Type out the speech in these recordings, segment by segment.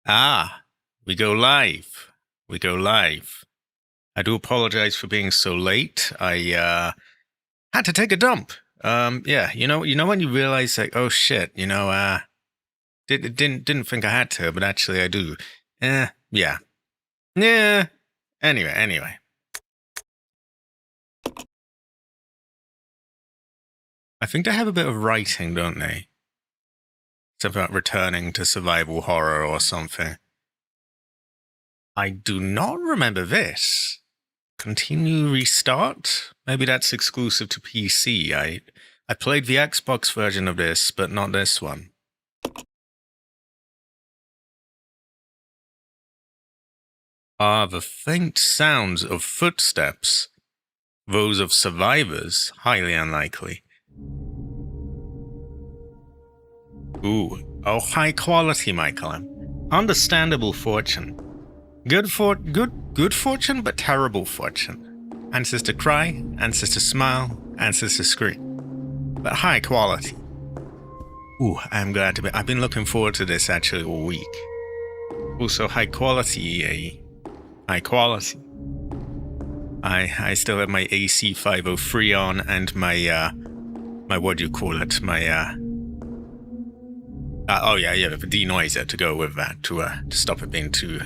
Ah, we go live. We go live. I do apologize for being so late. I had to take a dump. Yeah, you know when you realize like, oh shit, didn't think I had to, but actually I do. Yeah. Yeah. Anyway. I think they have a bit of writing, don't they? It's about returning to survival horror or something. I do not remember this. Continue restart? Maybe that's exclusive to PC. I played the Xbox version of this, but not this one. Are the faint sounds of footsteps those of survivors? Highly unlikely. Ooh, oh, high quality, Michael. Understandable fortune. Good fortune, but terrible fortune. Ancestor cry, ancestor smile, ancestor scream. But high quality. Ooh, I'm glad to be. I've been looking forward to this actually all week. Also, high quality EA. High quality. I still have my AC 503 on and my what do you call it? My the denoiser to go with that to stop it being too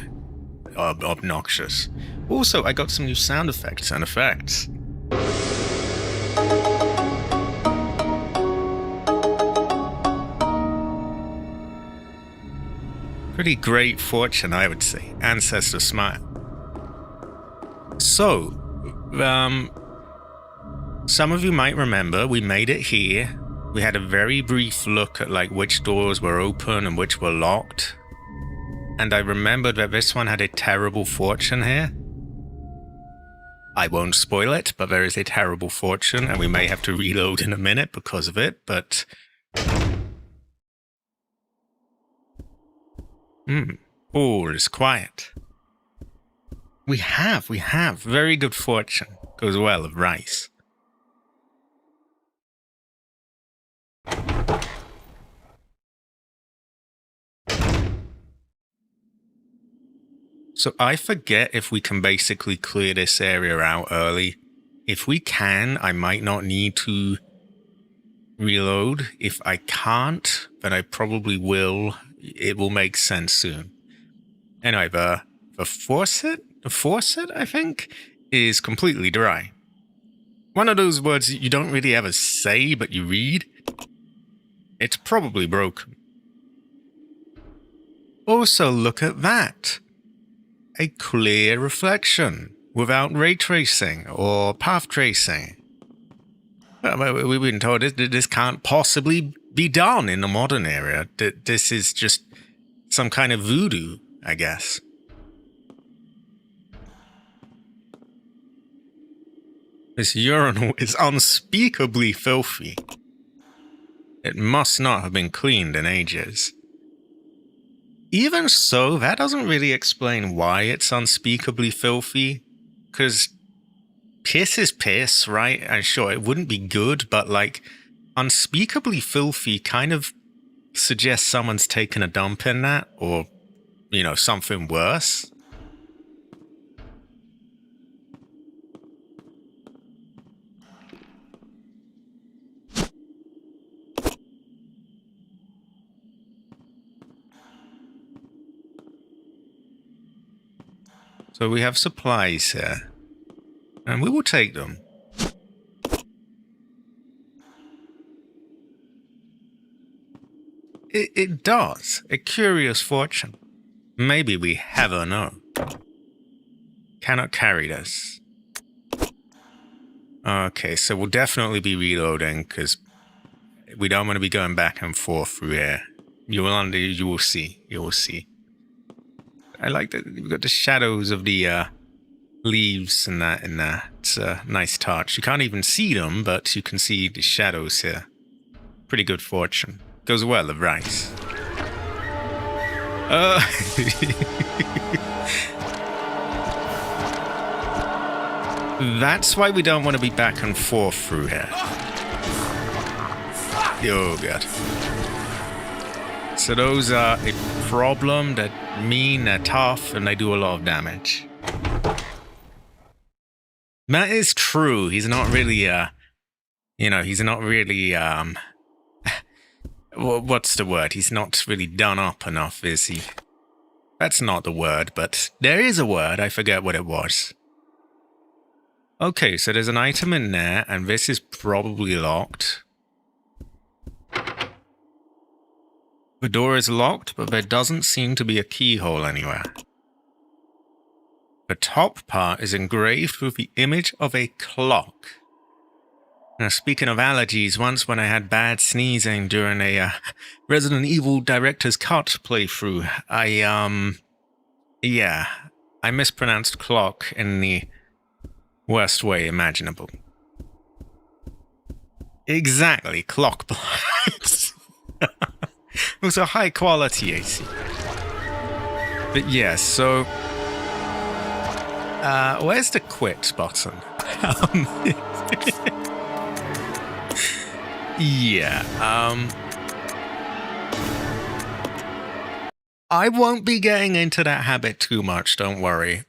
obnoxious. Also, I got some new sound effects and effects. Pretty great fortune, I would say. Ancestor smile. So, some of you might remember we made it here. We had a very brief look at like which doors were open and which were locked. And I remembered that this one had a terrible fortune here. I won't spoil it, but there is a terrible fortune, and we may have to reload in a minute because of it, but... All is quiet. We have. Very good fortune. Goes well with rice. So I forget if we can basically clear this area out early. If we can, I might not need to reload. If I can't, then I probably will. It will make sense soon. Anyway, the faucet, I think, is completely dry. One of those words you don't really ever say, but you read. It's probably broken. Also, look at that. A clear reflection without ray tracing or path tracing. Well, we've been told this can't possibly be done in the modern era. This is just some kind of voodoo, I guess. This urinal is unspeakably filthy. It must not have been cleaned in ages. Even so, that doesn't really explain why it's unspeakably filthy. Because piss is piss, right? And sure, it wouldn't be good, but like, unspeakably filthy kind of suggests someone's taken a dump in that, or, something worse. So we have supplies here, and we will take them. It does. A curious fortune. Maybe we ever know. Cannot carry this. Okay, so we'll definitely be reloading, because we don't want to be going back and forth through here. You will see. I like that we've got the shadows of the leaves and that in there. It's a nice touch. You can't even see them, but you can see the shadows here. Pretty good fortune. Goes well with rice. That's why we don't want to be back and forth through here. Oh, God. So those are a problem. They're mean, they're tough, and they do a lot of damage. That is true. He's not really, he's not really, what's the word? He's not really done up enough, is he? That's not the word, but there is a word. I forget what it was. Okay, so there's an item in there, and this is probably locked. The door is locked, but there doesn't seem to be a keyhole anywhere. The top part is engraved with the image of a clock. Now, speaking of allergies, once when I had bad sneezing during a Resident Evil Director's Cut playthrough, I mispronounced clock in the worst way imaginable. Exactly, clock blinds. It was a high quality AC. But yeah, so where's the quit button? I won't be getting into that habit too much, don't worry.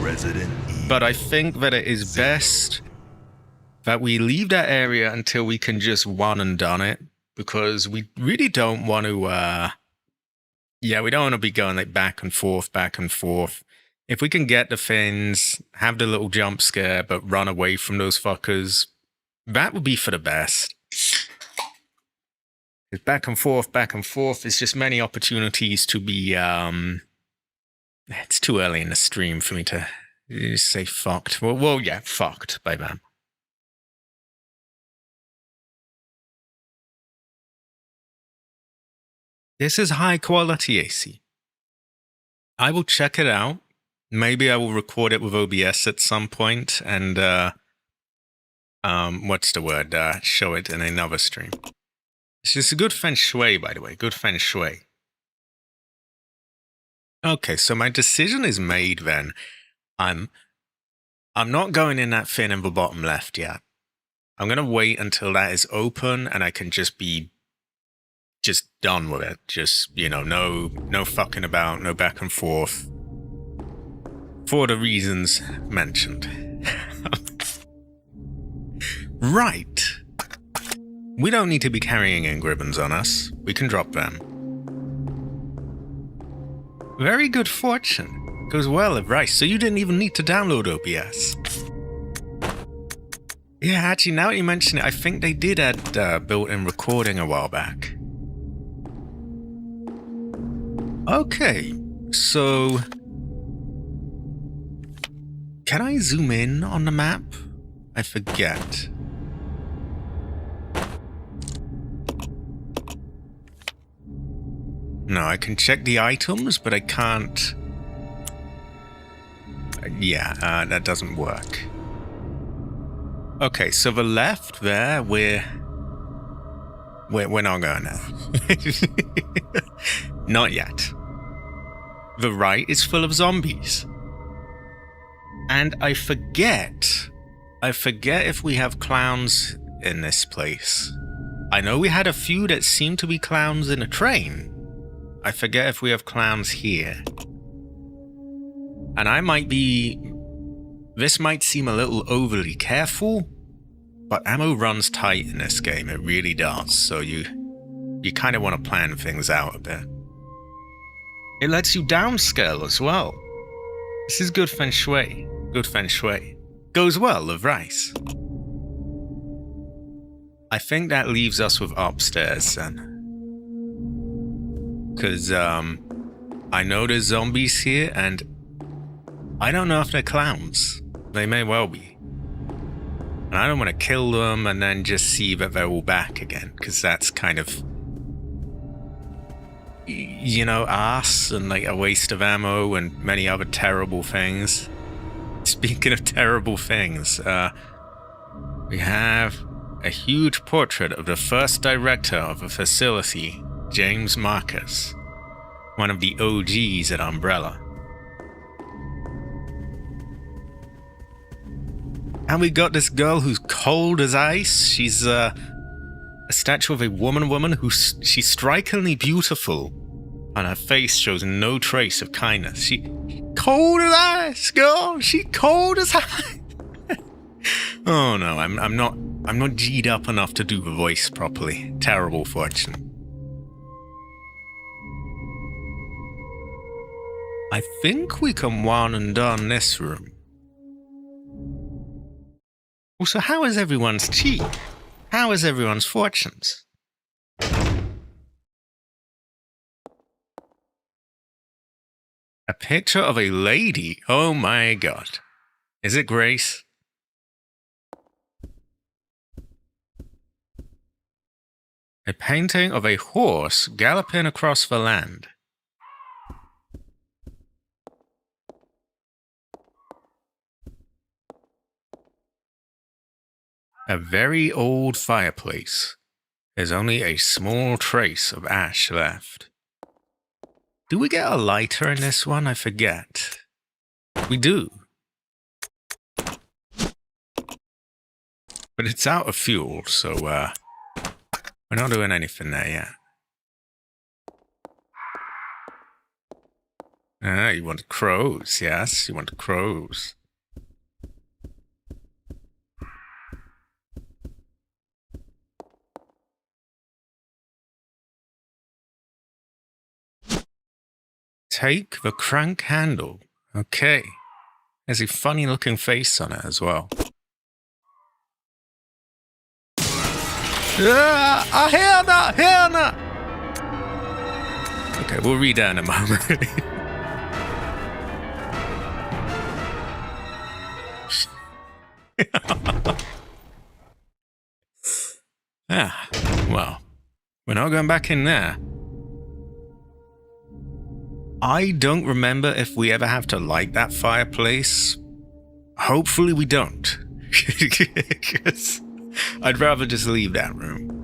Resident Evil. But I think that it is best that we leave that area until we can just one and done it, because we really don't want to, we don't want to be going like back and forth. If we can get the things, have the little jump scare, but run away from those fuckers, that would be for the best. Back and forth, there's just many opportunities to be, it's too early in the stream for me to say fucked. Well, yeah, fucked by them. This is high quality AC. I will check it out. Maybe I will record it with OBS at some point and, show it in another stream. It's just a good feng shui, by the way. Good feng shui. Okay, so my decision is made then. I'm not going in that fin in the bottom left yet. I'm going to wait until that is open and I can just be done with it. Just, no fucking about, no back and forth. For the reasons mentioned. Right. We don't need to be carrying ink ribbons on us. We can drop them. Very good fortune. Goes well with rice, so you didn't even need to download OBS. Yeah, actually, now that you mention it, I think they did add built-in recording a while back. Okay, so can I zoom in on the map? I forget. No, I can check the items, but I can't. That doesn't work. Okay, so the left there, we're not going there. Not yet. The right is full of zombies. And I forget if we have clowns in this place. I know we had a few that seemed to be clowns in a train. I forget if we have clowns here. And this might seem a little overly careful, but ammo runs tight in this game, it really does, so you kind of want to plan things out a bit. It lets you downscale as well. This is good feng shui. Good feng shui. Goes well with rice. I think that leaves us with upstairs then. Because, I know there's zombies here, and I don't know if they're clowns. They may well be. And I don't want to kill them and then just see that they're all back again, because that's kind of, arse and like a waste of ammo and many other terrible things. Speaking of terrible things, we have a huge portrait of the first director of the facility, James Marcus, one of the OGs at Umbrella. And we got this girl who's cold as ice. She's A statue of a woman she's strikingly beautiful, and her face shows no trace of kindness. She cold as ice, girl. She cold as ice. Oh no, I'm not G'd up enough to do the voice properly. Terrible fortune. I think we can one and done this room. Also, how is everyone's chi? How is everyone's fortunes? A picture of a lady? Oh my god. Is it Grace? A painting of a horse galloping across the land. A very old fireplace. There's only a small trace of ash left. Do we get a lighter in this one? I forget. We do. But it's out of fuel, so we're not doing anything there yet. You want crows, yes? You want crows. Take the crank handle. Okay. There's a funny looking face on it as well. Hannah! Okay, we'll read that in a moment. Well, we're not going back in there. I don't remember if we ever have to light that fireplace. Hopefully we don't. Because I'd rather just leave that room.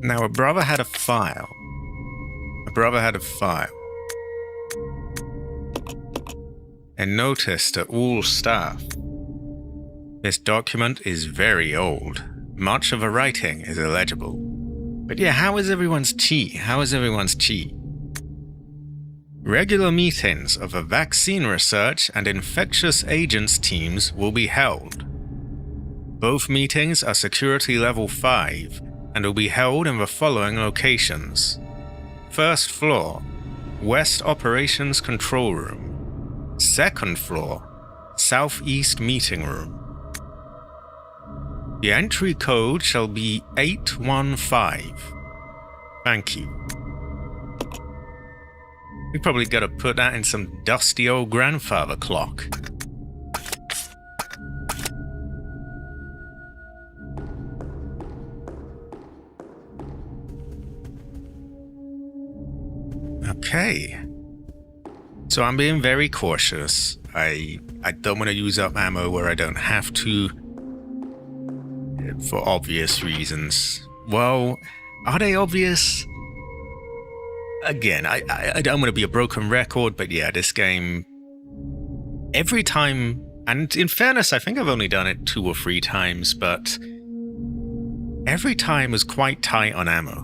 Now, a brother had a file. And notice to all staff. This document is very old. Much of the writing is illegible. But yeah, how is everyone's chi? Regular meetings of the vaccine research and infectious agents teams will be held. Both meetings are security level 5 and will be held in the following locations. First floor, West Operations Control Room. Second floor, Southeast Meeting Room. The entry code shall be 815. Thank you. We probably gotta put that in some dusty old grandfather clock. Okay. So I'm being very cautious. I don't want to use up ammo where I don't have to. For obvious reasons. Well, are they obvious? Again, I don't want to be a broken record, but yeah, this game, every time, and in fairness, I think I've only done it 2 or 3 times, but every time was quite tight on ammo.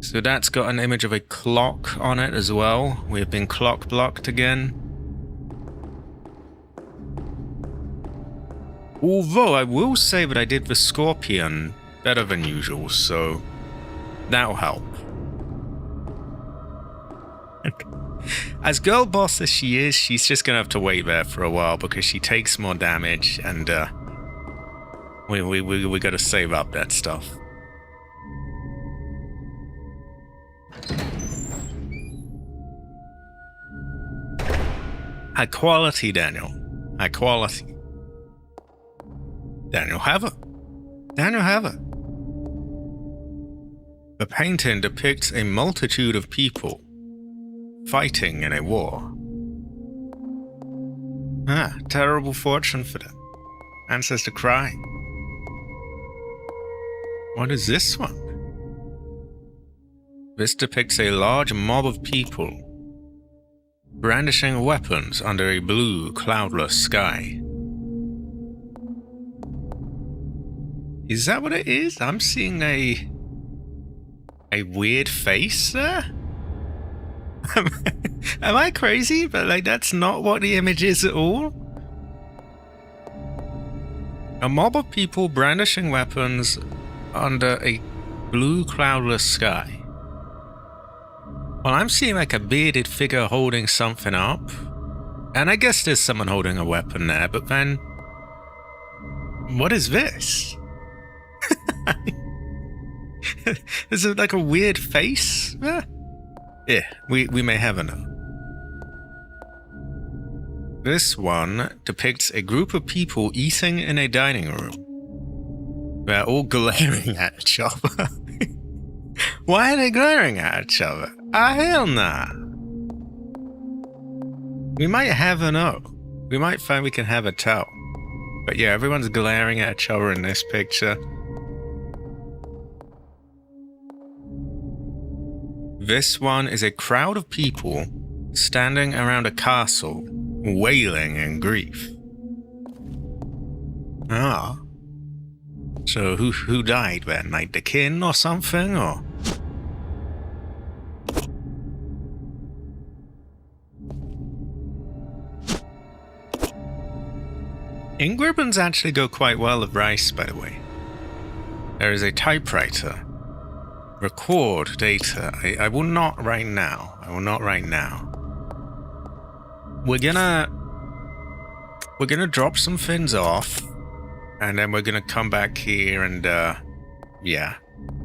So that's got an image of a clock on it as well. We have been clock blocked again. Although I will say that I did the Scorpion better than usual, so that'll help. As girl boss as she is, she's just gonna have to wait there for a while because she takes more damage, and we gotta save up that stuff. High quality, Daniel. High quality. Daniel have it. The painting depicts a multitude of people fighting in a war. Terrible fortune for them. Ancestor cry. What is this one? This depicts a large mob of people brandishing weapons under a blue, cloudless sky. Is that what it is? I'm seeing a weird face there? Am I crazy? But like, that's not what the image is at all. A mob of people brandishing weapons under a blue cloudless sky. Well, I'm seeing like a bearded figure holding something up. And I guess there's someone holding a weapon there, but then... what is this? Is it like a weird face? Yeah, we may have enough. This one depicts a group of people eating in a dining room. They're all glaring at each other. Why are they glaring at each other? Hell nah. We might have a no. We might find we can have a tell. But yeah, everyone's glaring at each other in this picture. This one is a crowd of people standing around a castle, wailing in grief. Ah. So who died then? Like the king or something, or? Ink ribbons actually go quite well with rice, by the way. There is a typewriter. Record data. I will not right now. I will not right now. We're gonna drop some things off, and then we're gonna come back here and yeah.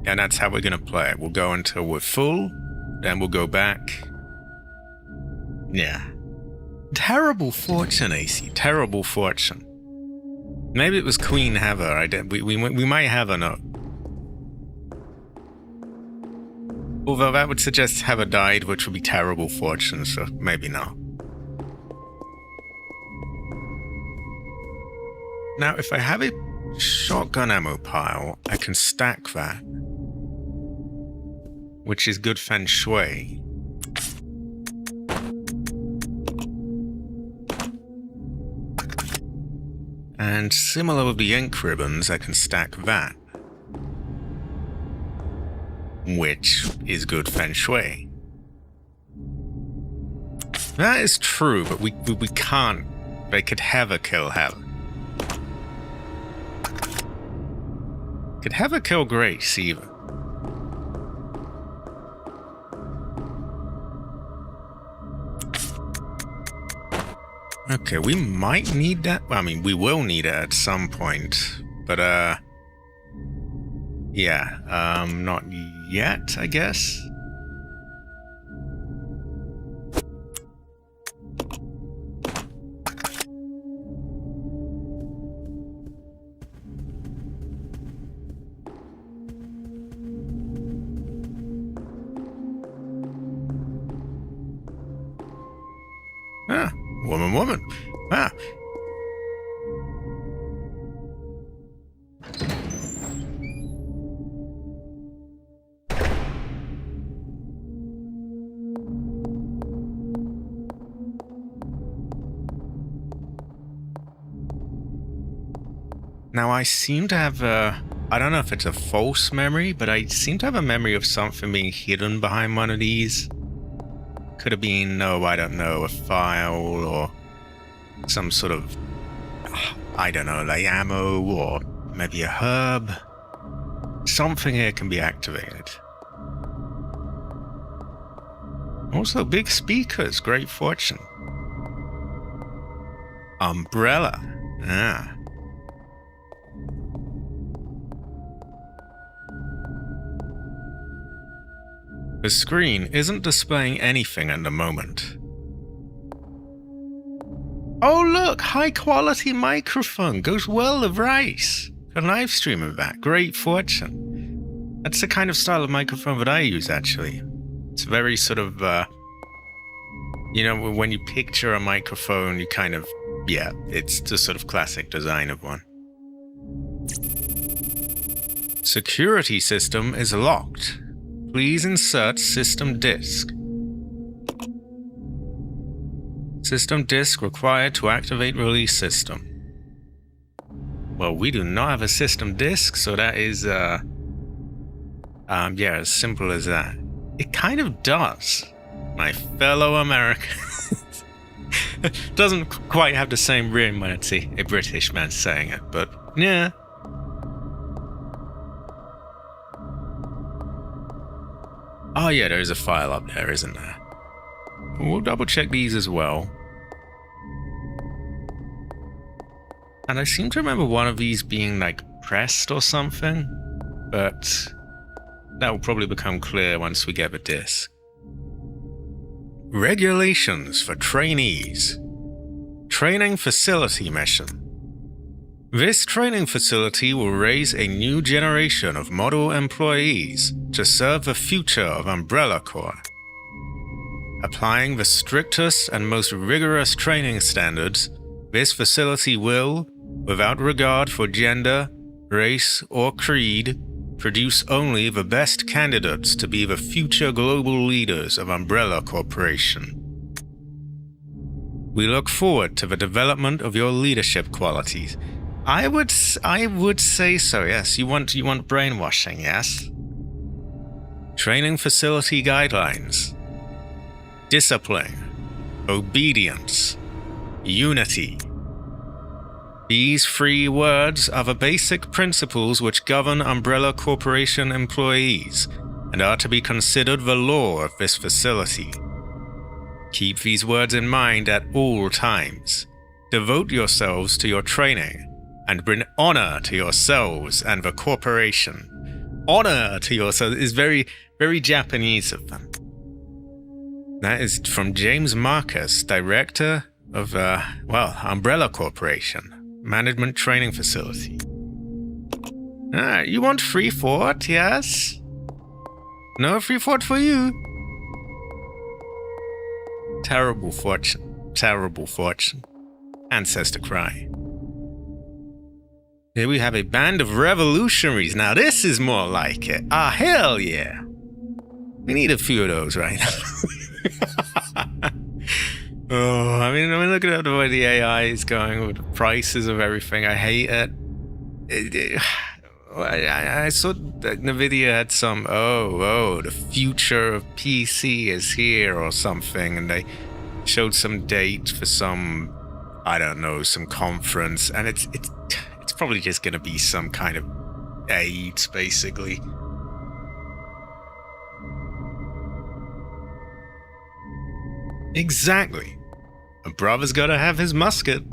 And that's how we're gonna play it. We'll go until we're full, then we'll go back. Yeah. Terrible fortune, AC. Terrible fortune. Maybe it was Queen Heather. We might have a note. Although that would suggest Heather died, which would be terrible fortune, so maybe not. Now, if I have a shotgun ammo pile, I can stack that, which is good feng shui. And similar with the ink ribbons, I can stack that, which is good feng shui. That is true, but we can't. They could Heather kill Heather. Could Heather kill Grace even? Okay, we might need that. I mean, we will need it at some point, but yeah, not yet, I guess. Ah, woman. Ah. Now, I seem to have I don't know if it's a false memory, but I seem to have a memory of something being hidden behind one of these. Could have been, I don't know, a file or some sort of, I don't know, like ammo or maybe a herb. Something here can be activated. Also, big speakers, great fortune. Umbrella. Ah. The screen isn't displaying anything at the moment. Oh look, high quality microphone, goes well with rice. Can live stream with that, great fortune. That's the kind of style of microphone that I use actually. It's very sort of, you know, when you picture a microphone, you kind of, yeah, it's the sort of classic design of one. Security system is locked. Please insert system disk. System disk required to activate release system. Well, we do not have a system disk, so that is, yeah, as simple as that. It kind of does, my fellow Americans. Doesn't quite have the same ring when it's a British man saying it, but yeah. Oh yeah, there's a file up there, isn't there? We'll double check these as well. And I seem to remember one of these being like pressed or something, but that will probably become clear once we get the disc. Regulations for trainees. Training facility mission. This training facility will raise a new generation of model employees to serve the future of Umbrella Corps. Applying the strictest and most rigorous training standards, this facility will, without regard for gender, race, or creed, produce only the best candidates to be the future global leaders of Umbrella Corporation. We look forward to the development of your leadership qualities. I would say so, yes. You want brainwashing, yes? Training facility guidelines. Discipline. Obedience. Unity. These 3 words are the basic principles which govern Umbrella Corporation employees and are to be considered the law of this facility. Keep these words in mind at all times. Devote yourselves to your training and bring honor to yourselves and the corporation. Honor to yourselves is very, very Japanese of them. That is from James Marcus, director of, Umbrella Corporation, Management Training Facility. You want free fort, yes? No free fort for you. Terrible fortune. Terrible fortune. Ancestor cry. Here we have a band of revolutionaries. Now this is more like it. Ah, hell yeah. We need a few of those right now. I mean, look at the way the AI is going with the prices of everything. I hate it. I saw that NVIDIA had some, the future of PC is here or something, and they showed some date for some, I don't know, some conference, and it's probably just going to be some kind of AIDS, basically. Exactly. A brother's got to have his musket.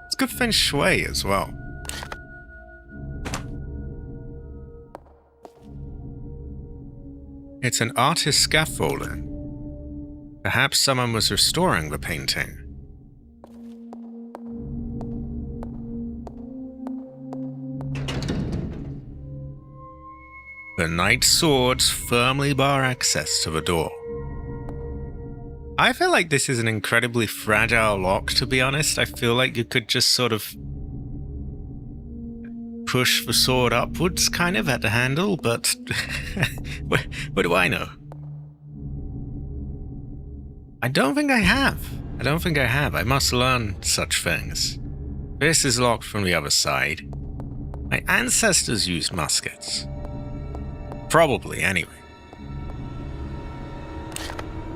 It's good feng shui as well. It's an artist's scaffolding. Perhaps someone was restoring the painting. The knight's swords firmly bar access to the door. I feel like this is an incredibly fragile lock, to be honest. I feel like you could just sort of push the sword upwards, kind of, at the handle, but what do I know? I don't think I have. I must learn such things. This is locked from the other side. My ancestors used muskets. Probably, anyway.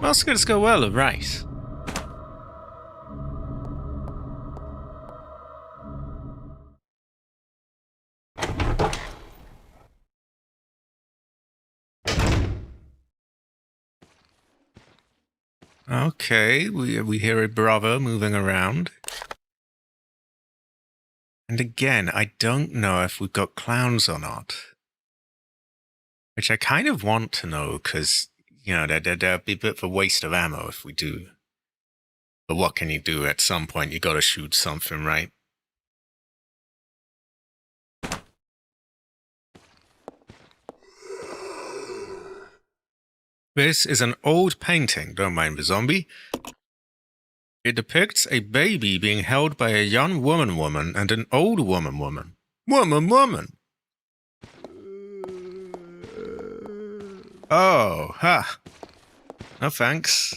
Muskets go well with rice. Okay, we hear a brother moving around. And again, I don't know if we've got clowns or not. Which I kind of want to know, because, you know, there'd be a bit of a waste of ammo if we do. But what can you do? At some point, you gotta shoot something, right? This is an old painting, don't mind the zombie. It depicts a baby being held by a young woman and an old woman. Woman! Oh, ha. No thanks.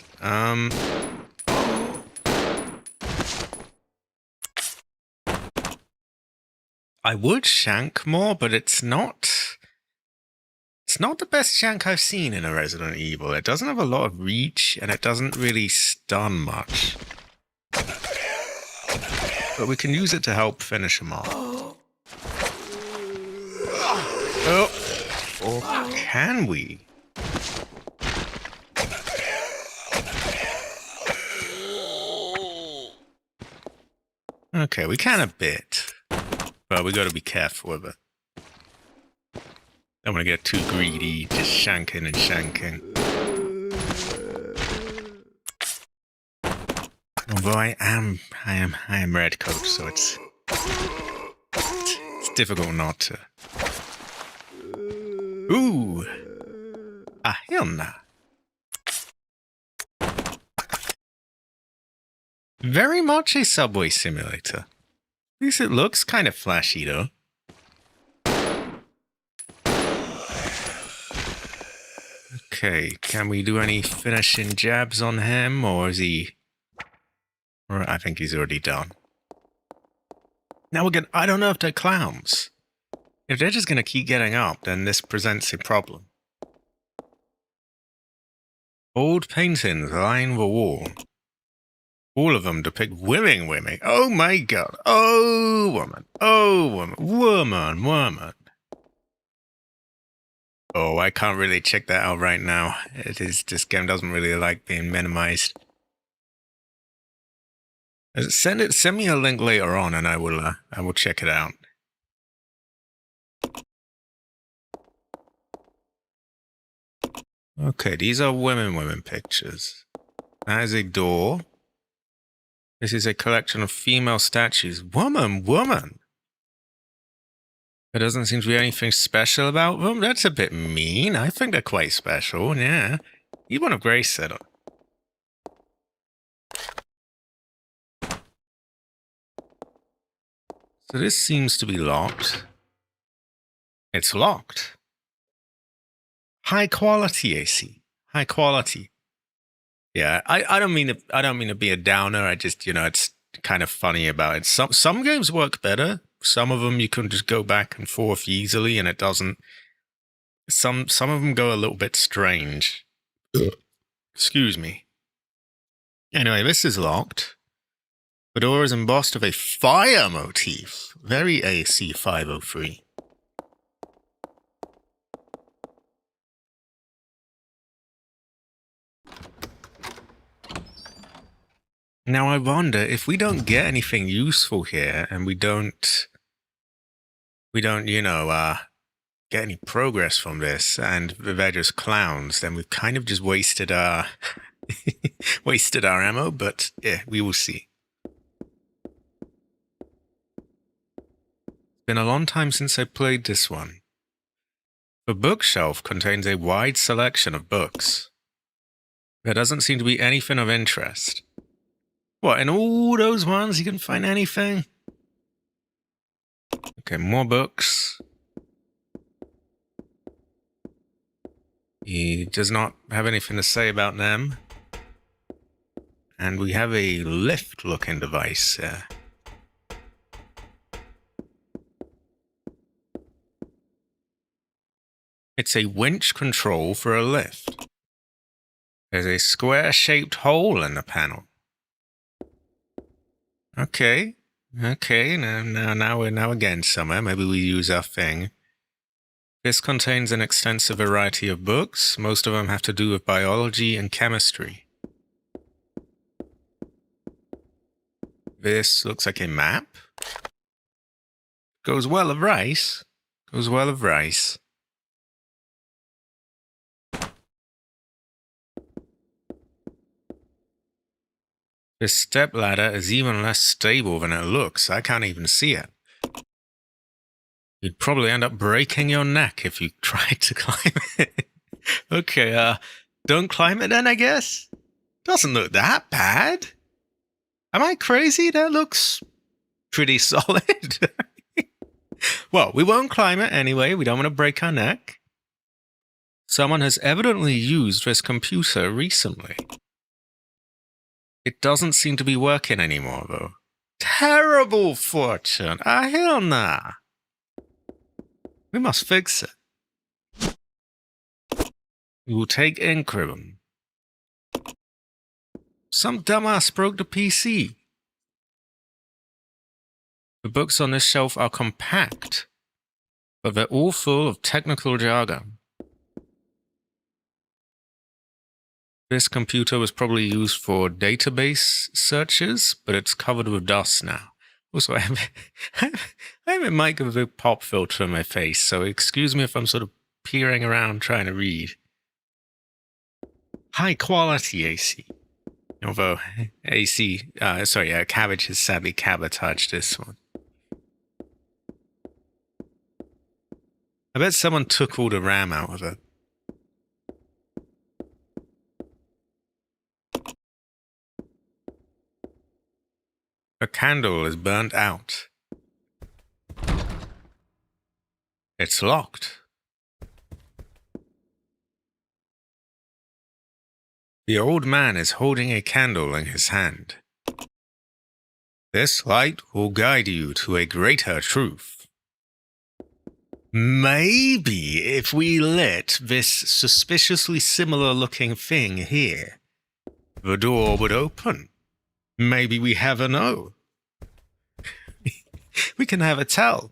I would shank more, but it's not... It's not the best shank I've seen in a Resident Evil. It doesn't have a lot of reach, and it doesn't really stun much. But we can use it to help finish him off. Oh! Or can we? Okay, we can a bit. But we gotta be careful with it. Don't want to get too greedy, just shanking and shanking. Although I am red coat, so it's difficult not to. Ooh, a Hilna. Very much a subway simulator. At least it looks kind of flashy, though. Okay, can we do any finishing jabs on him, or is he... Or I think he's already done. Now again, I don't know if they're clowns. If they're just going to keep getting up, then this presents a problem. Old paintings line the wall. All of them depict women. Oh my god. Oh, woman. Oh, woman. Oh, I can't really check that out right now. This game doesn't really like being minimized. Send me a link later on, and I will check it out. Okay, these are women pictures. That is a door. This is a collection of female statues. Woman. There doesn't seem to be anything special about them. That's a bit mean. I think they're quite special, yeah. You want a gray setup. So this seems to be locked. It's locked. High quality AC. High quality. Yeah, I don't mean to be a downer. I just, it's kind of funny about it. Some games work better. Some of them you can just go back and forth easily, and it doesn't. Some of them go a little bit strange. Excuse me. Anyway, this is locked. The door is embossed with a fire motif. Very AC 503. Now I wonder if we don't get anything useful here, and we don't, get any progress from this, and they're just clowns, then we've kind of just wasted our, wasted our ammo, but yeah, we will see. It's been a long time since I played this one. The bookshelf contains a wide selection of books. There doesn't seem to be anything of interest. What, in all those ones you can find anything? Okay, more books. He does not have anything to say about them. And we have a lift-looking device. It's a winch control for a lift. There's a square-shaped hole in the panel. Okay. Now again somewhere. Maybe we use our thing. This contains an extensive variety of books. Most of them have to do with biology and chemistry. This looks like a map. Goes well with rice. This stepladder is even less stable than it looks. I can't even see it. You'd probably end up breaking your neck if you tried to climb it. Okay, don't climb it then, I guess? Doesn't look that bad. Am I crazy? That looks pretty solid. Well, we won't climb it anyway. We don't want to break our neck. Someone has evidently used this computer recently. It doesn't seem to be working anymore, though. Terrible fortune. Ah, hell nah. We must fix it. We will take ink ribbon. Some dumbass broke the PC. The books on this shelf are compact, but they're all full of technical jargon. This computer was probably used for database searches, but it's covered with dust now. Also, I have a mic with a big pop filter in my face, so excuse me if I'm sort of peering around trying to read. High quality AC. Although Cabbage has sadly cabotaged this one. I bet someone took all the RAM out of it. A candle is burnt out. It's locked. The old man is holding a candle in his hand. This light will guide you to a greater truth. Maybe if we lit this suspiciously similar looking thing here, the door would open. Maybe we have a no. We can have a tell.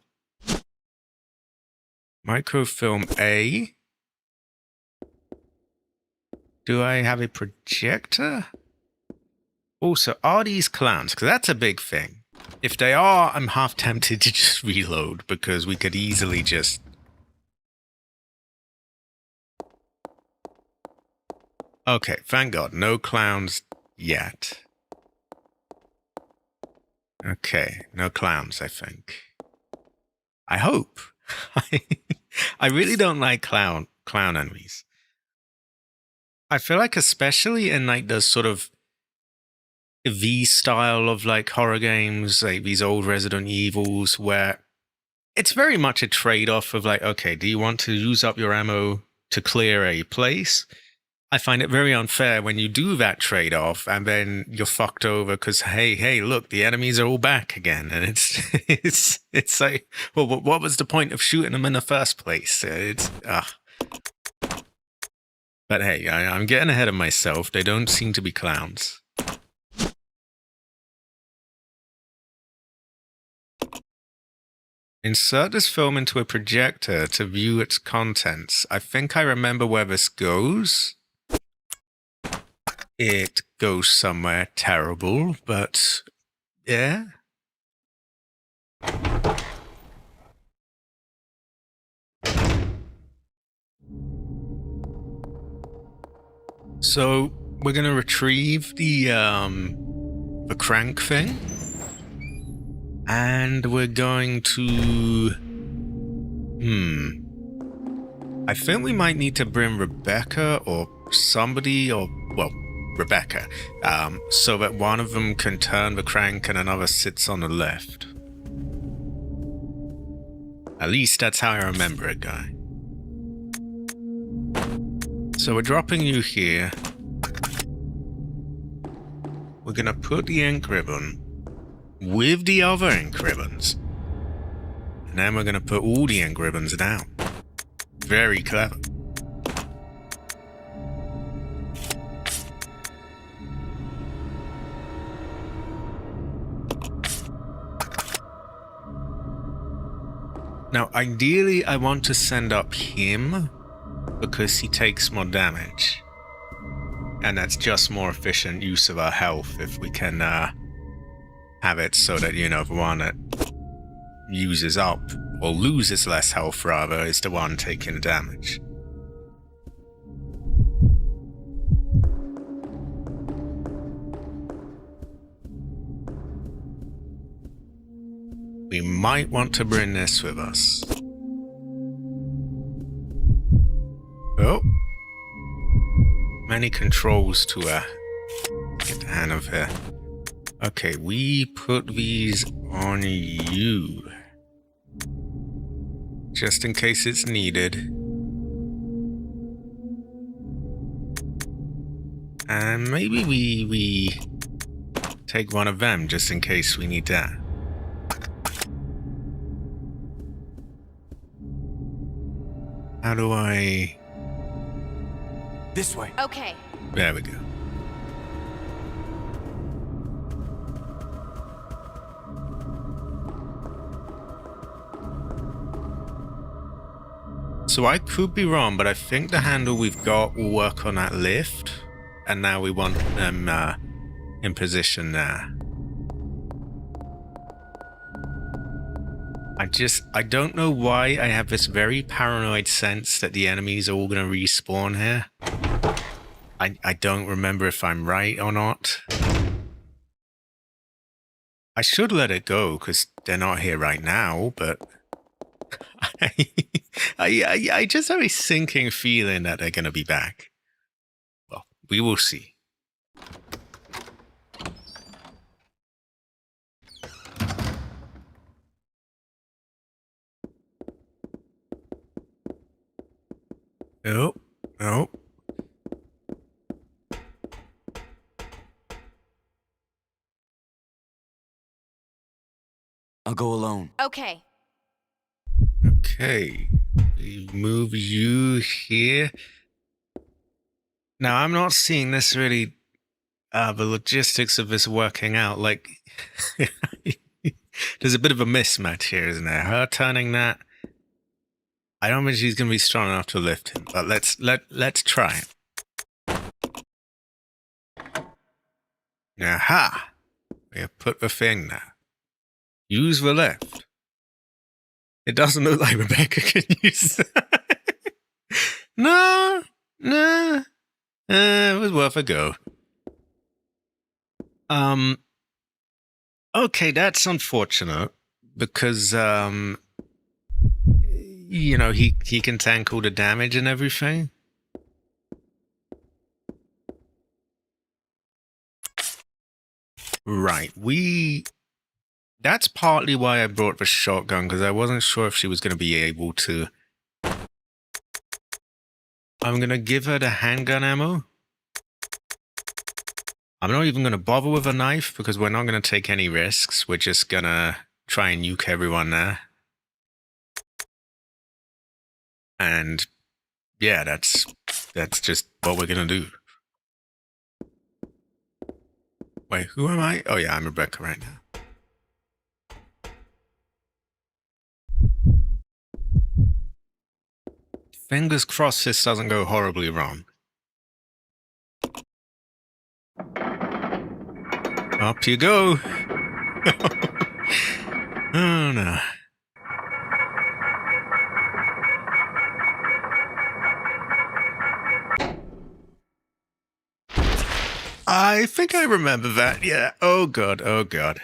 Microfilm A. Do I have a projector? Also, are these clowns? Because that's a big thing. If they are, I'm half tempted to just reload, because we could easily just... Okay, thank God, no clowns yet. Okay, no clowns, I think. I hope. I really don't like clown enemies. I feel like especially in like the sort of V style of like horror games, like these old Resident Evils, where it's very much a trade-off of like, okay, do you want to use up your ammo to clear a place? I find it very unfair when you do that trade-off and then you're fucked over because, hey, look, the enemies are all back again. And it's like, well, what was the point of shooting them in the first place? But hey, I'm getting ahead of myself. They don't seem to be clowns. Insert this film into a projector to view its contents. I think I remember where this goes. It goes somewhere terrible, but yeah. So we're gonna retrieve the crank thing, and we're going to I think we might need to bring Rebecca or somebody, or well, Rebecca, so that one of them can turn the crank and another sits on the left. At least that's how I remember it, guy. So we're dropping you here. We're gonna put the ink ribbon with the other ink ribbons. And then we're gonna put all the ink ribbons down. Very clever. Now, ideally, I want to send up him because he takes more damage. And that's just more efficient use of our health if we can have it so that, you know, the one that uses up, or loses less health rather, is the one taking the damage. We might want to bring this with us. Oh. Many controls to get the hand of here. Okay, we put these on you. Just in case it's needed. And maybe we take one of them just in case we need that. How do I... This way. Okay. There we go. So I could be wrong, but I think the handle we've got will work on that lift. And now we want them in position there. I don't know why I have this very paranoid sense that the enemies are all going to respawn here. I don't remember if I'm right or not. I should let it go because they're not here right now, but I just have a sinking feeling that they're going to be back. Well, we will see. Oh, oh. I'll go alone. Okay. Okay. We move you here. Now, I'm not seeing this really, the logistics of this working out. Like, there's a bit of a mismatch here, isn't there? Her turning that. I don't think she's going to be strong enough to lift him, but let's try it. Aha! We have put the thing there. Use the left. It doesn't look like Rebecca can use that. No. It was worth a go. Okay, that's unfortunate because you know, he can tank all the damage and everything. Right, that's partly why I brought the shotgun, because I wasn't sure if she was going to be able to. I'm going to give her the handgun ammo. I'm not even going to bother with a knife, because we're not going to take any risks. We're just going to try and nuke everyone there. And yeah, that's just what we're going to do. Wait, who am I? Oh yeah, I'm Rebecca right now. Fingers crossed this doesn't go horribly wrong. Up you go. Oh no. I think I remember that, yeah. Oh god, oh god.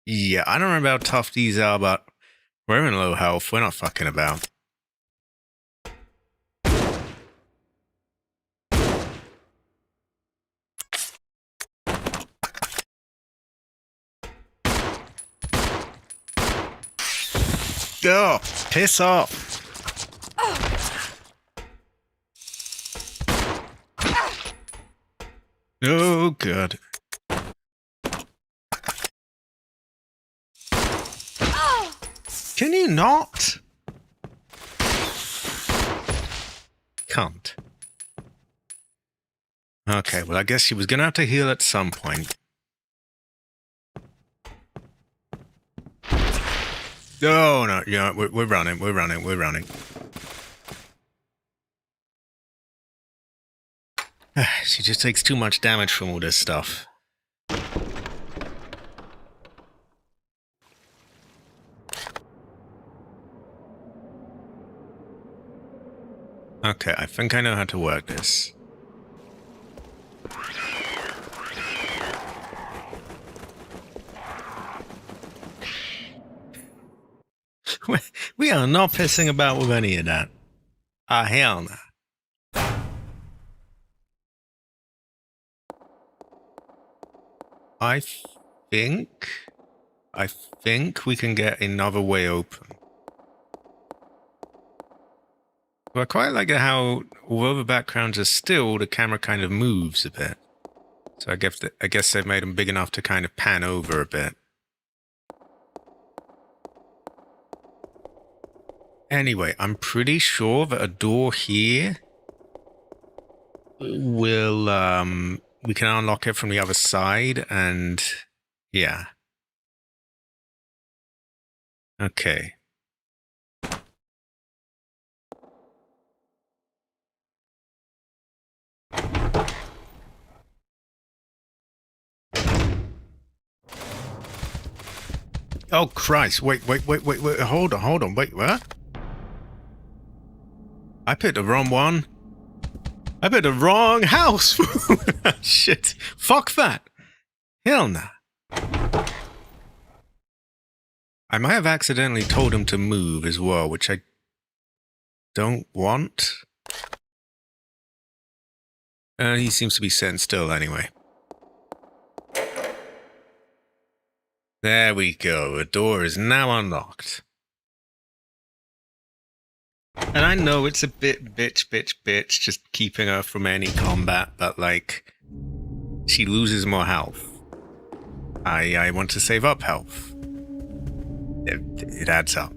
Yeah, I don't remember how tough these are, but we're in low health. We're not fucking about. Oh, piss off. Oh, God. Can you not? Can't. Okay, well, I guess she was gonna have to heal at some point. Oh, no, yeah, we're running. She just takes too much damage from all this stuff. Okay, I think I know how to work this. We are not pissing about with any of that. Ah, hell no. I think we can get another way open. Well, I quite like how, although the backgrounds are still, the camera kind of moves a bit. So I guess they've made them big enough to kind of pan over a bit. Anyway, I'm pretty sure that a door here will, we can unlock it from the other side, and yeah. Okay. Oh, Christ. Wait. Hold on. Wait, what? I picked the wrong one. I picked the wrong house. Shit. Fuck that. Hell nah. I might have accidentally told him to move as well, which I don't want. He seems to be sitting still anyway. There we go. The door is now unlocked. And I know it's a bit bitch, just keeping her from any combat, but like, she loses more health. I want to save up health. It adds up.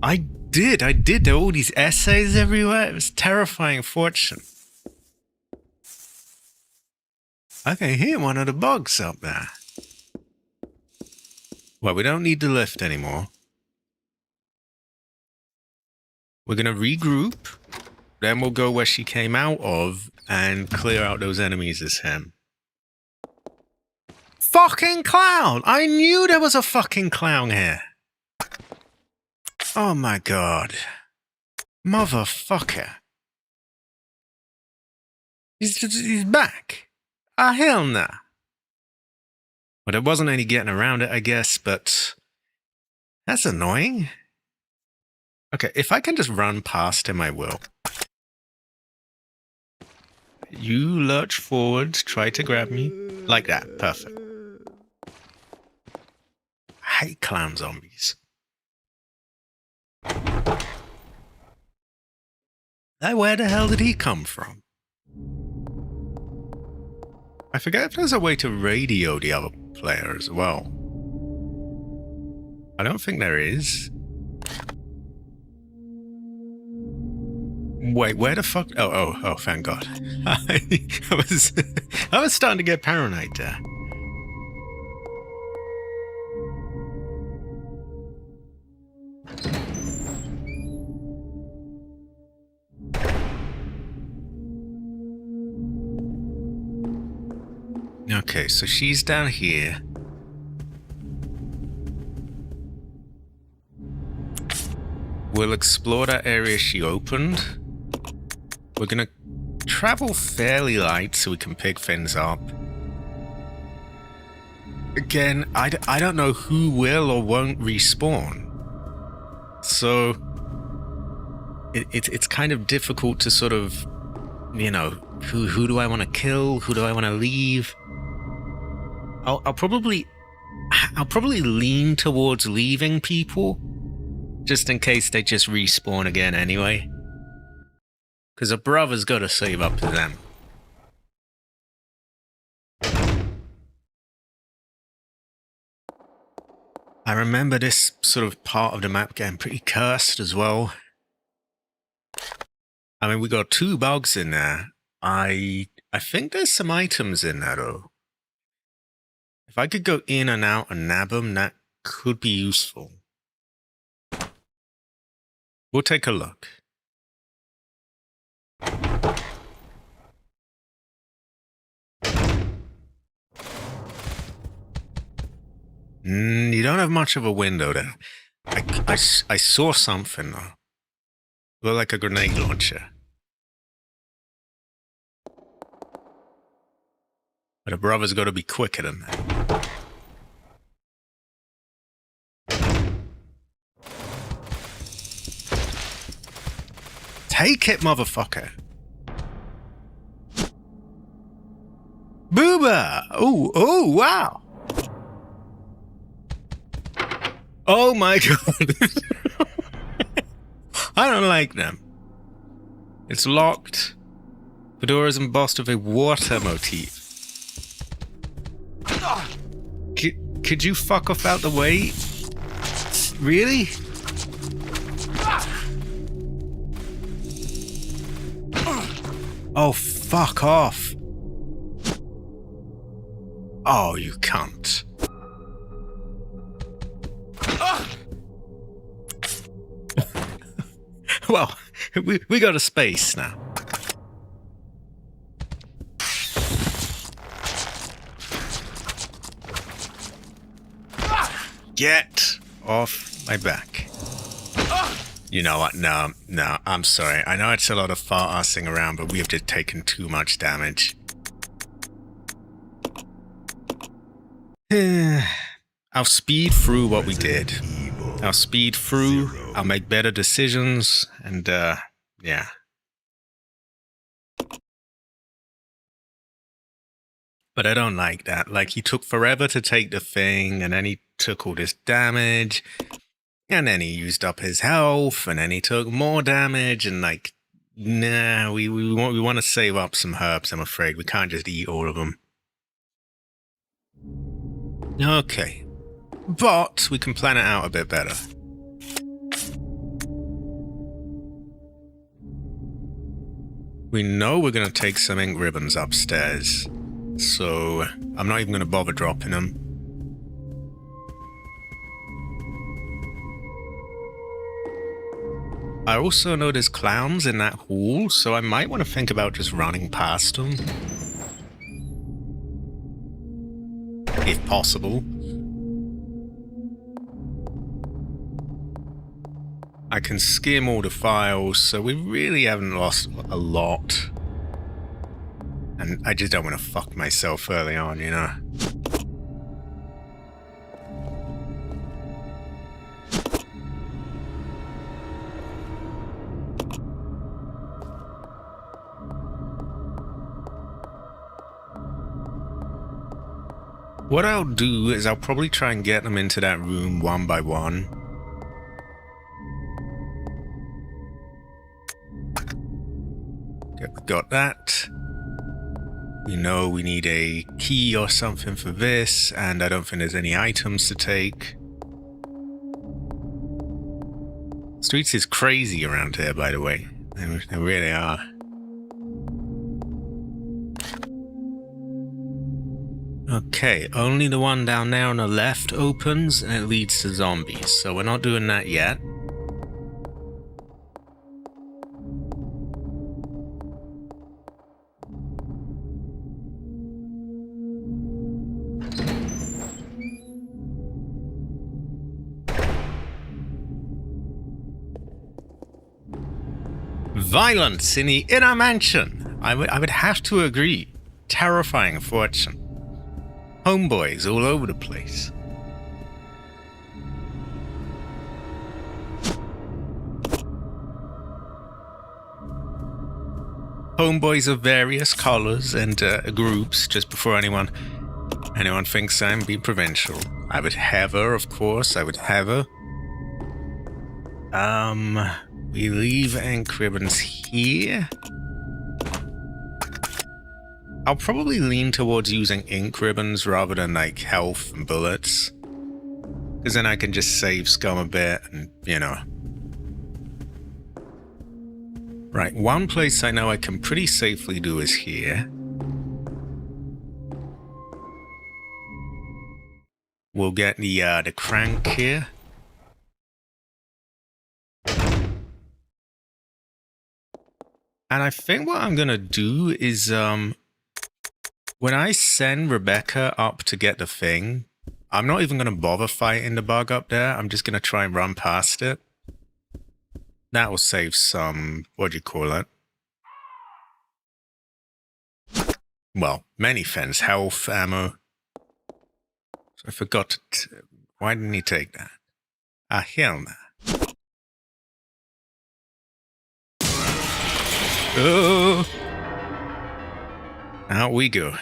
I did. There were all these essays everywhere. It was terrifying fortune. I can hear one of the bugs up there. Well, we don't need the lift anymore. We're going to regroup. Then we'll go where she came out of and clear out those enemies as him. Fucking clown! I knew there was a fucking clown here. Oh my god. Motherfucker. He's back. Ah, hell nah. Well, there wasn't any getting around it, I guess, but that's annoying. Okay, if I can just run past him, I will. You lurch forward, try to grab me. Like that, perfect. I hate clown zombies. Now, where the hell did he come from? I forget if there's a way to radio the other player as well. I don't think there is. Wait, where the fuck? Oh, thank God. I was starting to get paranoid there. Okay, so she's down here. We'll explore that area she opened. We're gonna travel fairly light so we can pick things up. Again, I don't know who will or won't respawn. So it's kind of difficult to sort of, you know, who do I want to kill? Who do I want to leave? I'll probably lean towards leaving people, just in case they just respawn again anyway. Because a brother's got to save up to them. I remember this sort of part of the map getting pretty cursed as well. I mean, we got 2 bugs in there. I think there's some items in there though. If I could go in and out and nab them, that could be useful. We'll take a look. You don't have much of a window there. I saw something though. Looked like a grenade launcher. But a brother's got to be quicker than that. Take it, motherfucker. Booba! Oh, wow. Oh my god. I don't like them. It's locked. The door is embossed with a water motif. Could you fuck off out the way? Really? Oh, fuck off. Oh, you cunt. Well, we go to space now. Get off my back. You know what? No, I'm sorry. I know it's a lot of fart-assing around, but we have just taken too much damage. I'll speed through what we did. I'll speed through, I'll make better decisions, and, yeah. But I don't like that. Like, he took forever to take the thing, and then he took all this damage, and then he used up his health, and then he took more damage, and like, nah, we want to save up some herbs, I'm afraid. We can't just eat all of them. Okay. But we can plan it out a bit better. We know we're going to take some ink ribbons upstairs, so I'm not even going to bother dropping them. I also know there's clowns in that hall, so I might want to think about just running past them. If possible. I can skim all the files, so we really haven't lost a lot. And I just don't want to fuck myself early on, you know? What I'll do is I'll probably try and get them into that room one by one. Okay, we got that. We know we need a key or something for this, and I don't think there's any items to take. Streets is crazy around here, by the way. They really are. Okay, only the one down there on the left opens, and it leads to zombies, so we're not doing that yet. Violence in the inner mansion. I would have to agree. Terrifying fortune. Homeboys all over the place. Homeboys of various colors and groups, just before anyone thinks I'm being provincial. I would have her, of course. I would have her. We leave ink ribbons here. I'll probably lean towards using ink ribbons rather than like health and bullets. Because then I can just save scum a bit and, you know. Right, one place I know I can pretty safely do is here. We'll get the crank here. And I think what I'm gonna do is, when I send Rebecca up to get the thing, I'm not even gonna bother fighting the bug up there. I'm just gonna try and run past it. That will save some, what do you call it? Well, many things, health, ammo. So I forgot to, why didn't he take that? Ah, hell no. Oh! Out we go.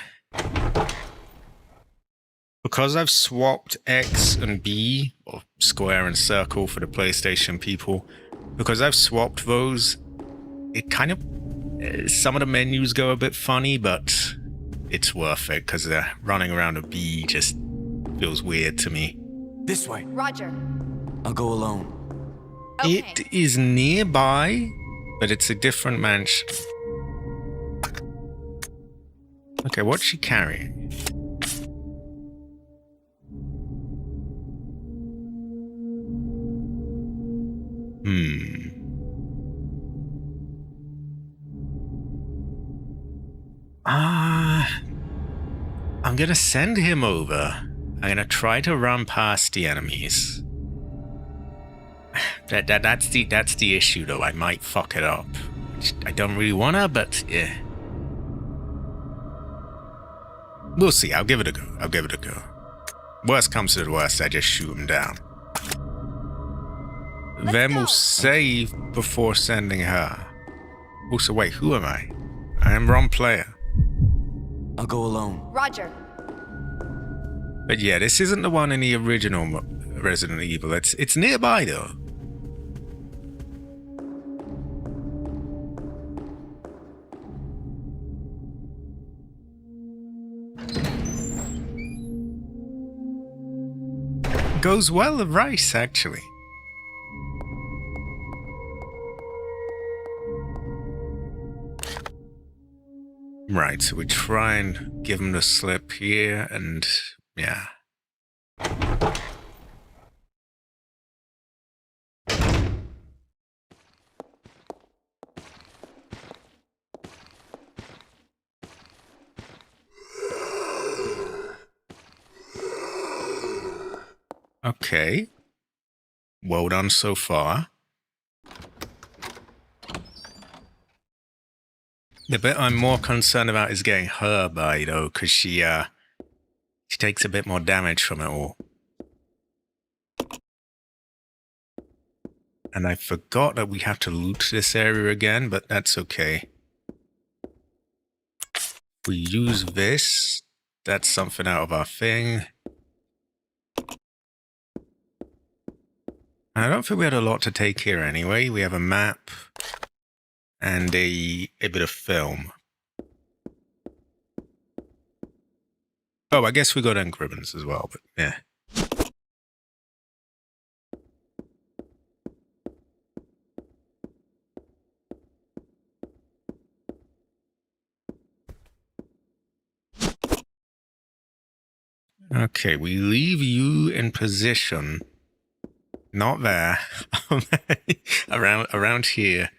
Because I've swapped X and B, or square and circle for the PlayStation people, because I've swapped those, it kind of, some of the menus go a bit funny, but it's worth it, because running around a B just feels weird to me. This way. Roger. I'll go alone. Okay. It is nearby, but it's a different mansion. Okay, what's she carrying? I'm gonna send him over. I'm gonna try to run past the enemies. That's the issue though. I might fuck it up. I don't really wanna, but yeah. We'll see. I'll give it a go. Worst comes to the worst, I just shoot him down. Then we'll save before sending her. Also, wait, who am I? I am wrong player. I'll go alone. Roger. But yeah, this isn't the one in the original Resident Evil. It's nearby though. Goes well with rice, actually. Right, so we try and give him the slip here, and yeah. Okay. Well done so far. The bit I'm more concerned about is getting her by, though, because she takes a bit more damage from it all. And I forgot that we have to loot this area again, but that's okay. We use this. That's something out of our thing. I don't think we had a lot to take here anyway. We have a map and a bit of film. Oh, I guess we got ink ribbons as well, but yeah. Okay, we leave you in position. Not there. around here.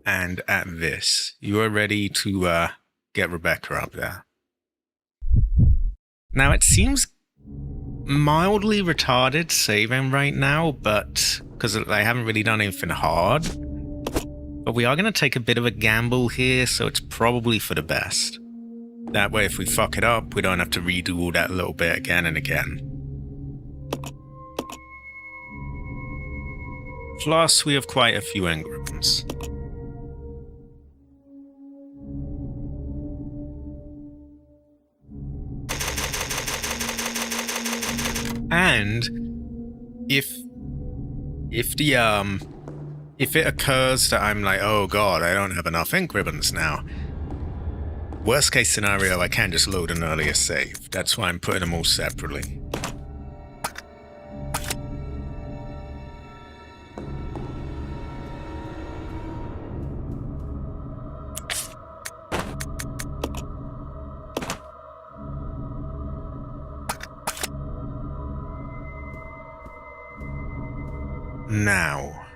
And at this. You are ready to get Rebecca up there. Now it seems mildly retarded saving right now, but because I haven't really done anything hard. But we are going to take a bit of a gamble here, so it's probably for the best. That way, if we fuck it up, we don't have to redo all that little bit again and again. Plus, we have quite a few engrams. And if it occurs that I'm like, oh god, I don't have enough ink ribbons now. Worst case scenario, I can just load an earlier save. That's why I'm putting them all separately. Now,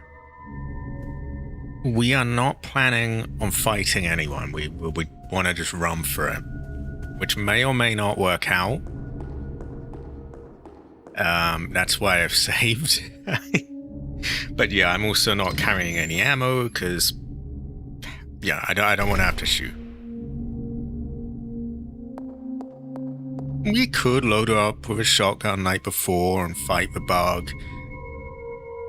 we are not planning on fighting anyone. We want to just run for it, which may or may not work out. That's why I've saved. But yeah, I'm also not carrying any ammo because, yeah, I don't want to have to shoot. We could load her up with a shotgun night before and fight the bug.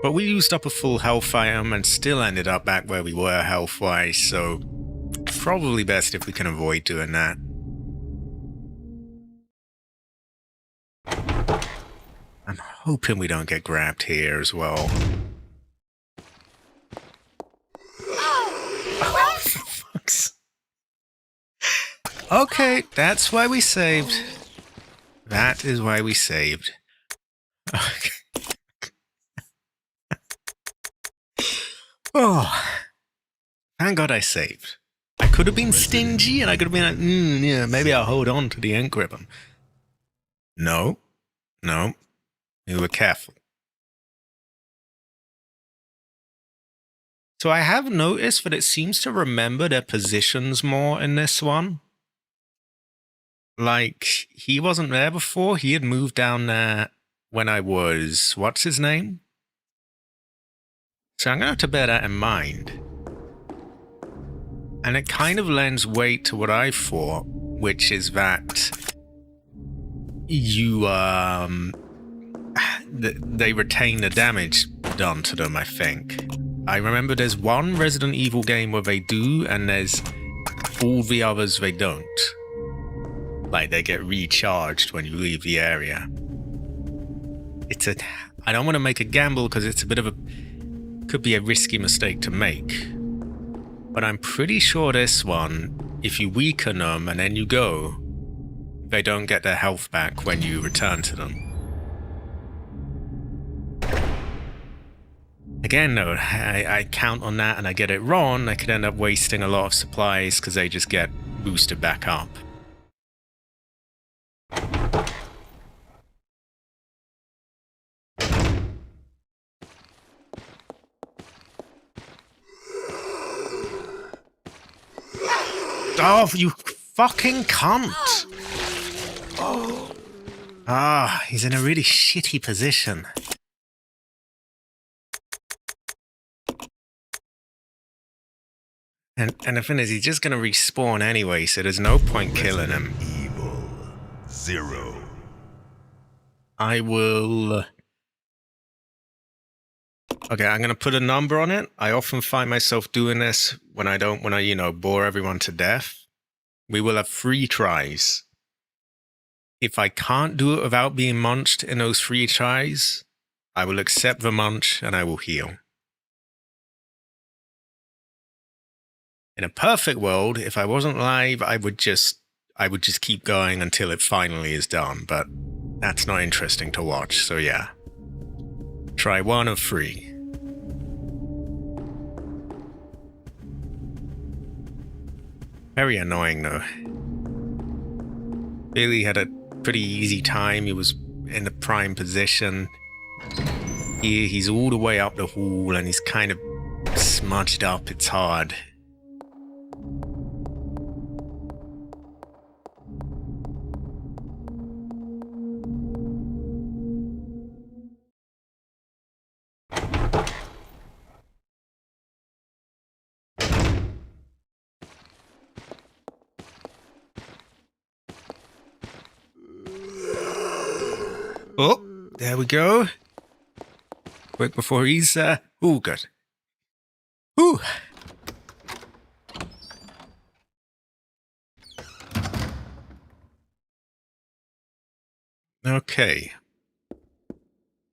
But we used up a full health item and still ended up back where we were health-wise, so probably best if we can avoid doing that. I'm hoping we don't get grabbed here as well. Oh, for fuck's... Okay, that's why we saved. That is why we saved. Okay. Oh, thank God I saved. I could have been stingy, and I could have been like, yeah, maybe I'll hold on to the ink ribbon. No. We were careful. So I have noticed that it seems to remember their positions more in this one. Like, he wasn't there before. He had moved down there when I was... What's his name? So I'm going to have to bear that in mind. And it kind of lends weight to what I thought, which is that you, they retain the damage done to them, I think. I remember there's one Resident Evil game where they do, and there's all the others they don't. Like, they get recharged when you leave the area. I don't want to make a gamble because it's a bit of a... could be a risky mistake to make. But I'm pretty sure this one, if you weaken them and then you go, they don't get their health back when you return to them. Again, though, I count on that and I get it wrong, I could end up wasting a lot of supplies because they just get boosted back up. Oh, you fucking cunt! Ah, he's in a really shitty position. And the thing is, he's just gonna respawn anyway, so there's no point killing him. Evil 0. I will... Okay, I'm gonna put a number on it. I often find myself doing this when I don't want to, you know, bore everyone to death. We will have 3 tries. If I can't do it without being munched in those 3 tries, I will accept the munch and I will heal. In a perfect world, if I wasn't live, I would just keep going until it finally is done, but that's not interesting to watch, so yeah. Try 1 of 3. Very annoying, though. Billy had a pretty easy time. He was in the prime position. Here, he's all the way up the hall, and he's kind of smudged up. It's hard. Oh, there we go. Quick before he's, ooh, good. Ooh. Okay.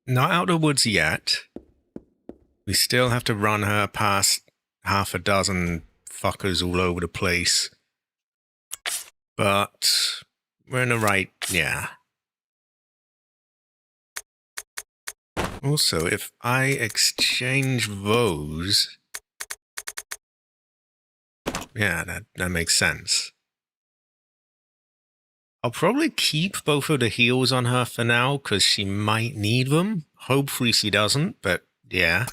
Not out of the woods yet. We still have to run her past half a dozen fuckers all over the place. But we're in the right, yeah. Also, if I exchange those... Yeah, that makes sense. I'll probably keep both of the heals on her for now, because she might need them. Hopefully she doesn't, but yeah.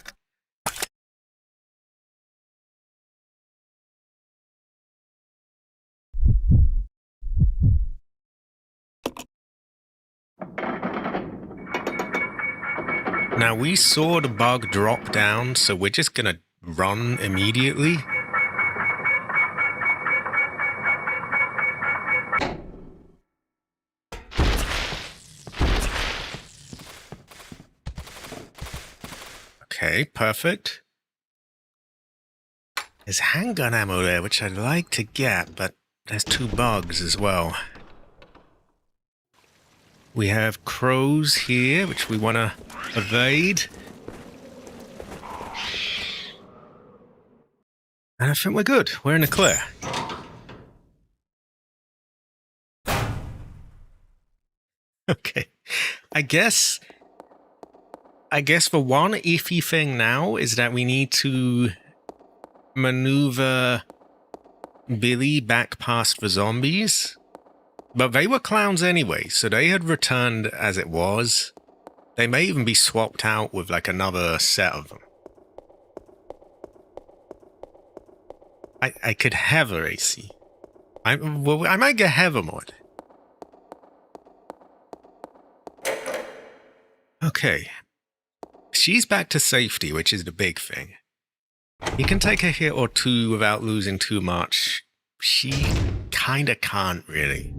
Now, we saw the bug drop down, so we're just gonna run immediately. Okay, perfect. There's handgun ammo there, which I'd like to get, but there's 2 bugs as well. We have crows here, which we want to evade. And I think we're good. We're in the clear. Okay. I guess the one iffy thing now is that we need to maneuver Billy back past the zombies. But they were clowns anyway, so they had returned as it was. They may even be swapped out with like another set of them. I could have her AC. I might get Heather mod. Okay. She's back to safety, which is the big thing. You can take a hit or two without losing too much. She kinda can't, really.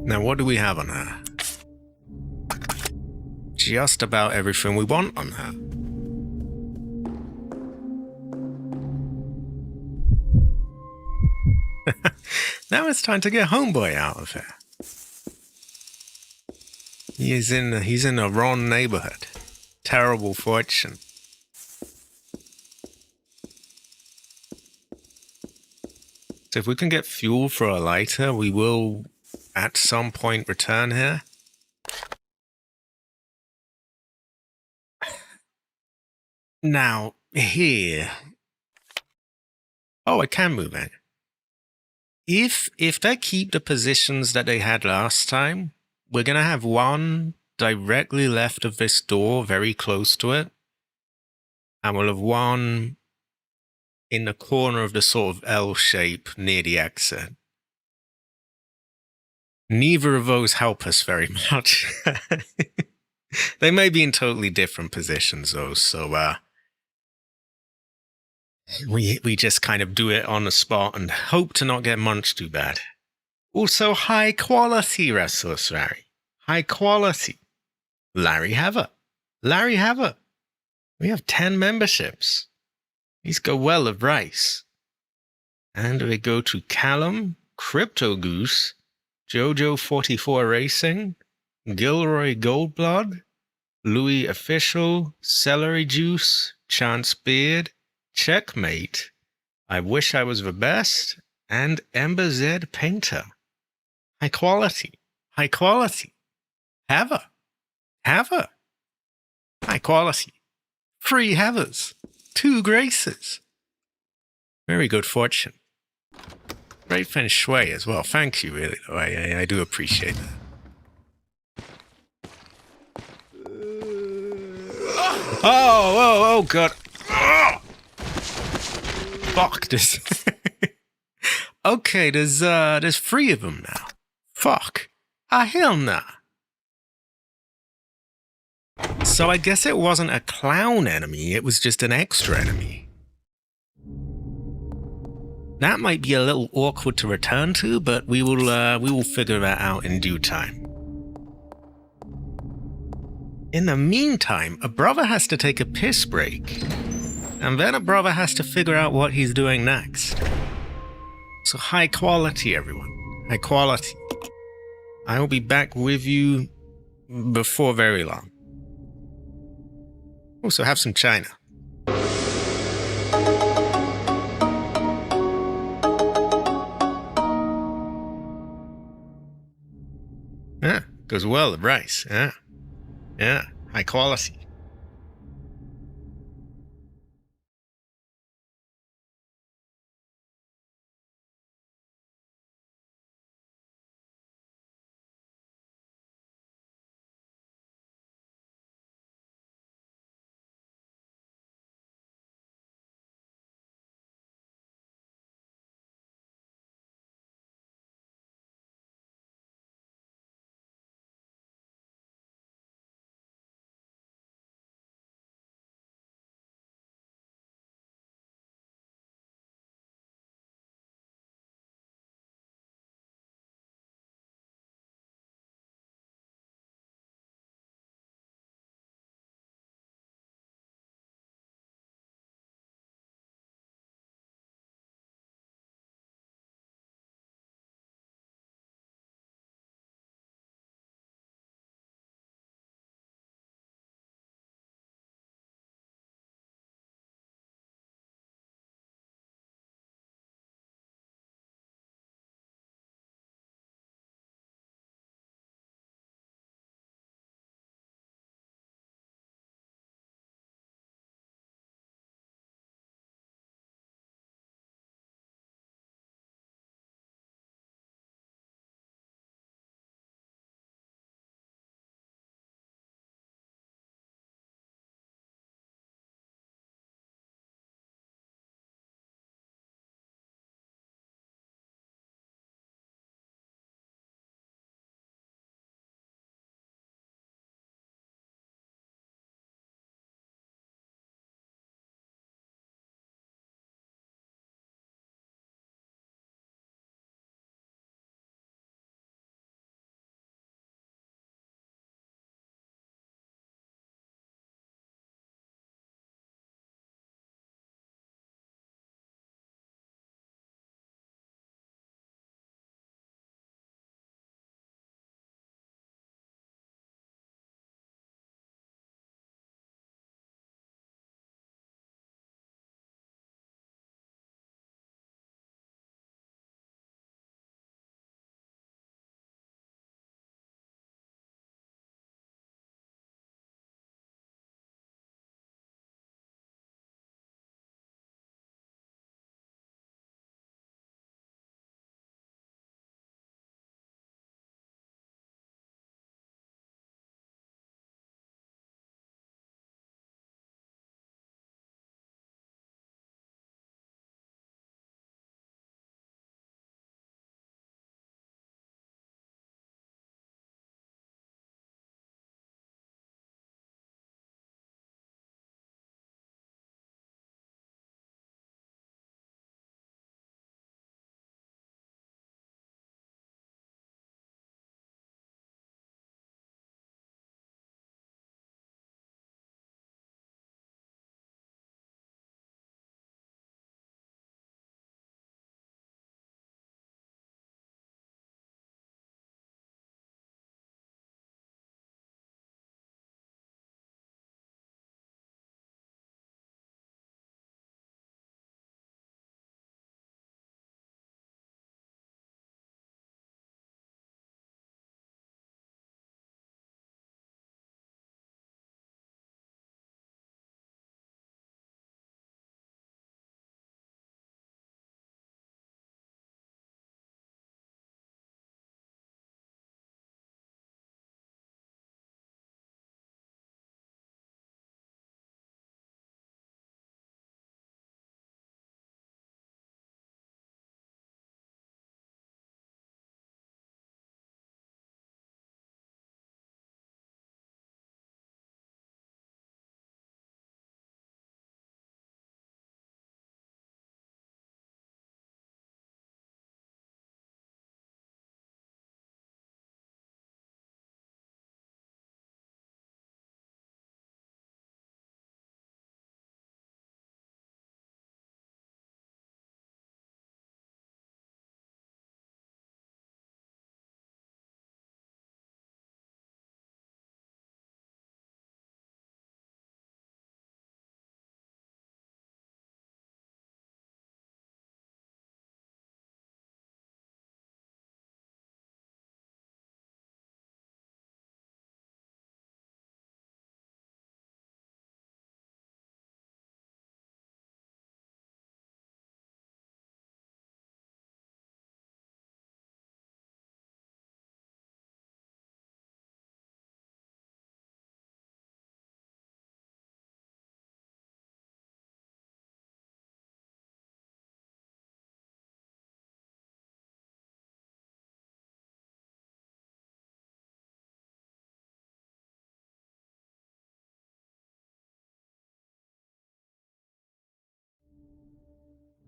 Now, what do we have on her? Just about everything we want on her. Now it's time to get Homeboy out of here. He's in a wrong neighborhood. Terrible fortune. So if we can get fuel for a lighter, we will at some point return here. Now, here. Oh, I can move in. If they keep the positions that they had last time, we're gonna have one directly left of this door, very close to it. And we'll have one in the corner of the sort of L shape near the exit. Neither of those help us very much. They may be in totally different positions though, so we just kind of do it on the spot and hope to not get munched too bad. Also, high quality, Restless Larry. High quality. Larry Haver. Larry Haver. We have 10 memberships. These go well of rice. And we go to Callum, Crypto Goose, Jojo44 Racing, Gilroy Goldblood, Louis Official, Celery Juice, Chance Beard, Checkmate, I Wish I Was the Best, and Ember Z Painter. High quality. High quality. Heather. Heather. High quality. 3 Heathers. 2 Graces. Very good fortune. Great feng shui as well. Thank you, really. I do appreciate that. Oh, God. Oh! Fuck this. Okay, there's 3 of them now. Fuck. Hell nah. So I guess it wasn't a clown enemy, it was just an extra enemy. That might be a little awkward to return to, but we will figure that out in due time. In the meantime, a brother has to take a piss break, and then a brother has to figure out what he's doing next. So high quality, everyone. High quality. I will be back with you before very long. Also, have some china. Yeah, goes well, the rice. Yeah, high quality.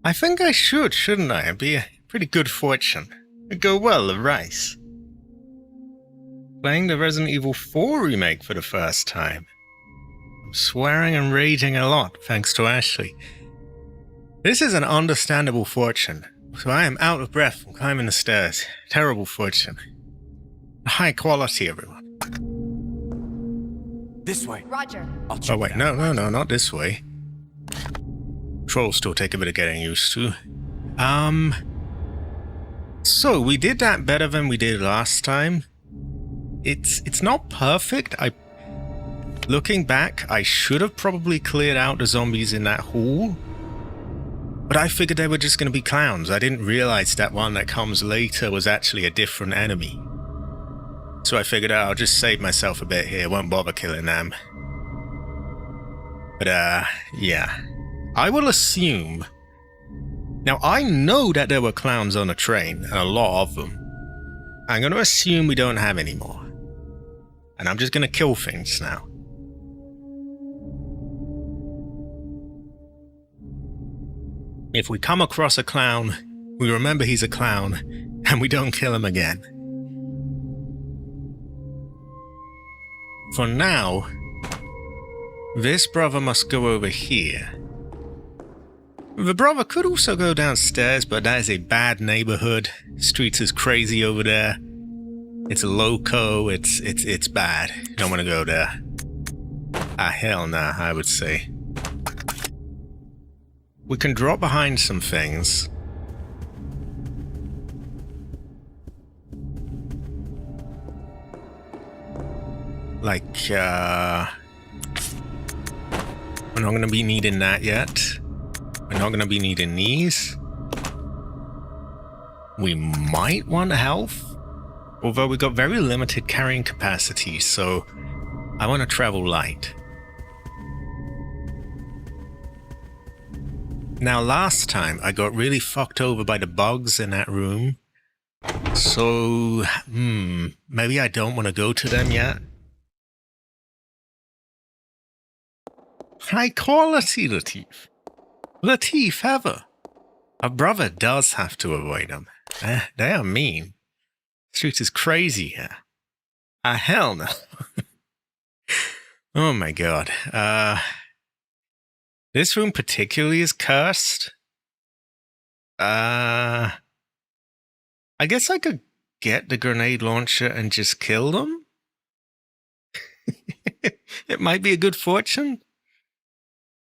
I think I should, shouldn't I? It'd be a pretty good fortune. It'd go well, the rice. Playing the Resident Evil 4 remake for the first time. I'm swearing and raging a lot, thanks to Ashley. This is an understandable fortune, so I am out of breath from climbing the stairs. Terrible fortune. High quality, everyone. This way. Roger. I'll check Oh wait, it out. no, not this way. Trolls still take a bit of getting used to. So we did that better than we did last time. It's not perfect. Looking back, I should have probably cleared out the zombies in that hall. But I figured they were just going to be clowns. I didn't realize that one that comes later was actually a different enemy. So I figured I'll just save myself a bit here, won't bother killing them. But yeah. I will assume... Now I know that there were clowns on a train, and a lot of them. I'm going to assume we don't have any more. And I'm just going to kill things now. If we come across a clown, we remember he's a clown, and we don't kill him again. For now, this brother must go over here. The brother could also go downstairs, but that is a bad neighborhood. Streets is crazy over there. It's loco, it's bad. You don't want to go there. Hell nah, I would say. We can drop behind some things. Like, we're not going to be needing that yet. We're not going to be needing these. We might want health. Although we got very limited carrying capacity, so I want to travel light. Now last time I got really fucked over by the bugs in that room. So, maybe I don't want to go to them yet. High quality, Latif. Latif, ever. A brother does have to avoid them. They are mean. Street is crazy here. Hell no. Oh my god. This room particularly is cursed. I guess I could get the grenade launcher and just kill them? It might be a good fortune.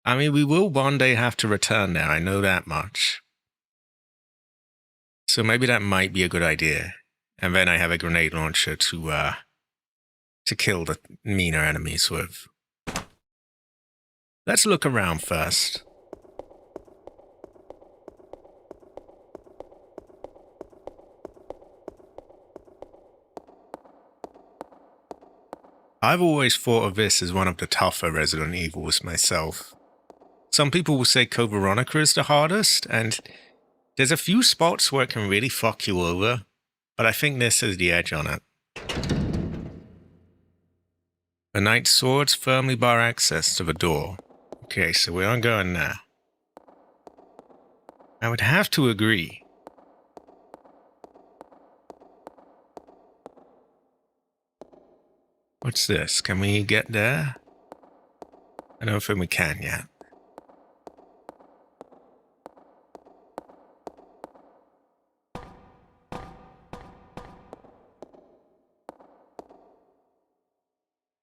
I mean, we will one day have to return there, I know that much. So maybe that might be a good idea. And then I have a grenade launcher to kill the meaner enemies with. Let's look around first. I've always thought of this as one of the tougher Resident Evils myself. Some people will say Code Veronica is the hardest, and there's a few spots where it can really fuck you over, but I think this has the edge on it. The knight's swords firmly bar access to the door. Okay, so we aren't going there. I would have to agree. What's this? Can we get there? I don't think we can yet.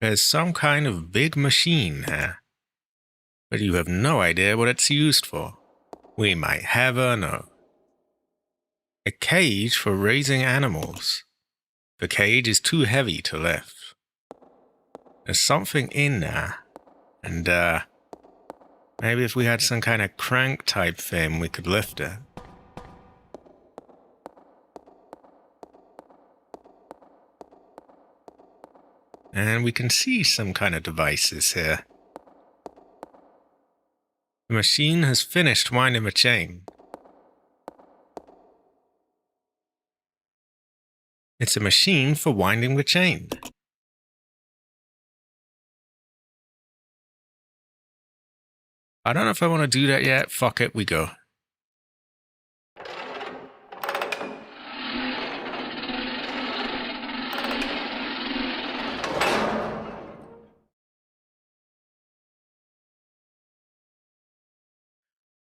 There's some kind of big machine here, but you have no idea what it's used for. We might ever know. A cage for raising animals. The cage is too heavy to lift. There's something in there, and maybe if we had some kind of crank type thing, we could lift it. And we can see some kind of devices here. The machine has finished winding the chain. It's a machine for winding the chain. I don't know if I want to do that yet. Fuck it, we go.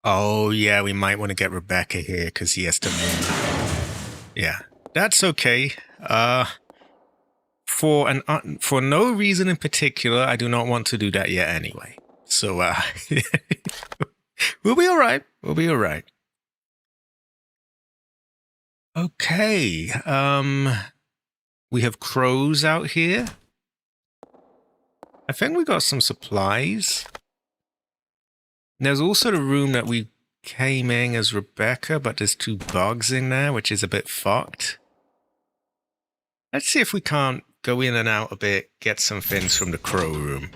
Oh, yeah, we might want to get Rebecca here because he has to move. Yeah, that's okay. For no reason in particular, I do not want to do that yet anyway. So, we'll be all right. We'll be all right. Okay. We have crows out here. I think we got some supplies. There's also the room that we came in as Rebecca, but there's 2 bugs in there, which is a bit fucked. Let's see if we can't go in and out a bit, get some things from the crow room.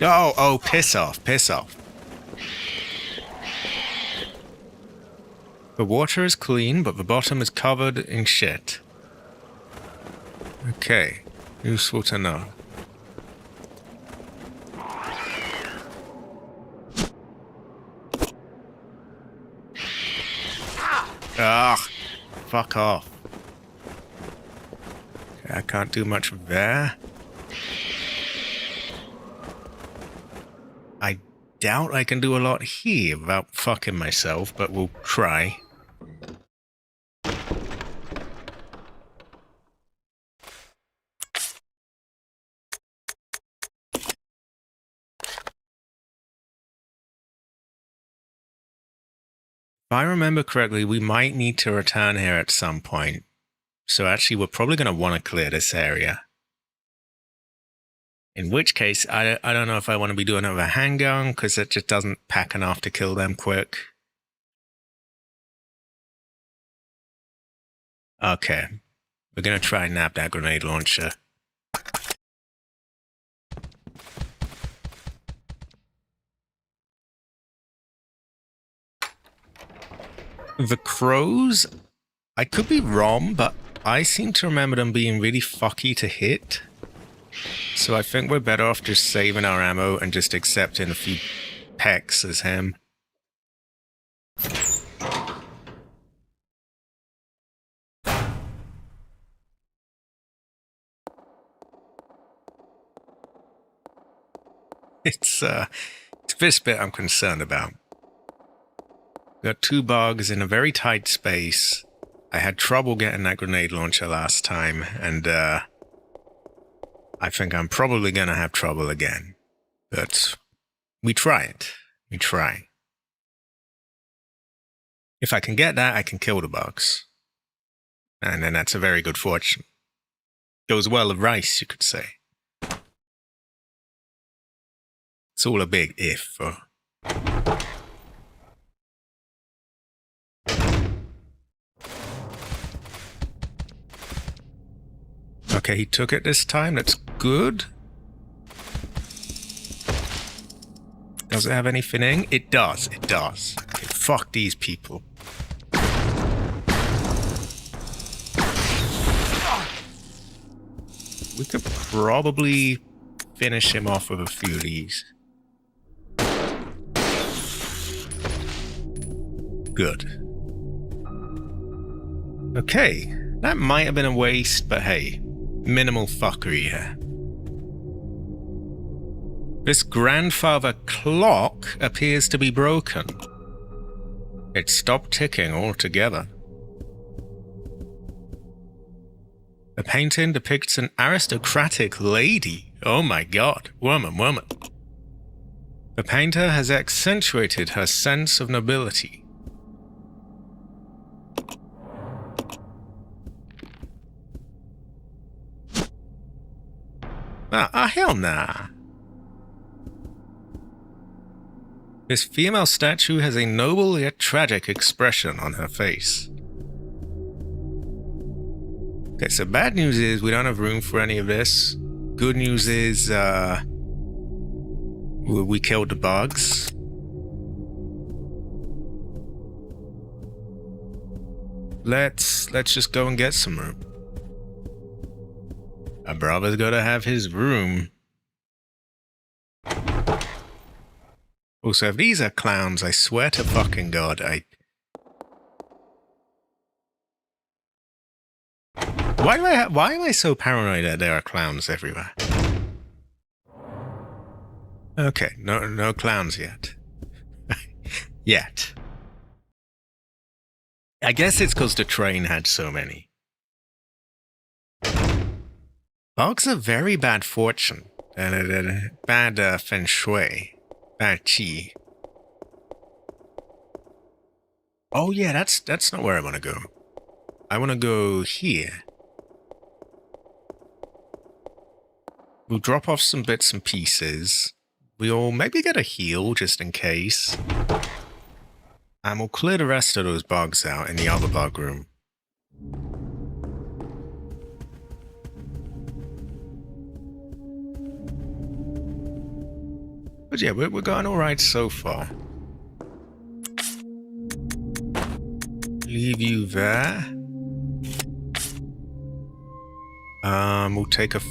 Oh, piss off, piss off. The water is clean, but the bottom is covered in shit. Okay, useful to know. Ugh, fuck off. Okay, I can't do much there. I doubt I can do a lot here without fucking myself, but we'll try. If I remember correctly, we might need to return here at some point. So actually, we're probably going to want to clear this area. In which case, I don't know if I want to be doing it with a handgun, because it just doesn't pack enough to kill them quick. Okay. We're going to try and nab that grenade launcher. The crows, I could be wrong, but I seem to remember them being really fucky to hit. So I think we're better off just saving our ammo and just accepting a few pecks as him. It's this bit I'm concerned about. Got 2 bugs in a very tight space. I had trouble getting that grenade launcher last time, and I think I'm probably gonna have trouble again. But we try it. We try. If I can get that, I can kill the bugs. And then that's a very good fortune. Goes well with rice, you could say. It's all a big if. Okay, he took it this time. That's good. Does it have anything in? It does. It does. Okay, fuck these people. We could probably finish him off with a few of these. Good. Okay, that might have been a waste, but hey, minimal fuckery here. This grandfather clock appears to be broken. It stopped ticking altogether. The painting depicts an aristocratic lady. Oh my god, woman. The painter has accentuated her sense of nobility. Hell nah. This female statue has a noble yet tragic expression on her face. Okay, so bad news is we don't have room for any of this. Good news is, we killed the bugs. Let's just go and get some room. My brother's gotta have his room. Also, if these are clowns, I swear to fucking God, Why am I so paranoid that there are clowns everywhere? Okay, no clowns yet. Yet. I guess it's because the train had so many. Bugs are very bad fortune. Bad feng shui. Bad qi. Oh yeah, that's not where I want to go. I want to go here. We'll drop off some bits and pieces. We'll maybe get a heal just in case. And we'll clear the rest of those bugs out in the other bug room. But yeah, we're going alright so far. Leave you there. We'll take a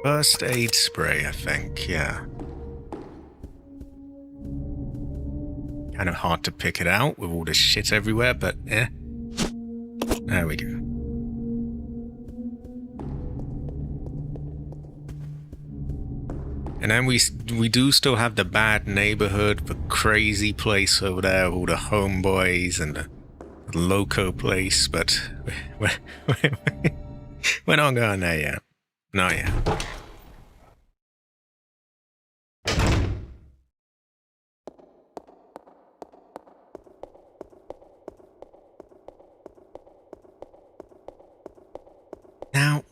first aid spray, I think, yeah. Kind of hard to pick it out with all this shit everywhere, but eh. There we go. And then we do still have the bad neighborhood, the crazy place over there, all the homeboys and the loco place, but we're not going there yet. Not yet. Now,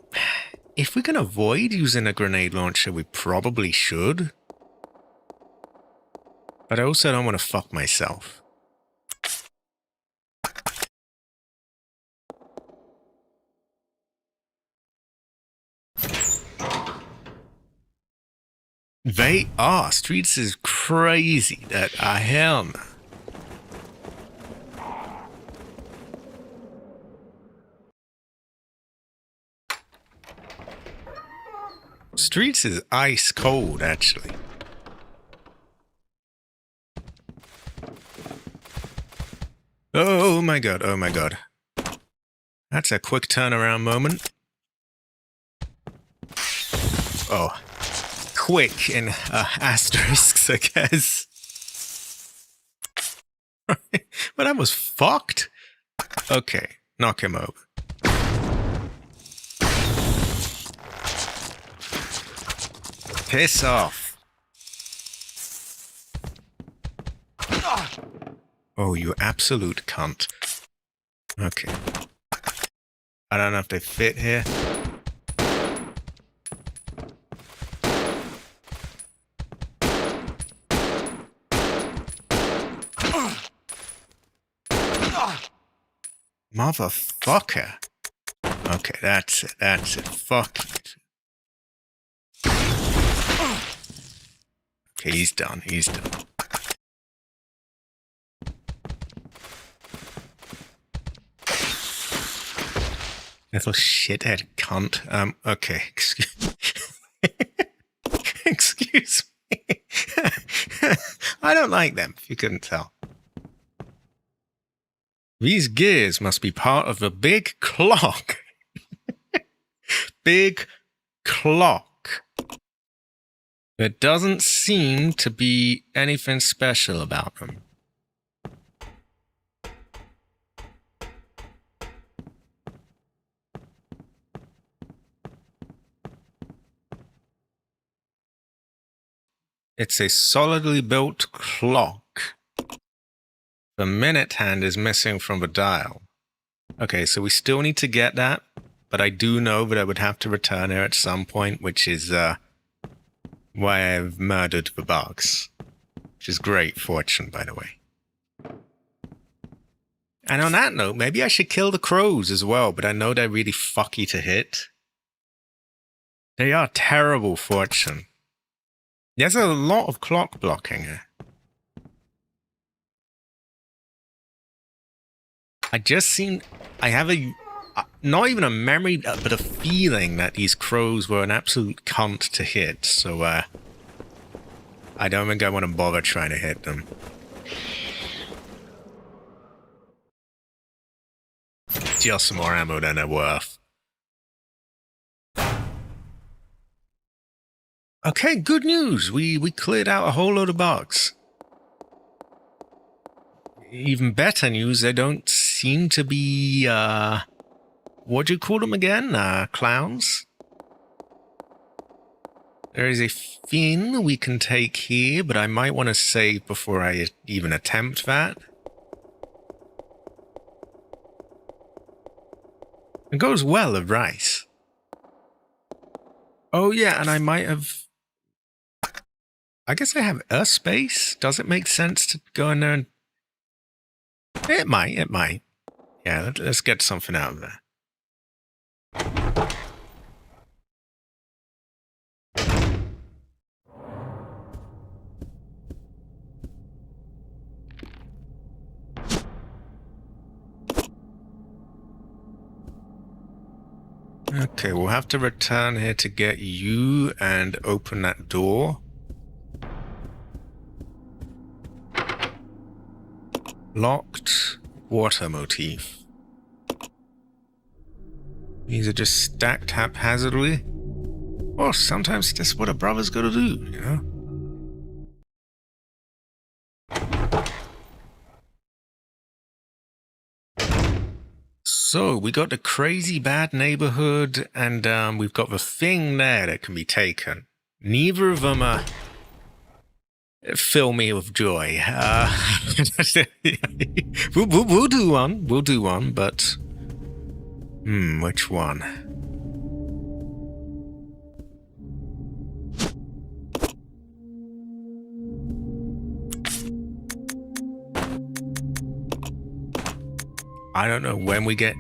if we can avoid using a grenade launcher, we probably should. But I also don't want to fuck myself. They are. Streets is crazy. That hell no. Streets is ice cold, actually. Oh my god, oh my god. That's a quick turnaround moment. Oh. Quick in asterisks, I guess. But that was fucked. Okay, knock him over. Piss off. Oh, you absolute cunt. Okay. I don't know if they fit here. Motherfucker. Okay, that's it, fuck it. Okay, he's done. Little shithead cunt. Okay, excuse me. I don't like them, if you couldn't tell. These gears must be part of a big clock. Big clock. There doesn't seem to be anything special about them. It's a solidly built clock. The minute hand is missing from the dial. Okay, so we still need to get that, but I do know that I would have to return here at some point, which is why I've murdered the bugs. Which is great fortune, by the way. And on that note, maybe I should kill the crows as well, but I know they're really fucky to hit. They are terrible fortune. There's a lot of clock blocking here. I have a, not even a memory, but a feeling that these crows were an absolute cunt to hit, so, I don't think I want to bother trying to hit them. Just some more ammo than they're worth. Okay, good news. We cleared out a whole load of bugs. Even better news, there don't seem to be, what do you call them again? Clowns? There is a fin we can take here, but I might want to save before I even attempt that. It goes well with rice. Oh yeah, and I might have... I guess I have a space. Does it make sense to go in there and... It might. Yeah, let's get something out of there. Okay, we'll have to return here to get you and open that door. Locked water motif. These are just stacked haphazardly. Well, sometimes that's what a brother's gotta do, you know? So, we got the crazy bad neighborhood, and we've got the thing there that can be taken. Neither of them fill me with joy. We'll do one, but... which one? I don't know when we get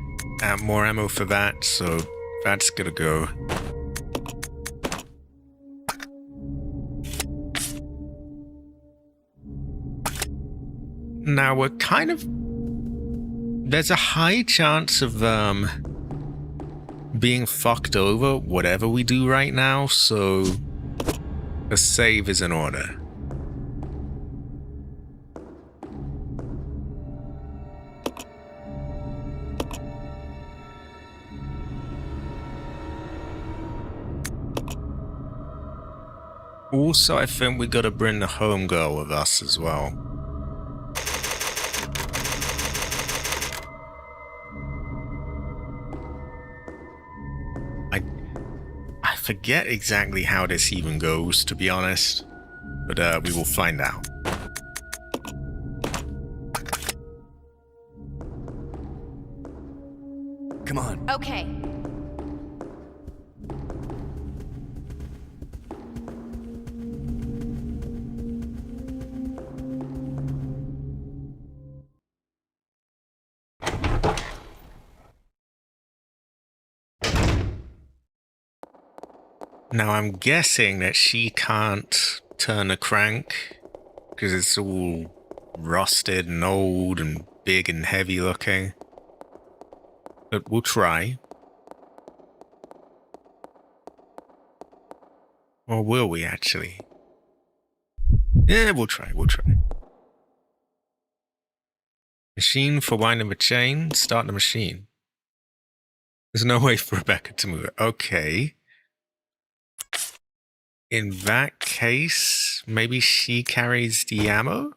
more ammo for that, so that's gonna go. Now we're kind of... There's a high chance of being fucked over whatever we do right now, so a save is in order. Also, I think we gotta bring the homegirl with us as well. I forget exactly how this even goes, to be honest, but we will find out. Come on. Okay. Now I'm guessing that she can't turn a crank because it's all rusted and old and big and heavy looking. But we'll try. Or will we actually? Yeah, we'll try. Machine for winding the chain. Start the machine. There's no way for Rebecca to move it. Okay. In that case, maybe she carries the ammo?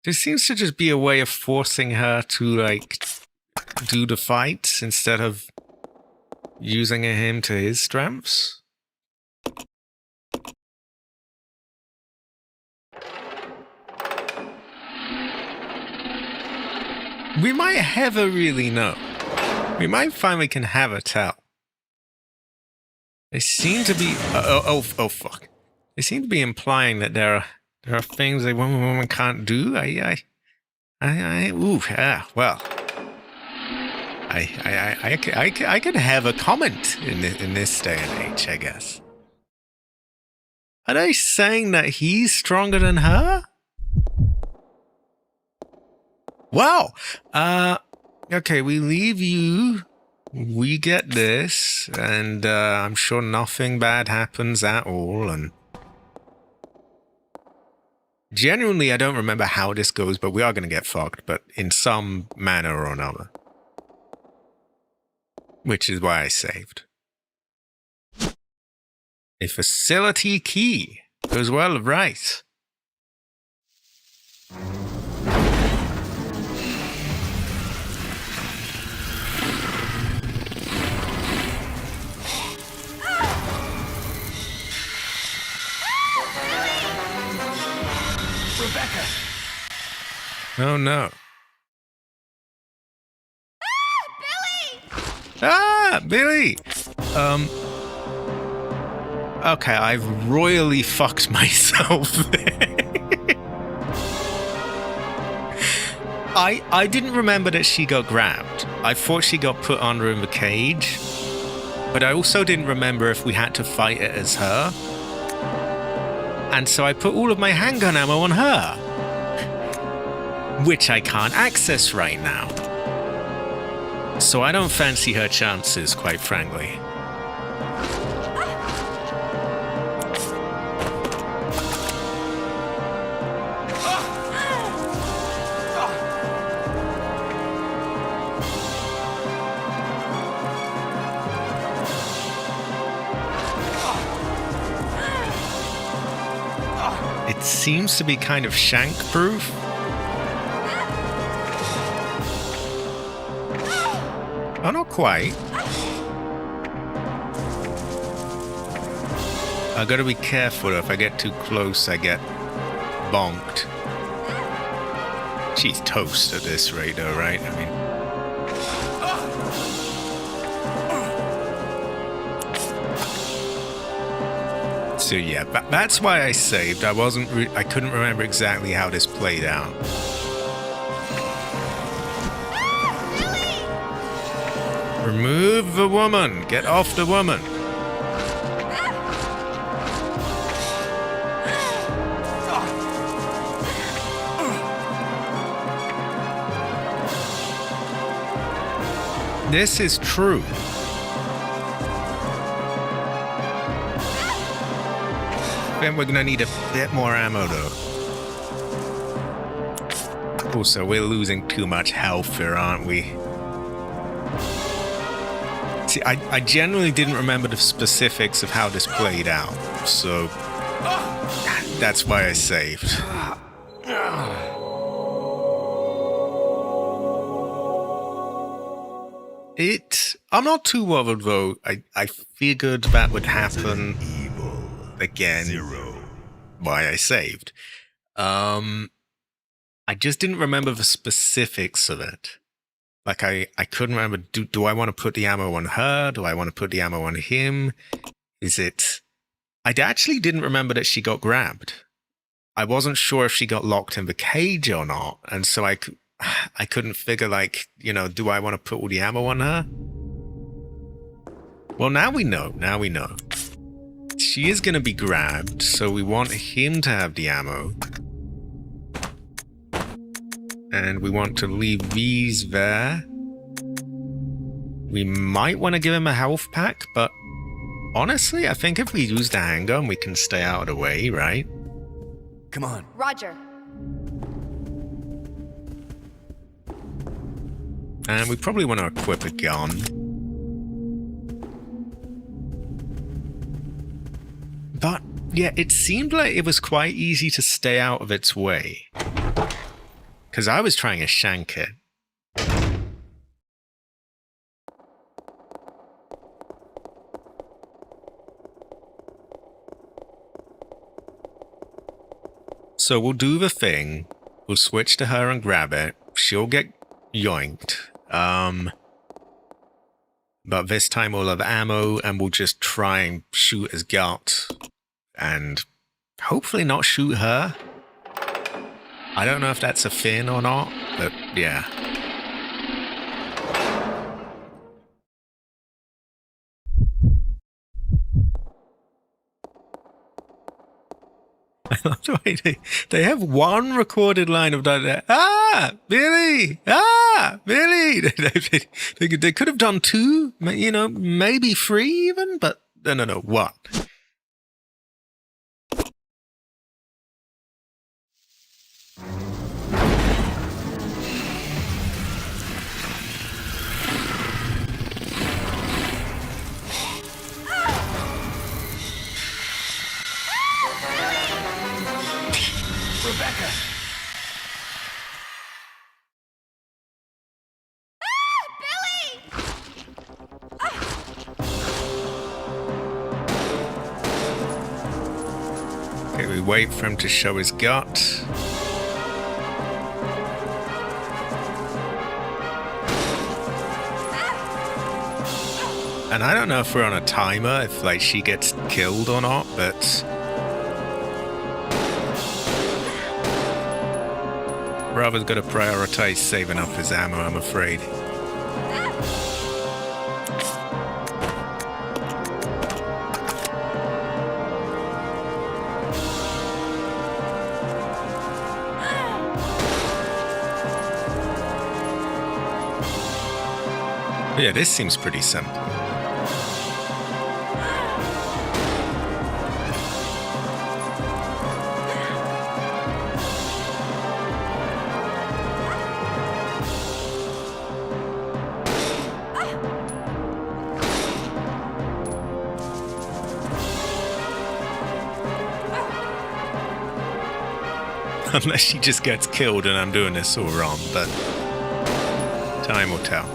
There seems to just be a way of forcing her to, like, do the fight instead of using him to his strengths. We might have her really know. We might finally can have her tell. They seem to be... oh, fuck. They seem to be implying that there are things a woman can't do. well... I could have a comment in this day and age, I guess. Are they saying that he's stronger than her? Wow. Okay, we leave you. We get this, and I'm sure nothing bad happens at all, and... Genuinely, I don't remember how this goes, but we are going to get fucked, but in some manner or another. which is why I saved. A facility key goes well, right. Rebecca! Oh no. Billy! Billy! Okay, I've royally fucked myself. I didn't remember that she got grabbed. I thought she got put under in the cage. But I also didn't remember if we had to fight it as her. And so I put all of my handgun ammo on her. Which I can't access right now. So I don't fancy her chances, quite frankly. It seems to be kind of shank-proof. Oh, not quite. I gotta be careful. If I get too close, I get bonked. She's toast at this rate, though, right? I mean... So yeah, that's why I saved. I couldn't remember exactly how this played out. Remove the woman! Get off the woman! This is true. Then we're gonna need a bit more ammo though. Also, we're losing too much health here, aren't we? See, I genuinely didn't remember the specifics of how this played out, so that's why I saved. I'm not too worried though. I figured that would happen again. 0. Why I saved. I just didn't remember the specifics of it. Like I couldn't remember, do I want to put the ammo on her? Do I want to put the ammo on him? Is it... I actually didn't remember that she got grabbed. I wasn't sure if she got locked in the cage or not. And so I couldn't figure, like, you know, do I want to put all the ammo on her? Well, now we know. Now we know. She is going to be grabbed, so we want him to have the ammo. And we want to leave these there. We might want to give him a health pack, but honestly, I think if we use the handgun, we can stay out of the way, right? Come on. Roger. And we probably want to equip a gun. But, yeah, it seemed like it was quite easy to stay out of its way. Because I was trying to shank it. So we'll do the thing. We'll switch to her and grab it. She'll get yoinked. But this time we'll have ammo and we'll just try and shoot his gut. And hopefully not shoot her. I don't know if that's a fin or not, but yeah. I love the way they have one recorded line of that. Ah, Billy! Ah, Billy! They could have done 2, you know, maybe 3 even, but no, what? wait for him to show his gut. And I don't know if we're on a timer, if like she gets killed or not, but Bravo's got to prioritize saving up his ammo, I'm afraid. Yeah, this seems pretty simple. Unless she just gets killed and I'm doing this all wrong, but time will tell.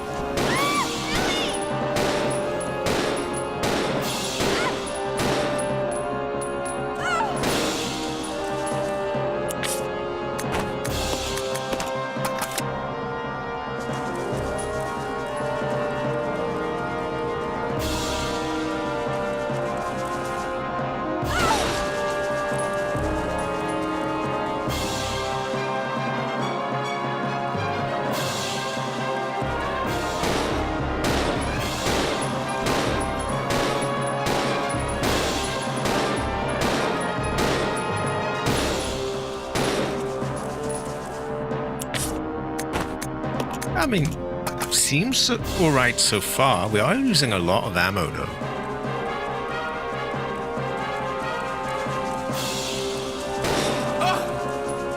I mean, seems alright so far. We are using a lot of ammo though.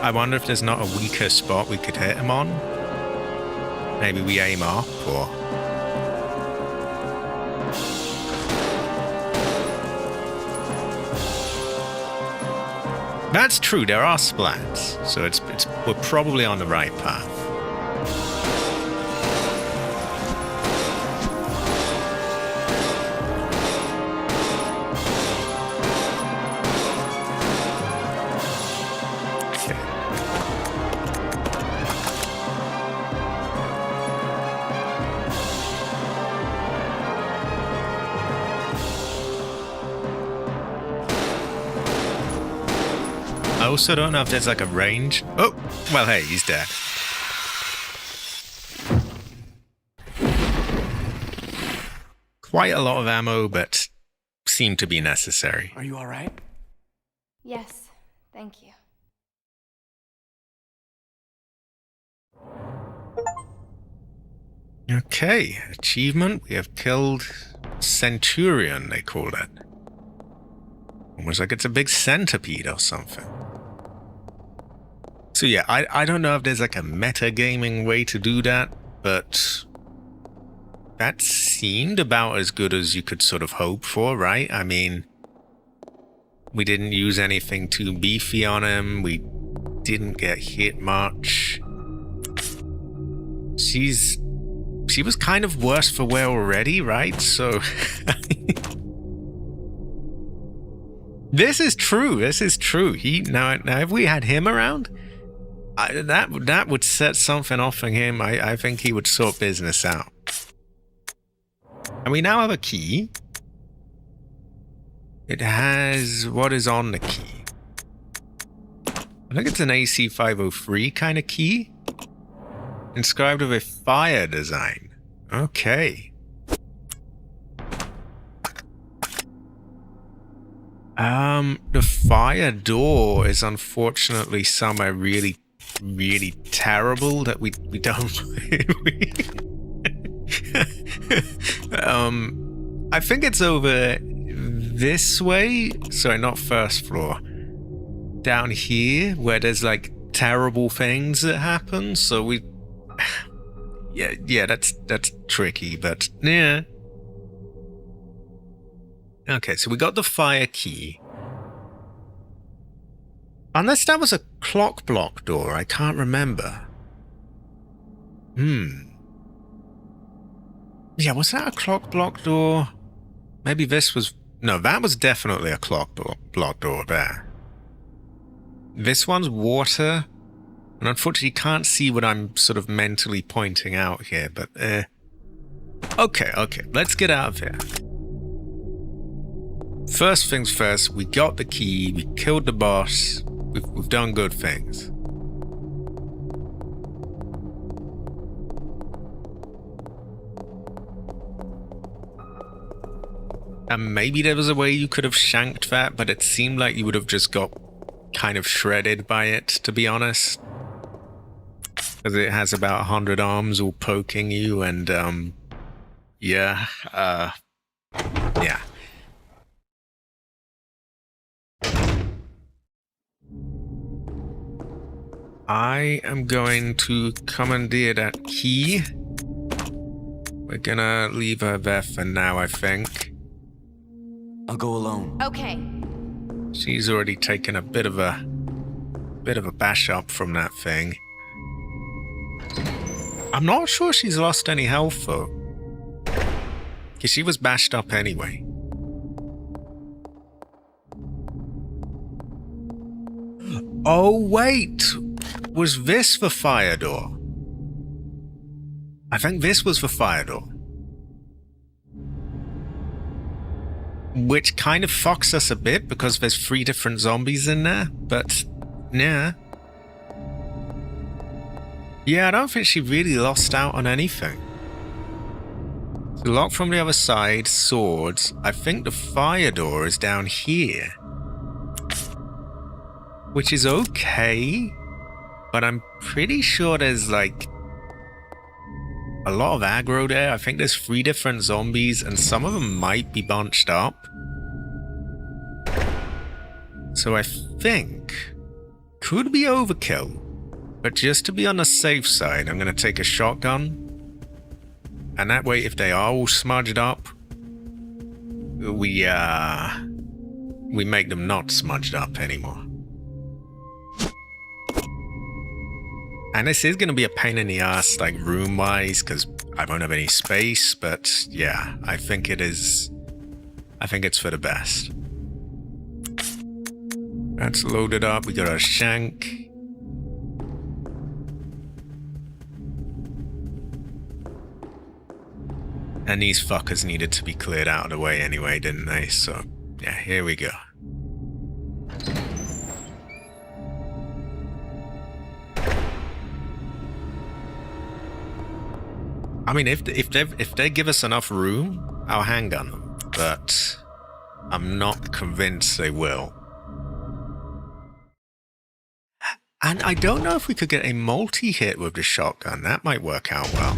I wonder if there's not a weaker spot we could hit him on. Maybe we aim up or... That's true, there are splats, so we're probably on the right path. I also don't know if there's like a range. Oh, well, hey, he's dead. Quite a lot of ammo, but seemed to be necessary. Are you all right? Yes, thank you. Okay, achievement. We have killed Centurion, they call it. Almost like it's a big centipede or something. So yeah, I don't know if there's like a metagaming way to do that, but that seemed about as good as you could sort of hope for, right? I mean, we didn't use anything too beefy on him. We didn't get hit much. She was kind of worse for wear already, right? So this is true. This is true. Now if we had him around, that would set something off in him. I think he would sort business out. And we now have a key. It has what is on the key. I think it's an AC503 kind of key. Inscribed with a fire design. Okay. The fire door is unfortunately somewhere really, really terrible that we don't... I think it's over this way. Sorry, not first floor. Down here, where there's like terrible things that happen. So we... Yeah, that's tricky, but yeah. Okay, so we got the fire key. Unless that was a clock block door, I can't remember. Yeah, was that a clock block door? Maybe this was... No, that was definitely a clock block door there. This one's water. And unfortunately, you can't see what I'm sort of mentally pointing out here, but okay, let's get out of here. First things first, we got the key, we killed the boss, we've done good things. And maybe there was a way you could have shanked that, but it seemed like you would have just got kind of shredded by it, to be honest. Because it has about 100 arms all poking you, and yeah. I am going to commandeer that key. We're gonna leave her there for now, I think. I'll go alone. Okay. She's already taken a bit of a bash up from that thing. I'm not sure she's lost any health though, because she was bashed up anyway. Oh wait, was this the fire door? I think this was the fire door. Which kind of fucks us a bit because there's 3 different zombies in there, but yeah. Yeah, I don't think she really lost out on anything. So lock from the other side, swords. I think the fire door is down here. Which is okay, but I'm pretty sure there's like a lot of aggro there. I think there's 3 different zombies and some of them might be bunched up. So I think could be overkill, but just to be on the safe side, I'm going to take a shotgun. And that way, if they are all smudged up, we make them not smudged up anymore. And this is going to be a pain in the ass, like room-wise, because I won't have any space, but yeah, I think it is. I think it's for the best. That's loaded up. We got our shank. And these fuckers needed to be cleared out of the way anyway, didn't they? So, yeah, here we go. I mean, if they give us enough room, I'll handgun them. But I'm not convinced they will. And I don't know if we could get a multi-hit with the shotgun. That might work out well.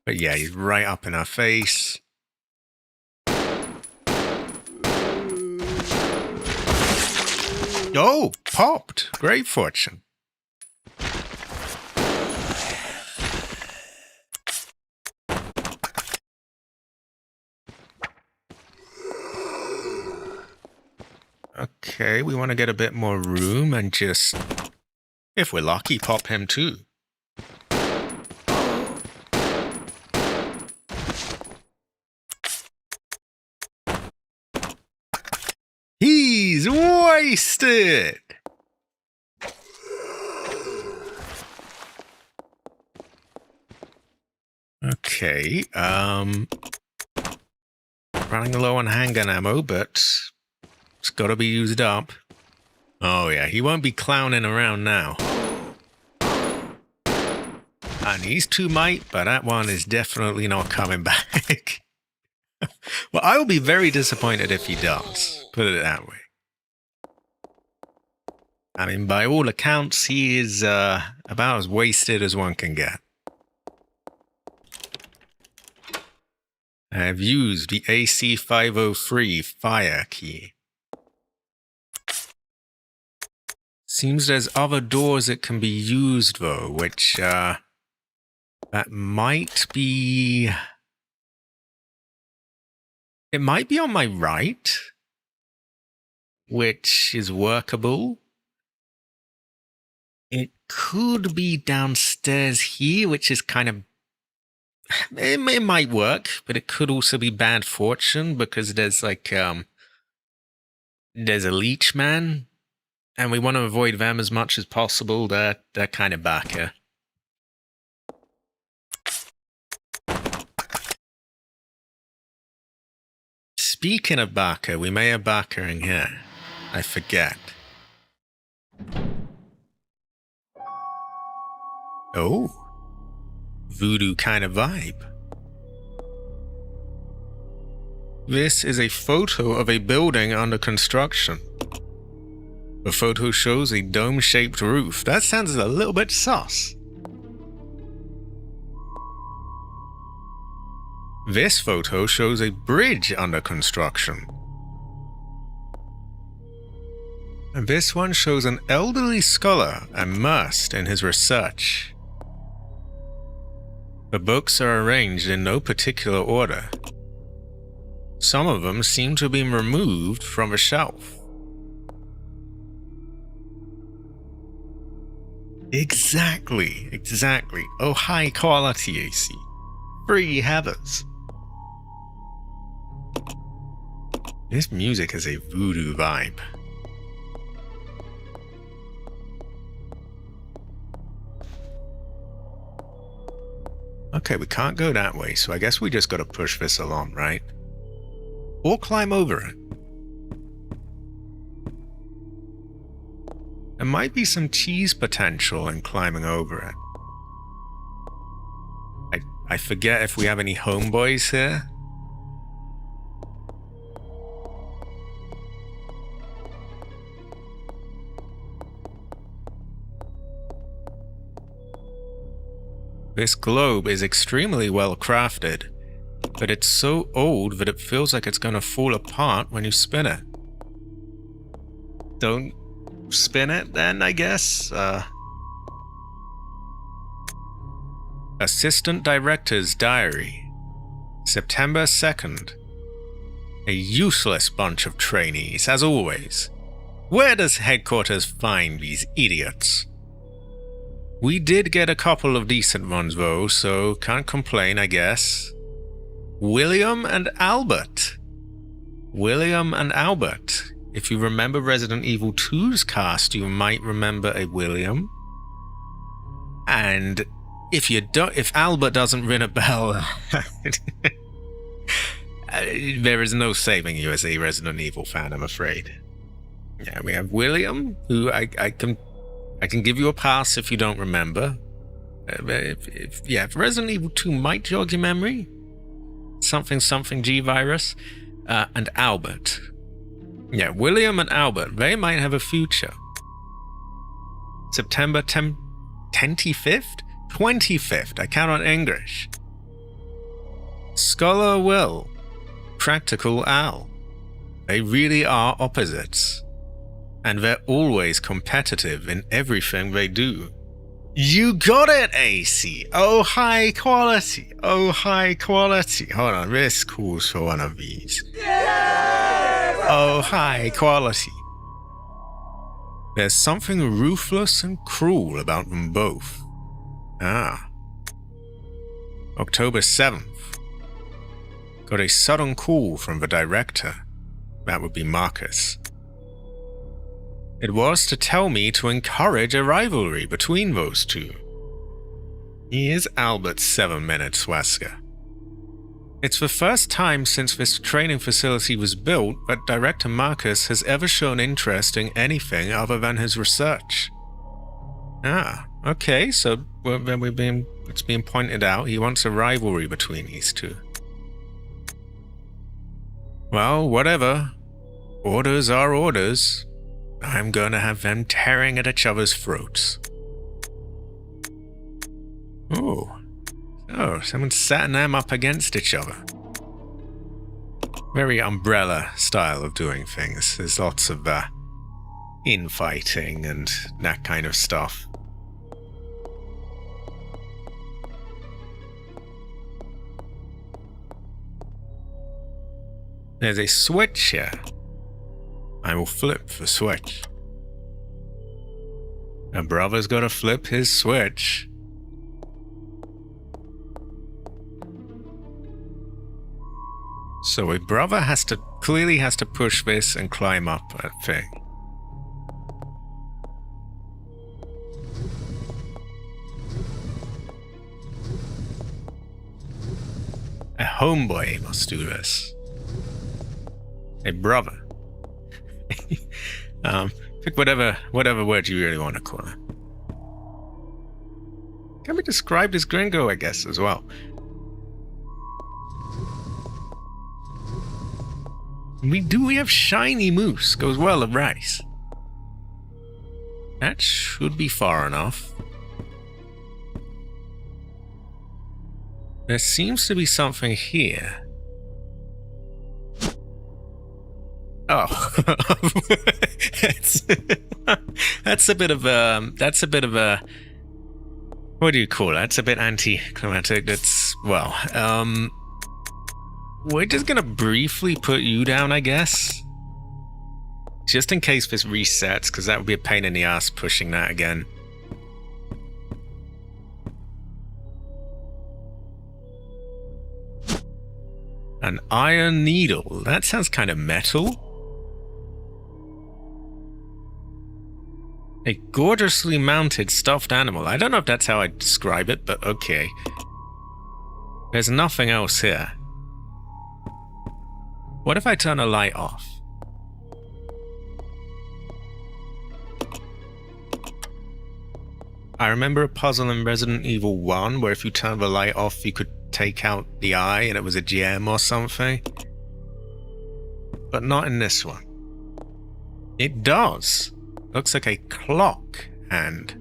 But yeah, he's right up in our face. Oh, popped. Great fortune. Okay, we want to get a bit more room and just, if we're lucky, pop him too. He's wasted! Okay, running low on handgun ammo, but it's gotta be used up. Oh yeah, he won't be clowning around now. And these 2 might, but that one is definitely not coming back. Well, I will be very disappointed if he does, put it that way. I mean, by all accounts, he is about as wasted as one can get. I have used the AC-503 fire key. Seems there's other doors that can be used though, which that might be... It might be on my right, which is workable. It could be downstairs here, which is kind of... It might work, but it could also be bad fortune because there's like There's a leech man, and we want to avoid them as much as possible. They're kind of back here. Speaking of Barker, we may have Barker in here. I forget. Oh. Voodoo kind of vibe. This is a photo of a building under construction. The photo shows a dome-shaped roof. That sounds a little bit sus. This photo shows a bridge under construction. And this one shows an elderly scholar immersed in his research. The books are arranged in no particular order. Some of them seem to have been removed from a shelf. Exactly. Oh, high quality AC. Free heathers. This music has a voodoo vibe. Okay, we can't go that way, so I guess we just gotta push this along, right? Or climb over it. There might be some cheese potential in climbing over it. I forget if we have any homeboys here. This globe is extremely well crafted, but it's so old that it feels like it's gonna fall apart when you spin it. Don't spin it then, I guess. Assistant Director's Diary, September 2nd. A useless bunch of trainees, as always. Where does headquarters find these idiots? We did get a couple of decent ones though, so can't complain, I guess. William and Albert. William and Albert. If you remember Resident Evil 2's cast, you might remember a William. And if you don't, if Albert doesn't ring a bell, there is no saving you as a Resident Evil fan, I'm afraid. Yeah, we have William, who I can give you a pass if you don't remember. If Resident Evil 2 might jog your memory, something G-Virus, and Albert. Yeah, William and Albert, they might have a future. September 25th? 25th, I cannot English. Scholar Will, Practical Al. They really are opposites. And they're always competitive in everything they do. You got it, AC! Oh, high quality! Oh, high quality! Hold on, this calls for one of these. Oh, high quality. There's something ruthless and cruel about them both. October 7th. Got a sudden call from the director. That would be Marcus. It was to tell me to encourage a rivalry between those two. He is Albert's 7-minute Wesker. It's the first time since this training facility was built that Director Marcus has ever shown interest in anything other than his research. Okay, so it's being pointed out he wants a rivalry between these two. Well, whatever. Orders are orders. I'm going to have them tearing at each other's throats. Oh, someone's setting them up against each other. Very Umbrella style of doing things. There's lots of infighting and that kind of stuff. There's a switch here. I will flip the switch. A brother's gotta flip his switch. So a brother clearly has to push this and climb up a thing. A homeboy must do this. A brother. Pick whatever word you really want to call it. Can be described as gringo, I guess, as well. We have shiny moose. Goes well with rice. That should be far enough. There seems to be something here. Oh, that's a bit of a what do you call it? That's a bit anticlimactic. That's we're just gonna briefly put you down, I guess, just in case this resets, because that would be a pain in the ass pushing that again. An iron needle. That sounds kind of metal. A gorgeously mounted stuffed animal. I don't know if that's how I describe it, but okay. There's nothing else here. What if I turn a light off? I remember a puzzle in Resident Evil 1 where if you turn the light off, you could take out the eye and it was a gem or something. But not in this one. It does. Looks like a clock hand.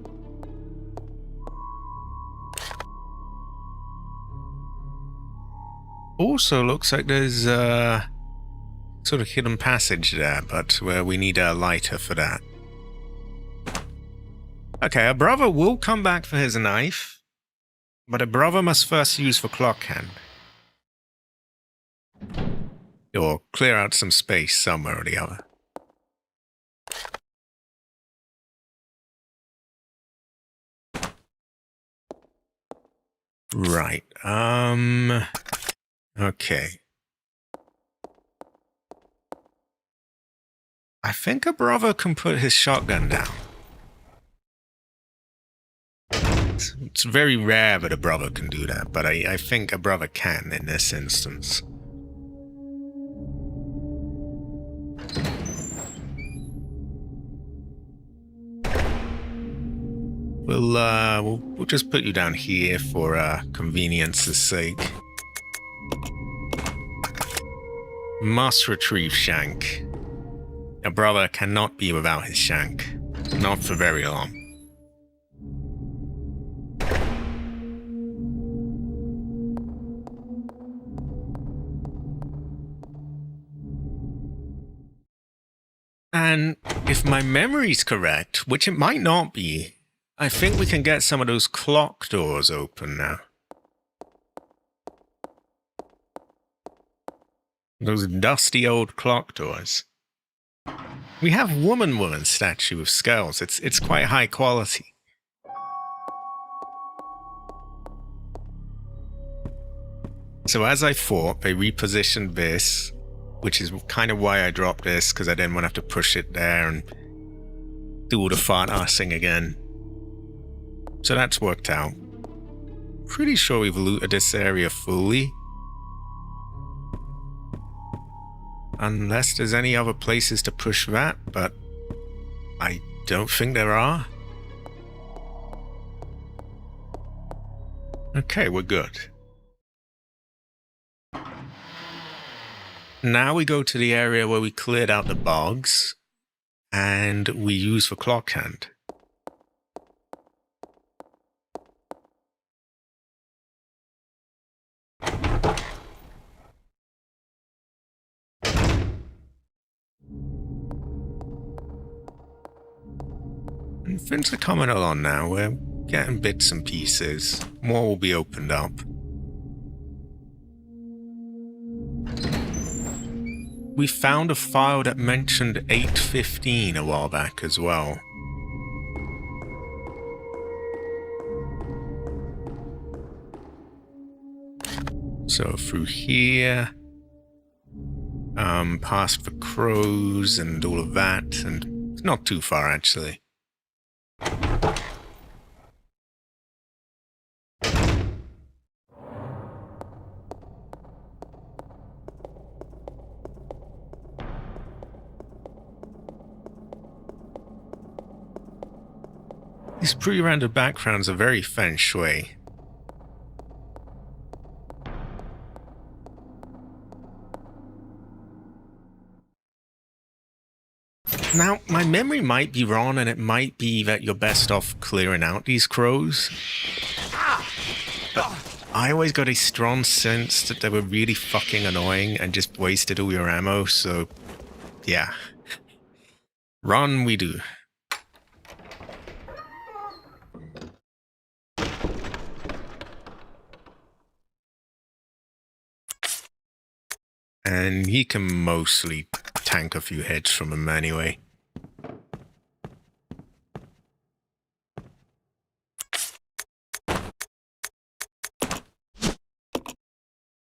Also looks like there's a sort of hidden passage there, but where we need a lighter for that. Okay, a brother will come back for his knife, but a brother must first use the clock hand. Or clear out some space somewhere or the other. Right, okay. I think a brother can put his shotgun down. It's very rare that a brother can do that, but I think a brother can in this instance. We'll just put you down here for convenience's sake. Must retrieve shank. A brother cannot be without his shank. Not for very long. And if my memory's correct, which it might not be, I think we can get some of those clock doors open now. Those dusty old clock doors. We have woman statue of skulls. It's quite high quality. So as I thought, they repositioned this, which is kind of why I dropped this, because I didn't want to have to push it there and do all the fart arsing again. So that's worked out. Pretty sure we've looted this area fully. Unless there's any other places to push that, but I don't think there are. Okay, we're good. Now we go to the area where we cleared out the bogs, and we use the clock hand. And things are coming along now. We're getting bits and pieces. More will be opened up. We found a file that mentioned 815 a while back as well. So through here, past the crows and all of that, and it's not too far actually. These pre-rendered backgrounds are very feng shui. Now, my memory might be wrong, and it might be that you're best off clearing out these crows. But I always got a strong sense that they were really fucking annoying and just wasted all your ammo, so yeah. Run we do. And he can mostly tank a few hits from him anyway.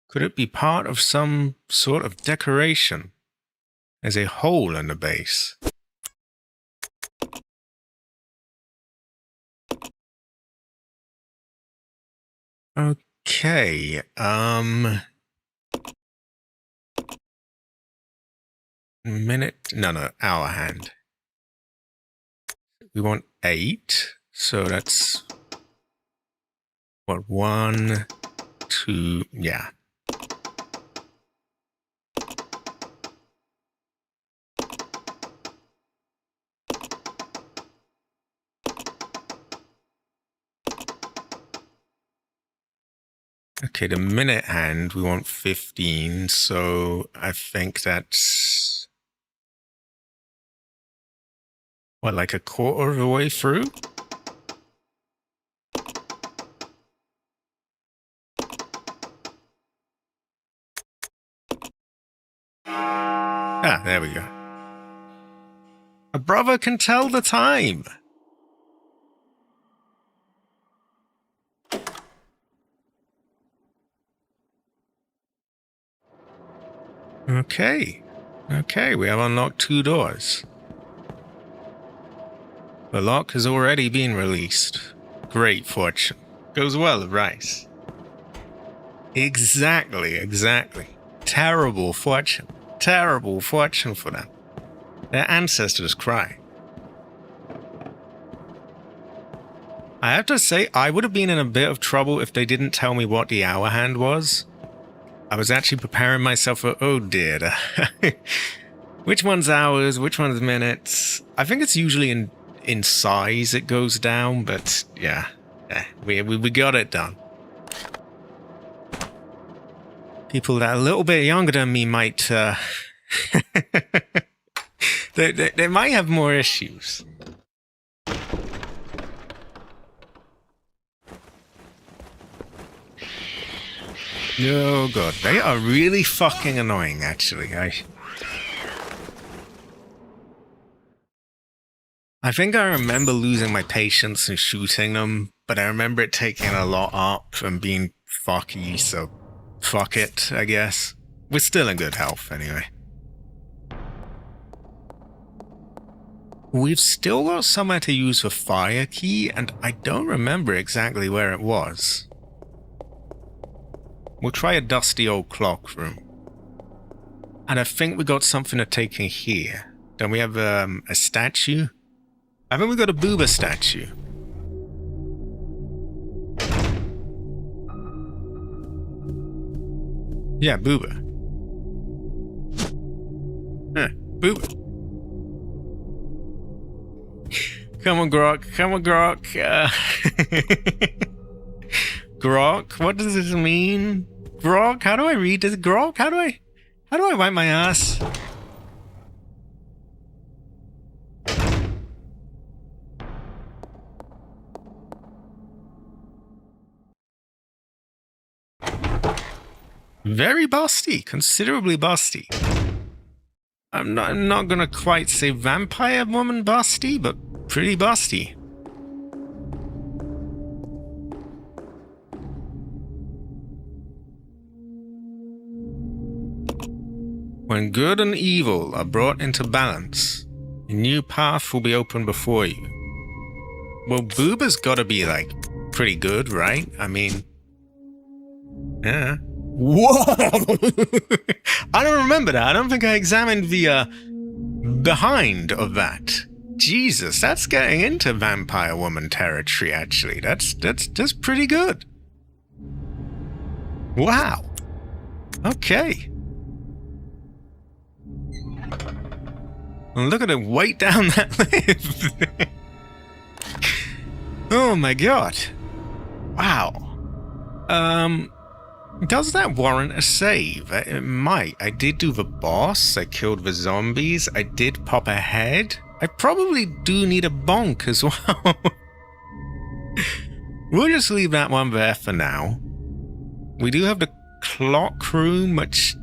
Could it be part of some sort of decoration? There's a hole in the base. Okay, hour hand. We want 8, so that's what, 1, 2, yeah. Okay, the minute hand, we want 15, so I think that's... what, like a quarter of the way through? Ah, there we go. A brother can tell the time! Okay. Okay, we have unlocked 2 doors. The lock has already been released. Great fortune. Goes well with rice. Exactly. Terrible fortune. Terrible fortune for them. Their ancestors cry. I have to say, I would have been in a bit of trouble if they didn't tell me what the hour hand was. I was actually preparing myself for, oh dear. Which one's hours, which one's minutes? I think it's usually in size it goes down, but yeah. We got it done. People that are a little bit younger than me might, they might have more issues. Oh god, they are really fucking annoying, actually. I think I remember losing my patience and shooting them, but I remember it taking a lot up and being fucky, so fuck it, I guess. We're still in good health, anyway. We've still got somewhere to use the fire key, and I don't remember exactly where it was. We'll try a dusty old clock room. And I think we got something to take in here. Don't we have a statue? I think we got a booba statue. Yeah, booba. Booba. Come on, Grok. Grok? What does this mean? Grok? How do I read this? Grok? How do I wipe my ass? Very busty. Considerably busty. I'm not gonna quite say vampire woman busty, but pretty busty. When good and evil are brought into balance, a new path will be opened before you. Well, Booba's gotta be, like, pretty good, right? I mean... Yeah. Whoa! I don't remember that. I don't think I examined the, behind of that. Jesus, that's getting into vampire woman territory, actually. That's pretty good. Wow. Okay. And look at it weight down that lift. Oh my god. Wow. Does that warrant a save? It might. I did do the boss. I killed the zombies. I did pop a head. I probably do need a bonk as well. We'll just leave that one there for now. We do have the clock room, which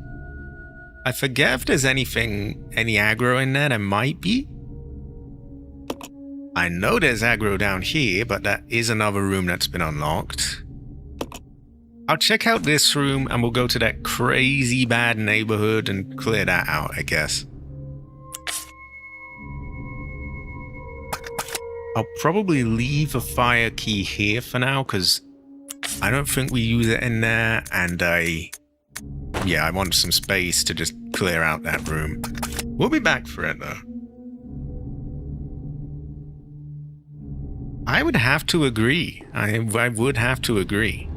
I forget if there's any aggro in there. There might be. I know there's aggro down here, but that is another room that's been unlocked. I'll check out this room and we'll go to that crazy bad neighborhood and clear that out, I guess. I'll probably leave a fire key here for now because I don't think we use it in there, and I want some space to just clear out that room. We'll be back for it though. I would have to agree. I would have to agree.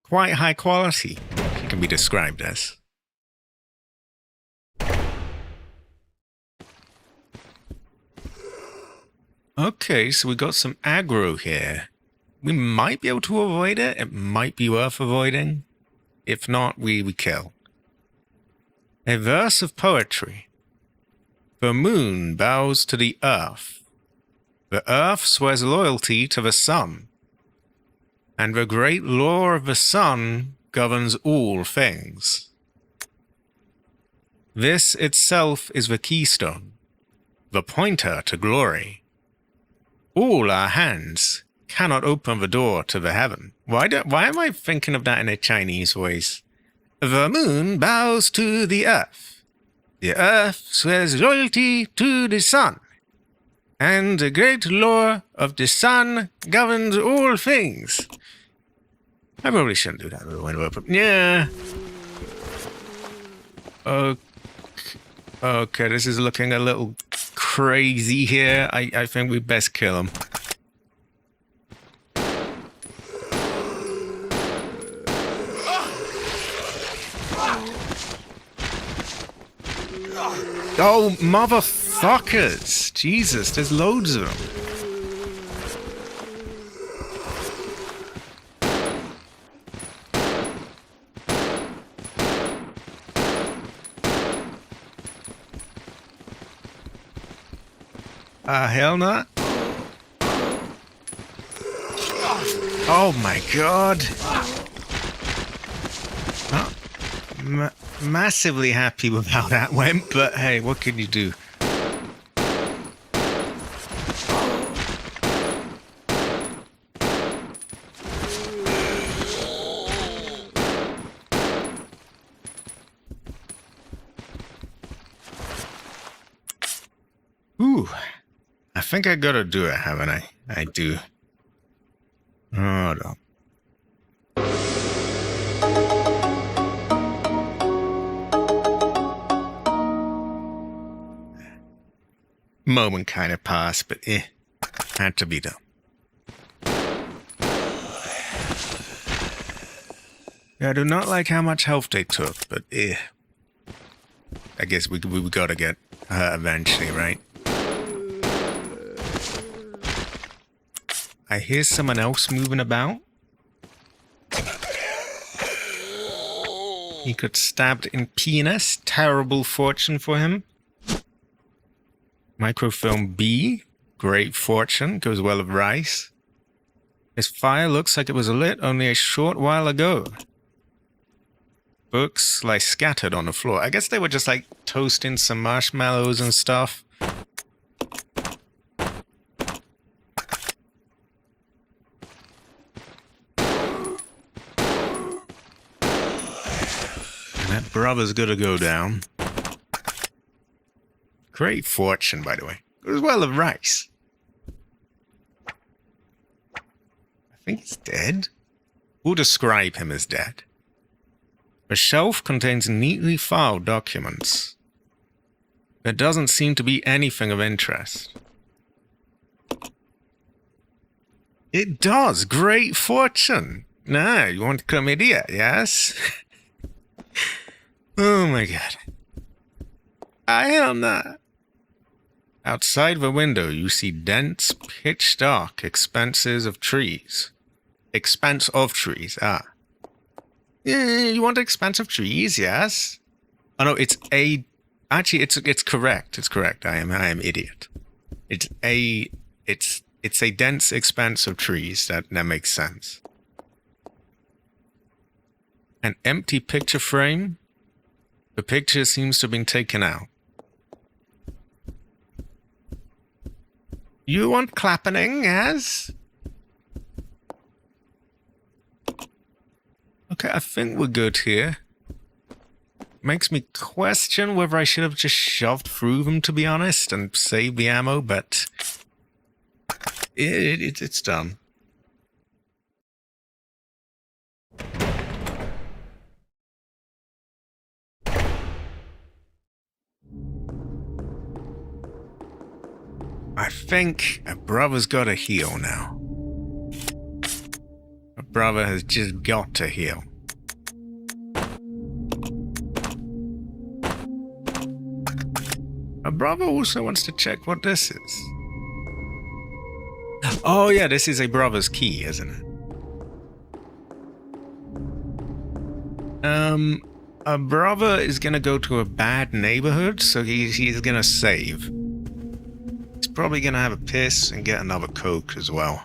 Quite high quality, it can be described as. Okay, so we got some aggro here. We might be able to avoid it. It might be worth avoiding. If not, we kill. A verse of poetry. The moon bows to the earth. The earth swears loyalty to the sun. And the great law of the sun governs all things. This itself is the keystone, the pointer to glory. All our hands cannot open the door to the heaven. Why am I thinking of that in a Chinese voice? The moon bows to the earth. The earth swears loyalty to the sun. And the great law of the sun governs all things. I probably shouldn't do that with the window open. Yeah. Okay, this is looking a little crazy here. I think we best kill him. Oh, motherfuckers! Jesus, there's loads of them. Hell not. Oh my god. Oh, massively happy with how that went, but hey, what can you do? Ooh. I think I gotta do it, haven't I? I do. Hold on. Moment kind of passed, but had to be done. I do not like how much health they took, but I guess we gotta get her eventually, right? I hear someone else moving about. He got stabbed in penis. Terrible fortune for him. Microfilm B. Great fortune. Goes well with rice. His fire looks like it was lit only a short while ago. Books lie scattered on the floor. I guess they were just like toasting some marshmallows and stuff. That brother's gotta go down. Great fortune, by the way. Goes well of rice. I think he's dead. We'll describe him as dead. The shelf contains neatly filed documents. There doesn't seem to be anything of interest. It does. Great fortune. Now, you want to become idiot, yes? Oh my god. I am not. Outside the window, you see dense, pitch-dark expanses of trees. Expanse of trees, ah. Yeah, you want expanse of trees, yes? Oh no, it's a... Actually, it's correct. It's correct. I am idiot. It's a dense expanse of trees. That makes sense. An empty picture frame. The picture seems to have been taken out. You want clappening, yes? Okay, I think we're good here. Makes me question whether I should have just shoved through them, to be honest, and saved the ammo, but it's done. I think a brother's got to heal now. A brother has just got to heal. A brother also wants to check what this is. Oh yeah, this is a brother's key, isn't it? A brother is gonna go to a bad neighborhood, so he's gonna save. He's probably gonna have a piss and get another Coke as well.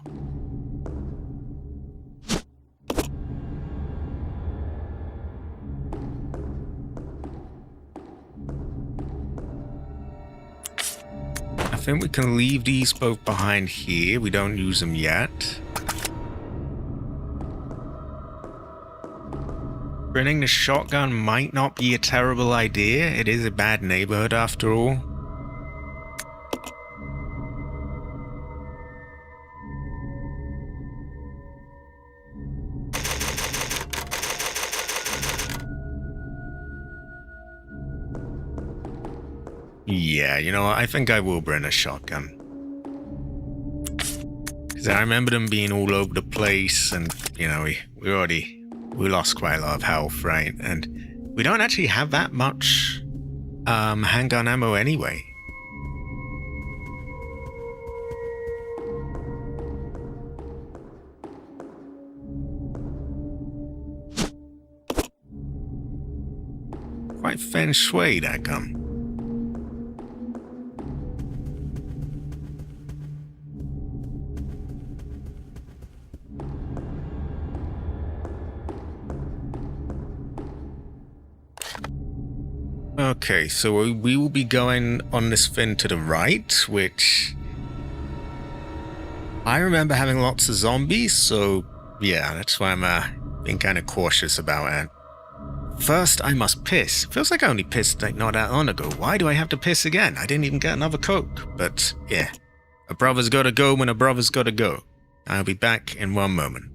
I think we can leave these both behind here. We don't use them yet. Bringing the shotgun might not be a terrible idea. It is a bad neighborhood after all. Yeah, you know what? I think I will bring a shotgun. Because I remember them being all over the place, and, you know, we lost quite a lot of health, right? And we don't actually have that much handgun ammo anyway. Quite feng shui, that gun. Okay, so we will be going on this fin to the right, which I remember having lots of zombies, so yeah, that's why I'm being kind of cautious about it. First, I must piss. Feels like I only pissed like not that long ago. Why do I have to piss again? I didn't even get another Coke. But yeah, a brother's gotta go when a brother's gotta go. I'll be back in one moment.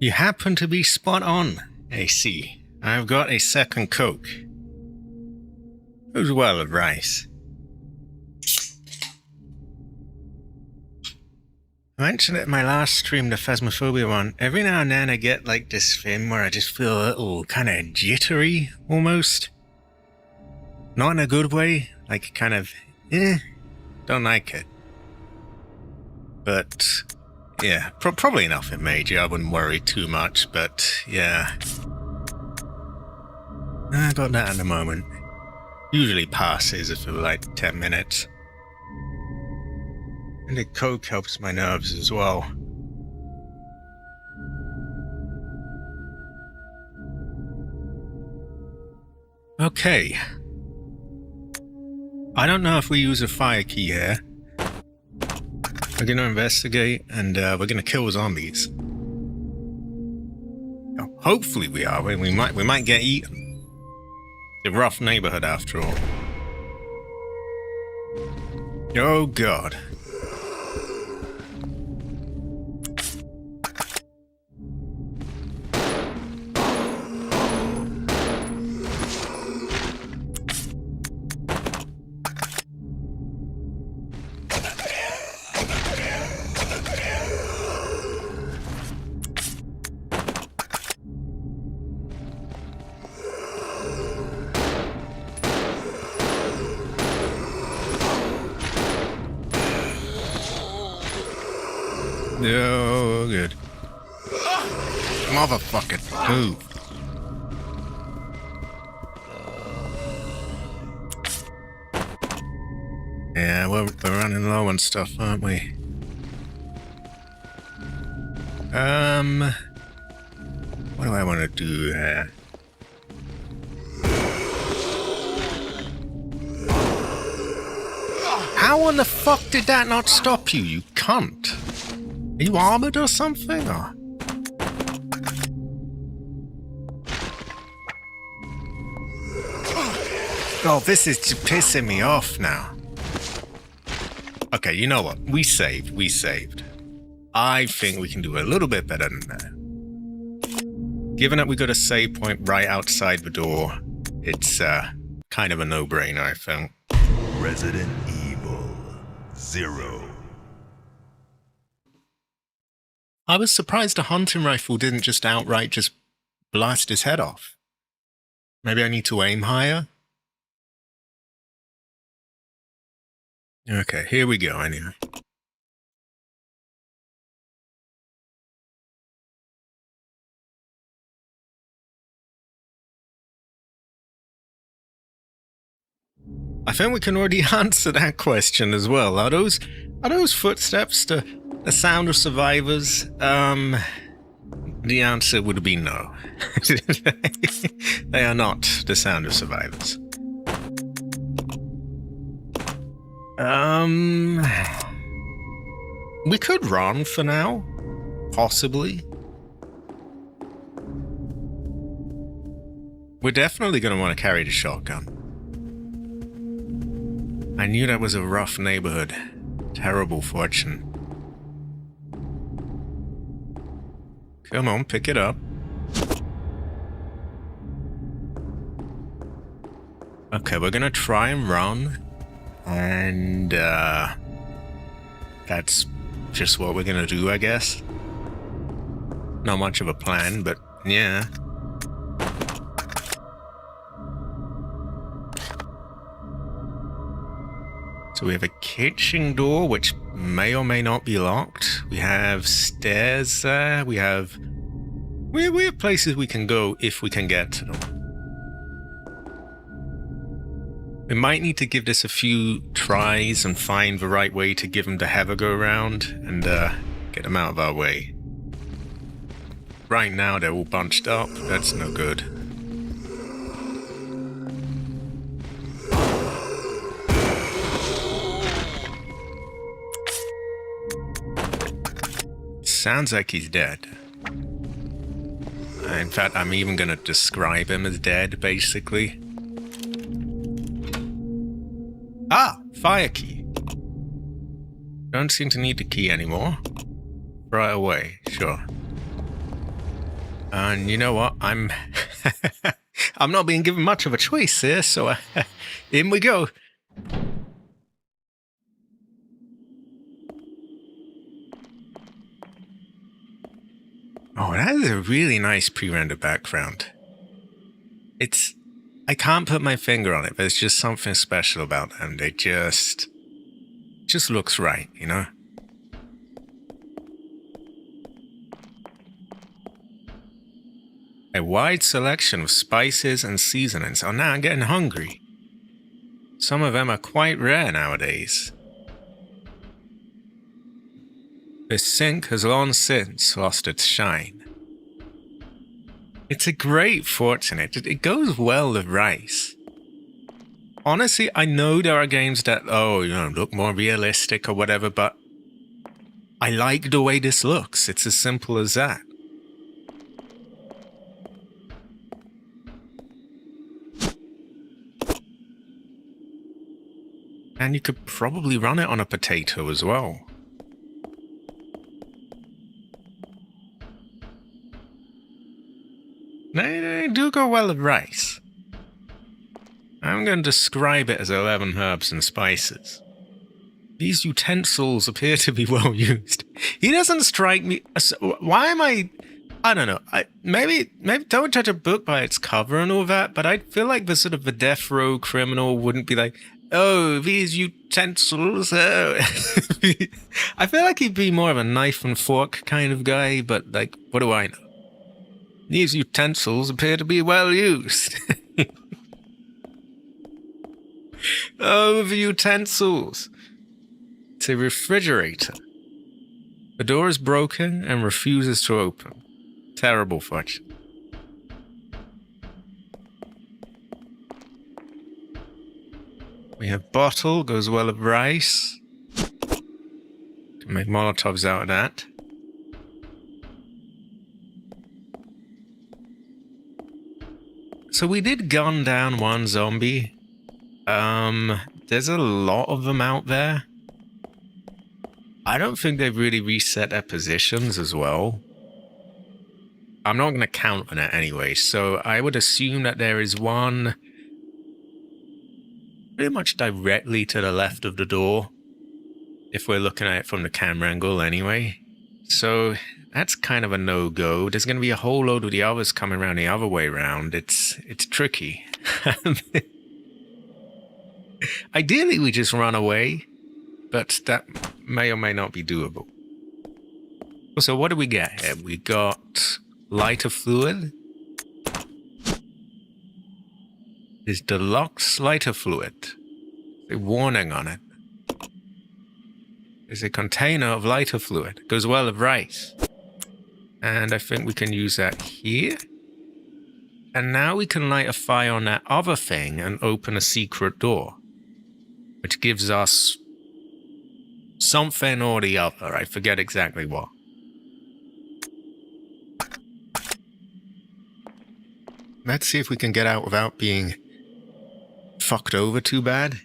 You happen to be spot on, AC. I've got a second Coke. As well as rice. I mentioned it in my last stream, the Phasmophobia one. Every now and then I get like this thing where I just feel a little kind of jittery, almost. Not in a good way, like kind of, don't like it. But, yeah, probably nothing major, I wouldn't worry too much, but yeah. I got that in a moment. Usually passes for like 10 minutes. And the Coke helps my nerves as well. Okay. I don't know if we use a fire key here. We're gonna investigate and we're gonna kill zombies. Oh, hopefully we are. We might get eaten. It's a rough neighborhood after all. Oh god. Oh, good. Motherfucker, move. Yeah, we're running low on stuff, aren't we? What do I want to do here? How in the fuck did that not stop you, you cunt? Are you armored or something, or? Oh, this is just pissing me off now. Okay, you know what? We saved. I think we can do a little bit better than that. Given that we got a save point right outside the door, it's kind of a no-brainer, I think. Resident Evil 0. I was surprised a hunting rifle didn't just outright just blast his head off. Maybe I need to aim higher? Okay, here we go anyway. I think we can already answer that question as well. Are those footsteps the sound of survivors? The answer would be no. They are not the sound of survivors. We could run for now. Possibly. We're definitely going to want to carry the shotgun. I knew that was a rough neighborhood. Terrible fortune. Come on, pick it up. Okay, we're gonna try and run. And, that's just what we're gonna do, I guess. Not much of a plan, but yeah. So we have a kitchen door, which may or may not be locked. We have stairs there. We have places we can go if we can get to them. We might need to give this a few tries and find the right way to give them to have a go around and get them out of our way. Right now they're all bunched up. That's no good. Sounds like he's dead. In fact, I'm even going to describe him as dead, basically. Ah! Fire key. Don't seem to need the key anymore. Throw it away, sure. And you know what? I'm I'm not being given much of a choice here, so in we go. Oh, that is a really nice pre-rendered background. I can't put my finger on it, but it's just something special about them. They just looks right, you know? A wide selection of spices and seasonings. Oh, now I'm getting hungry. Some of them are quite rare nowadays. This sink has long since lost its shine. It's a great fortune. It goes well with rice. Honestly, I know there are games that, look more realistic or whatever, but I like the way this looks. It's as simple as that. And you could probably run it on a potato as well. They do go well with rice. I'm going to describe it as 11 herbs and spices. These utensils appear to be well used. He doesn't strike me... Why am I don't know. Maybe don't judge a book by its cover and all that, but I feel like the sort of the death row criminal wouldn't be like, oh, these utensils. Oh. I feel like he'd be more of a knife and fork kind of guy, but like, what do I know? These utensils appear to be well used. Oh, the utensils. It's a refrigerator. The door is broken and refuses to open. Terrible fortune. We have bottle, goes well with rice. Can make Molotovs out of that. So we did gun down one zombie. There's a lot of them out there. I don't think they've really reset their positions as well. I'm not going to count on it anyway, so I would assume that there is one pretty much directly to the left of the door, if we're looking at it from the camera angle anyway. So that's kind of a no-go. There's going to be a whole load of the others coming around the other way around. It's tricky. Ideally, we just run away, but that may or may not be doable. So what do we get here? We got lighter fluid. Is deluxe lighter fluid. A warning on it. There's a container of lighter fluid. Goes well with rice. And I think we can use that here. And now we can light a fire on that other thing and open a secret door. Which gives us something or the other. I forget exactly what. Let's see if we can get out without being fucked over too bad.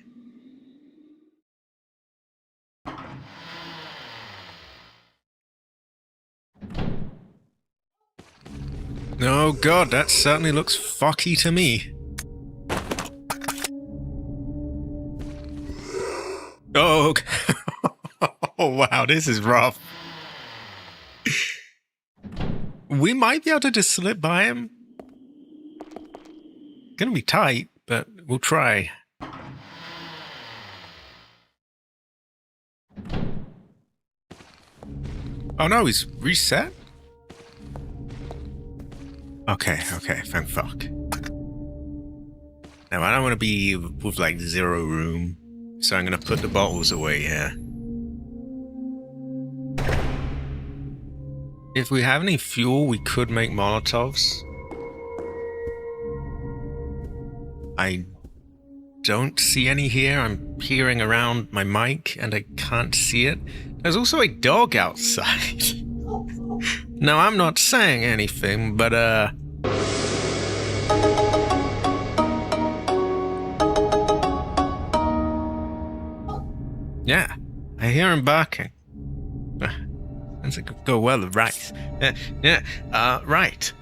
Oh god, that certainly looks fucky to me. Oh, oh wow, this is rough. We might be able to just slip by him. Gonna be tight, but we'll try. Oh no, he's reset? Okay, thank fuck. Now I don't want to be with like 0 room, so I'm gonna put the bottles away here. If we have any fuel, we could make Molotovs. I don't see any here. I'm peering around my mic and I can't see it. There's also a dog outside. Now, I'm not saying anything, but yeah, I hear him barking. Sounds like it could go well with rice. Right.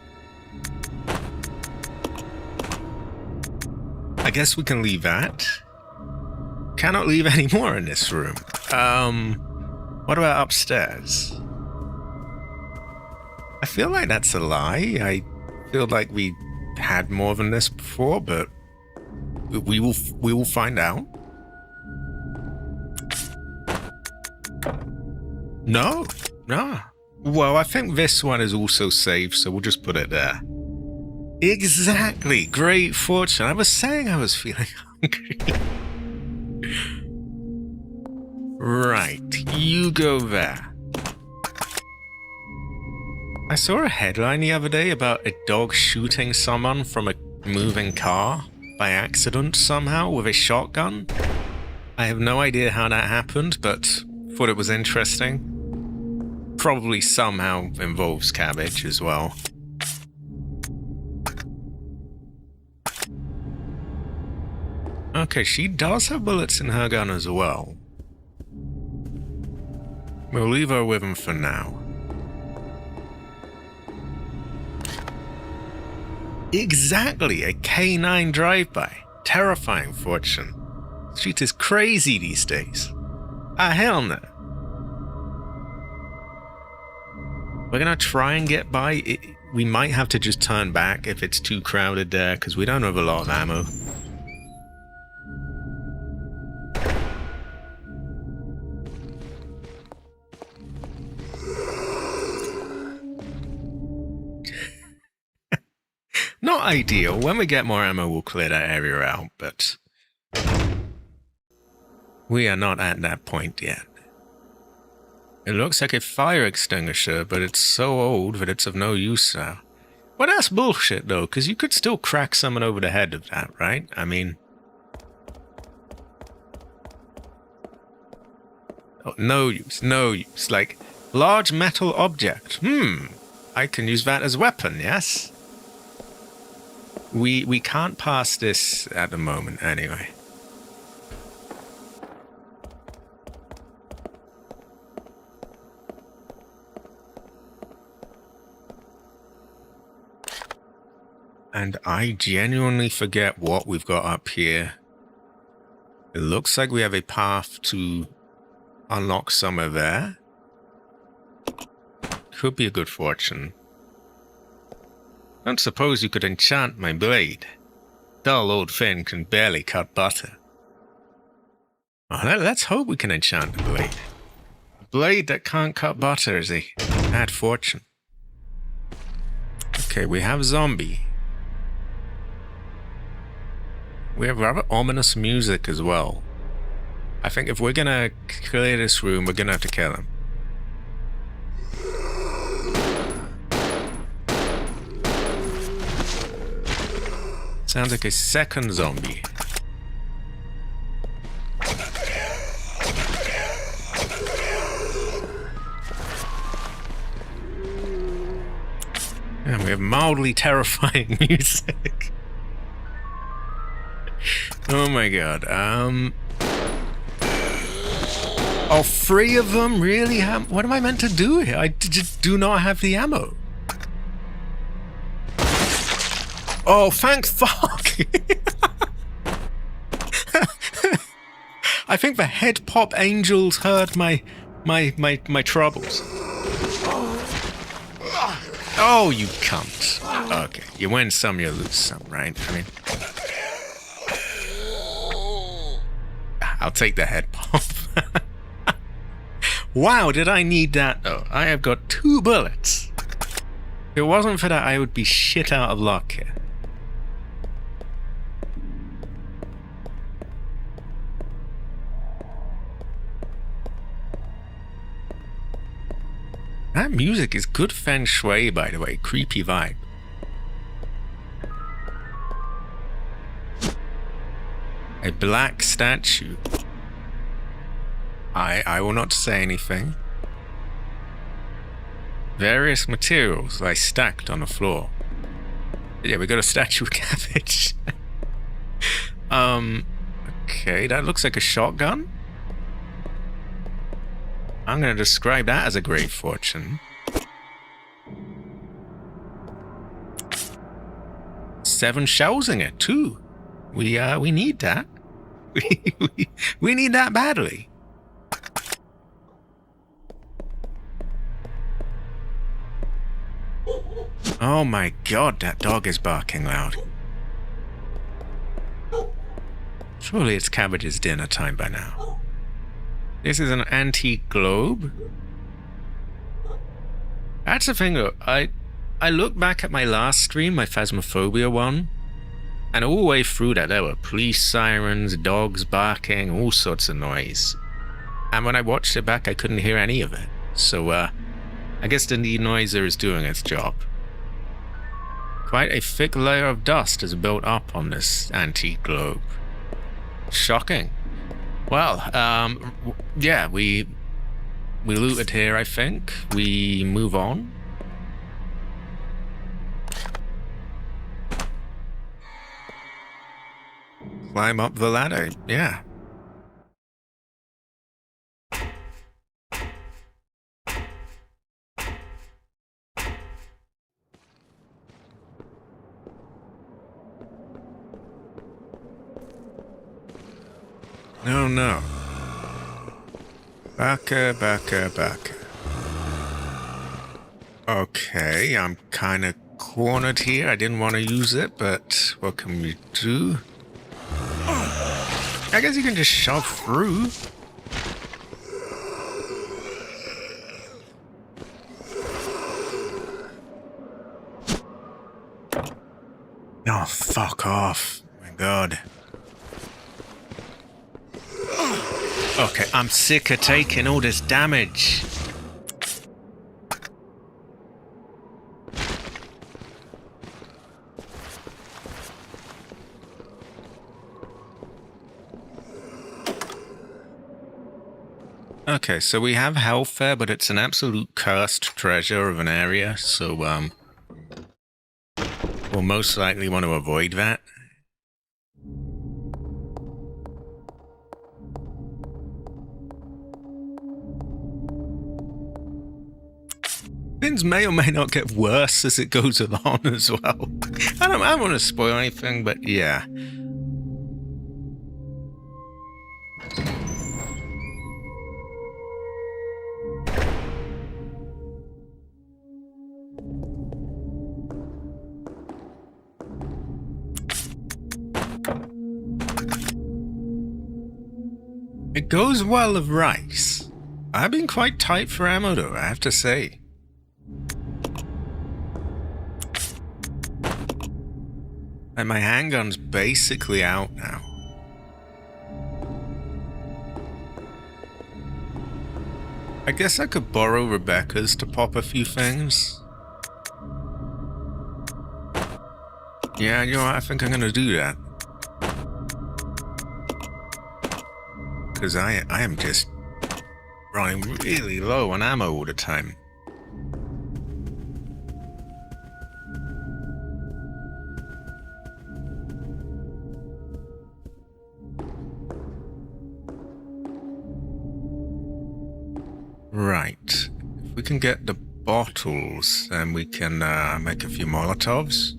guess we can leave that. Cannot leave any more in this room. What about upstairs? I feel like that's a lie. I feel like we had more than this before, but we will find out. No. Well, I think this one is also safe, so we'll just put it there. Exactly. Great fortune. I was saying I was feeling hungry. Right. You go there. I saw a headline the other day about a dog shooting someone from a moving car by accident somehow with a shotgun. I have no idea how that happened, but thought it was interesting. Probably somehow involves cabbage as well. Okay, she does have bullets in her gun as well. We'll leave her with him for now. Exactly, a K9 drive-by. Terrifying fortune. Street is crazy these days. Hell no. We're gonna try and get by. We might have to just turn back if it's too crowded there, because we don't have a lot of ammo. Not ideal. When we get more ammo, we'll clear that area out, but we are not at that point yet. It looks like a fire extinguisher, but it's so old that it's of no use now. Well, that's bullshit, though, because you could still crack someone over the head with that, right? I mean... Oh, no use. Like, large metal object. I can use that as a weapon, yes? We can't pass this at the moment, anyway. And I genuinely forget what we've got up here. It looks like we have a path to unlock somewhere there. Could be a good fortune. Don't suppose you could enchant my blade. Dull old Finn can barely cut butter. Oh, let's hope we can enchant the blade. A blade that can't cut butter is a bad fortune. Okay, we have zombie. We have rather ominous music as well. I think if we're gonna clear this room, we're gonna have to kill him. Sounds like a second zombie. And we have mildly terrifying music. Oh my god. Oh, 3 of them? Really? What am I meant to do here? I just do not have the ammo. Oh, thank fuck! I think the head pop angels heard my troubles. Oh, you cunt. Okay, you win some, you lose some, right? I mean... I'll take the head pop. Wow, did I need that though? I have got 2 bullets. If it wasn't for that, I would be shit out of luck here. That music is good feng shui, by the way. Creepy vibe. A black statue. I will not say anything. Various materials lie stacked on the floor. Yeah, we got a statue of cabbage. Okay, that looks like a shotgun. I'm going to describe that as a great fortune. 7 shells in it, too. We need that. We need that badly. Oh my god, that dog is barking loud. Surely it's Cabbage's dinner time by now. This is an antique globe. That's the thing though, I look back at my last stream, my Phasmophobia one, and all the way through that there were police sirens, dogs barking, all sorts of noise. And when I watched it back, I couldn't hear any of it. So, I guess the denoiser is doing its job. Quite a thick layer of dust is built up on this antique globe. Shocking. Well, yeah, we looted here, I think. We move on. Climb up the ladder, yeah. No, no. Backer. Okay, I'm kind of cornered here. I didn't want to use it, but what can we do? I guess you can just shove through. Oh, fuck off. Oh my god. Okay, I'm sick of taking all this damage. Okay, so we have health there, but it's an absolute cursed treasure of an area, so, we'll most likely want to avoid that. Things may or may not get worse as it goes along as well. I don't want to spoil anything, but yeah. It goes well with rice. I've been quite tight for ammo though, I have to say. And my handgun's basically out now. I guess I could borrow Rebecca's to pop a few things. Yeah, you know what? I think I'm gonna do that. Because I am just running really low on ammo all the time. Right. If we can get the bottles, then we can make a few Molotovs.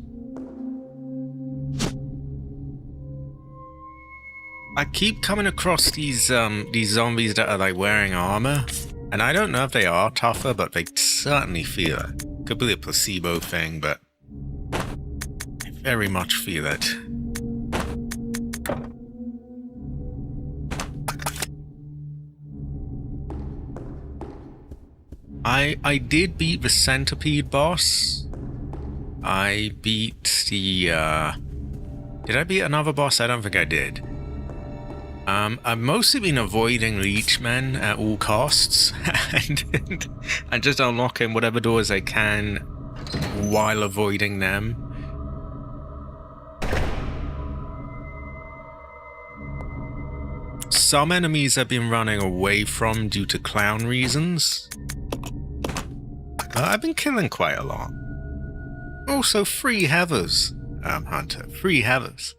I keep coming across these zombies that are like wearing armor, and I don't know if they are tougher, but they certainly feel it. Could be a placebo thing, but I very much feel it. I did beat the centipede boss. I beat the did I beat another boss? I don't think I did. I've mostly been avoiding leechmen at all costs and just unlocking whatever doors I can while avoiding them. Some enemies I've been running away from due to clown reasons. I've been killing quite a lot. Also, free heathers, Hunter. Free heathers.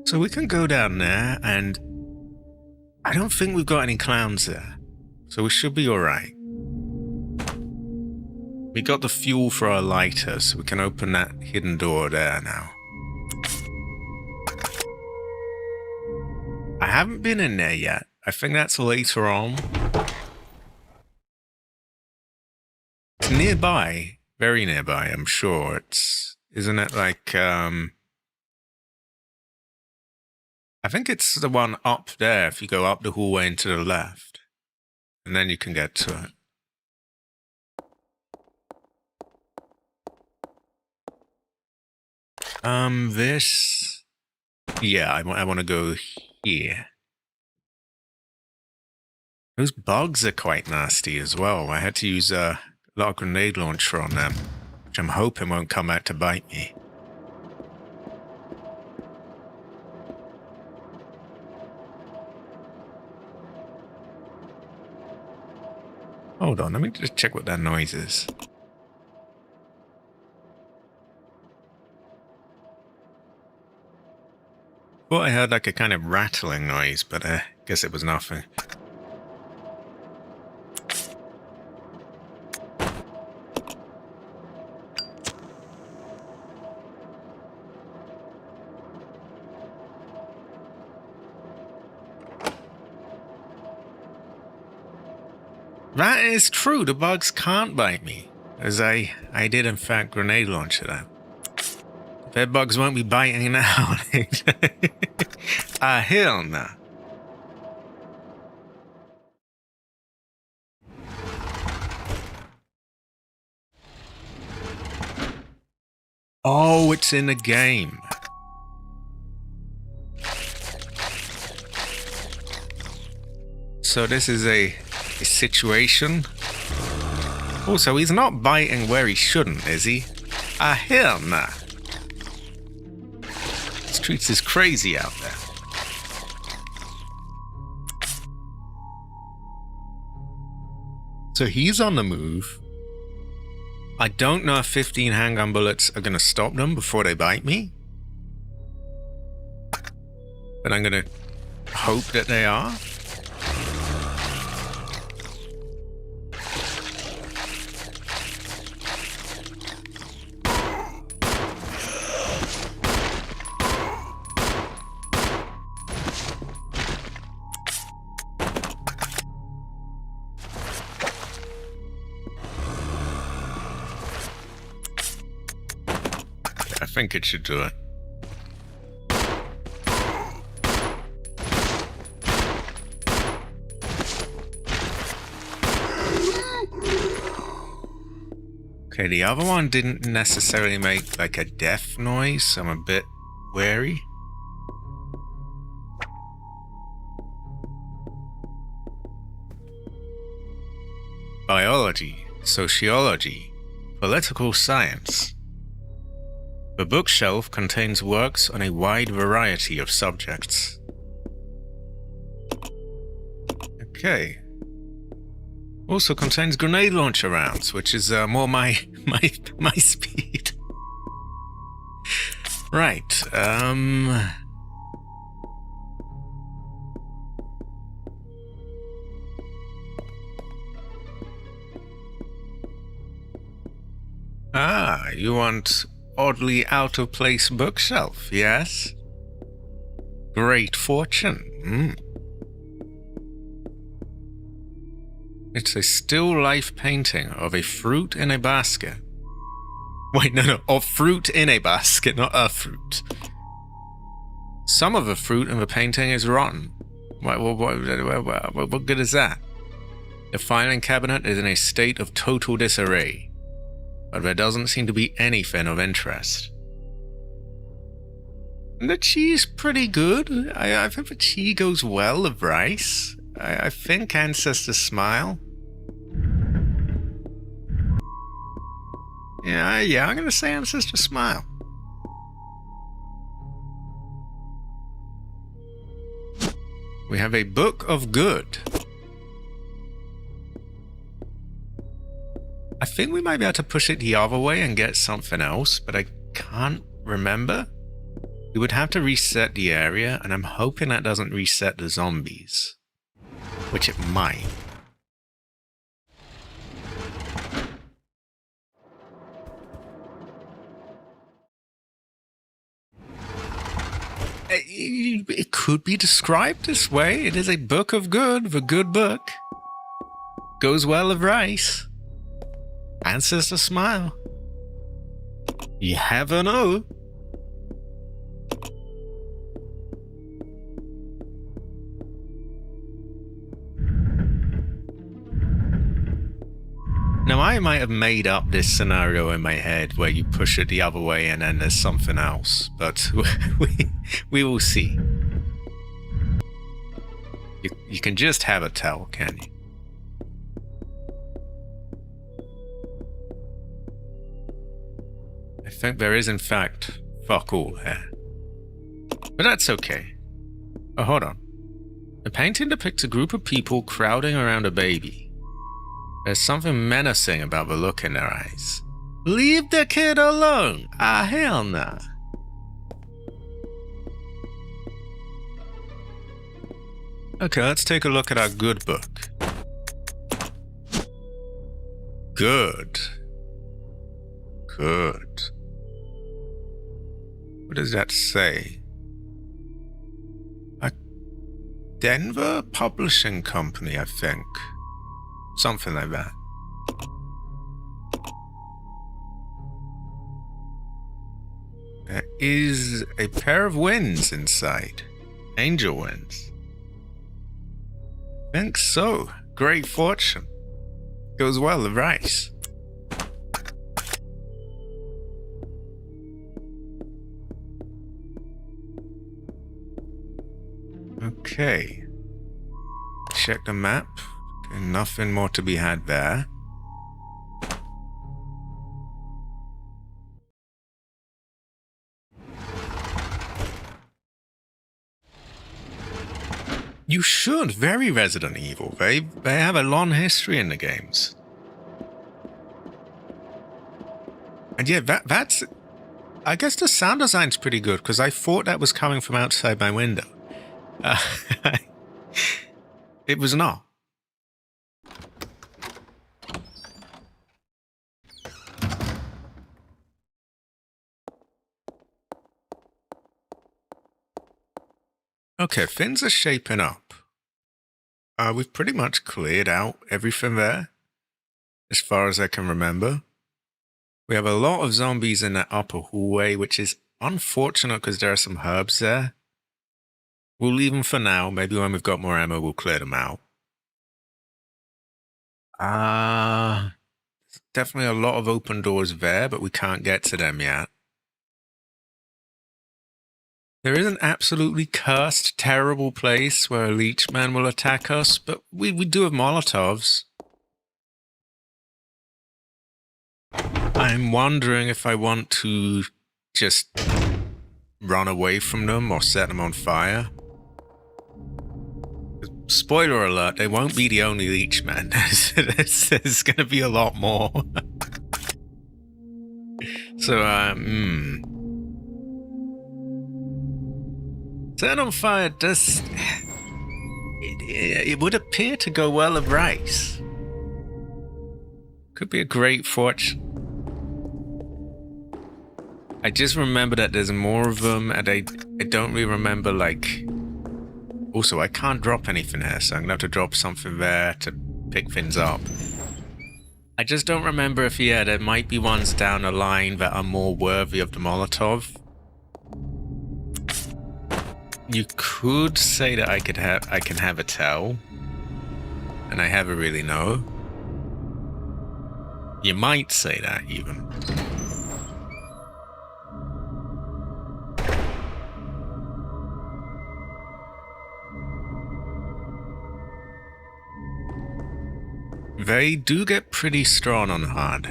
So we can go down there, and I don't think we've got any clowns there. So we should be alright. We got the fuel for our lighter, so we can open that hidden door there now. haven't been in there yet. I think that's later on. It's nearby. Very nearby, I'm sure. Isn't it like, I think it's the one up there if you go up the hallway and to the left. And then you can get to it. This... Yeah, I want to go here. Those bugs are quite nasty as well. I had to use a lot of grenade launcher on them, which I'm hoping won't come back to bite me. Hold on, let me just check what that noise is. Thought I heard like a kind of rattling noise, but I guess it was nothing. That is true, the bugs can't bite me, as I did in fact grenade launcher them. Bed bugs won't be biting now. Hell no. Oh, it's in the game. So this is a situation. Also, he's not biting where he shouldn't, is he? Hell nah. Streets is crazy out there. So he's on the move. I don't know if 15 handgun bullets are going to stop them before they bite me. But I'm going to hope that they are. I think it should do it. Okay, the other one didn't necessarily make like a death noise, so I'm a bit wary. Biology, sociology, political science. The bookshelf contains works on a wide variety of subjects. Okay. Also contains grenade launcher rounds, which is more my speed. Right. You want oddly out-of-place bookshelf, yes? Great fortune. It's a still life painting of a fruit in a basket. Wait, no, of fruit in a basket, not a fruit. Some of the fruit in the painting is rotten. What good is that? The filing cabinet is in a state of total disarray, but there doesn't seem to be anything of interest. The cheese pretty good. I think the cheese goes well with rice. I think Ancestor Smile. Yeah, I'm gonna say Ancestor Smile. We have a Book of Good. I think we might be able to push it the other way and get something else, but I can't remember. We would have to reset the area, and I'm hoping that doesn't reset the zombies. Which it might. It could be described this way. It is a book of good, a good book. Goes well of rice. Answers a smile. You never know. Now, I might have made up this scenario in my head where you push it the other way and then there's something else, but we will see. You can just have a tell, can you? I think there is, in fact, fuck all here. But that's okay. Oh, hold on. The painting depicts a group of people crowding around a baby. There's something menacing about the look in their eyes. Leave the kid alone! Ah, hell nah. Okay, let's take a look at our good book. Good. Good. What does that say? A Denver Publishing Company, I think. Something like that. There is a pair of wings inside. Angel wings. I think so. Great fortune. Goes well with rice. Okay. Check the map. Okay, nothing more to be had there. You should. Very Resident Evil. They have a long history in the games. And yeah, that's... I guess the sound design's pretty good, because I thought that was coming from outside my window. It was not. Okay, things are shaping up. We've pretty much cleared out everything there, as far as I can remember. We have a lot of zombies in that upper hallway, which is unfortunate because there are some herbs there. We'll leave them for now. Maybe when we've got more ammo, we'll clear them out. Definitely a lot of open doors there, but we can't get to them yet. There is an absolutely cursed, terrible place where a leech man will attack us, but we do have Molotovs. I'm wondering if I want to just run away from them or set them on fire. Spoiler alert, they won't be the only leech man. There's going to be a lot more. So, Set on fire does... It would appear to go well of rice. Could be a great fortune. I just remember that there's more of them, and I don't really remember, like... Also, I can't drop anything here, so I'm gonna have to drop something there to pick things up. I just don't remember if, yeah, there might be ones down the line that are more worthy of the Molotov. You could say that I can have a tell, and I never really know. You might say that even. They do get pretty strong on hard.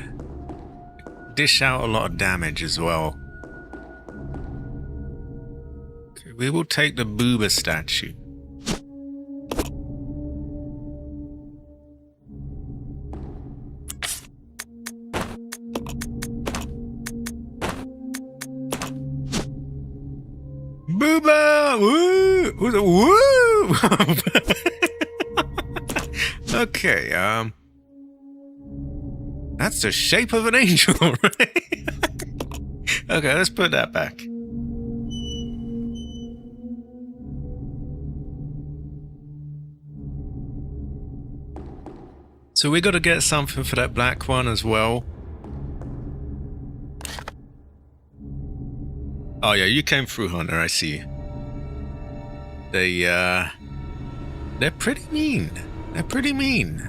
Dish out a lot of damage as well. Okay, we will take the Booba statue. Booba! Woo! Woo! Okay, that's the shape of an angel, right? Okay, let's put that back. So we got to get something for that black one as well. Oh yeah, you came through, Hunter. I see. They're pretty mean. They're pretty mean.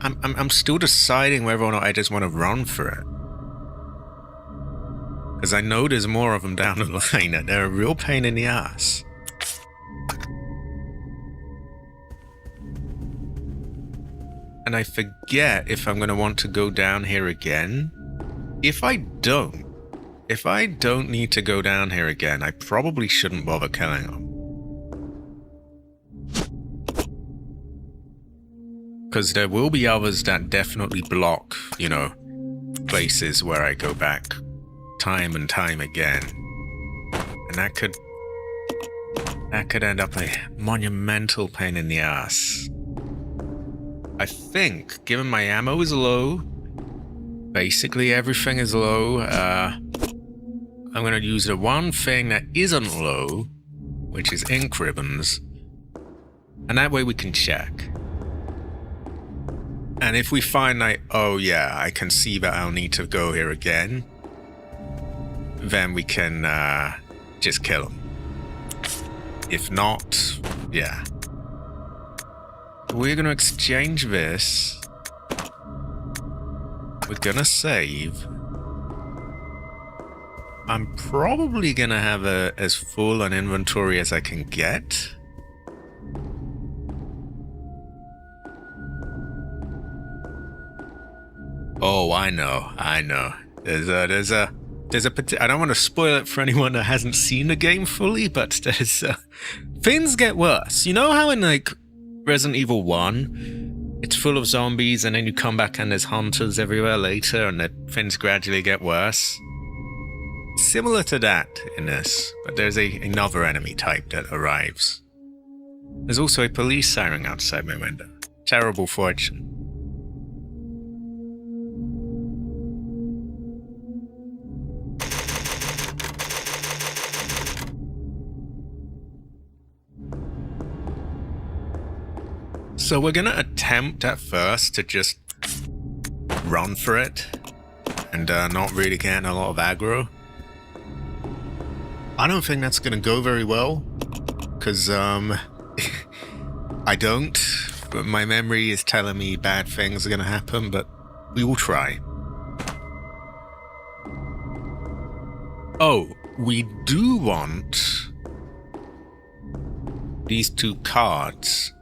I'm still deciding whether or not I just want to run for it. Because I know there's more of them down the line, and they're a real pain in the ass. And I forget if I'm going to want to go down here again. If I don't need to go down here again, I probably shouldn't bother killing them. Because there will be others that definitely block, you know, places where I go back time and time again. And that could end up a monumental pain in the ass. I think, given my ammo is low, basically everything is low, I'm going to use the one thing that isn't low, which is ink ribbons. And that way we can check. And if we find like, oh yeah, I can see that I'll need to go here again, then we can just kill them. If not, yeah. We're gonna exchange this. We're gonna save. I'm probably gonna have as full an inventory as I can get. Oh, I know. There's a I don't want to spoil it for anyone that hasn't seen the game fully, but there's things get worse. You know how in like Resident Evil 1, it's full of zombies and then you come back and there's hunters everywhere later and things gradually get worse? Similar to that in this, but there's another enemy type that arrives. There's also a police siren outside my window. Terrible fortune. So we're gonna attempt at first to just run for it and not really get a lot of aggro. I don't think that's gonna go very well because I don't, but my memory is telling me bad things are gonna happen, but we will try. Oh, we do want these 2 cards.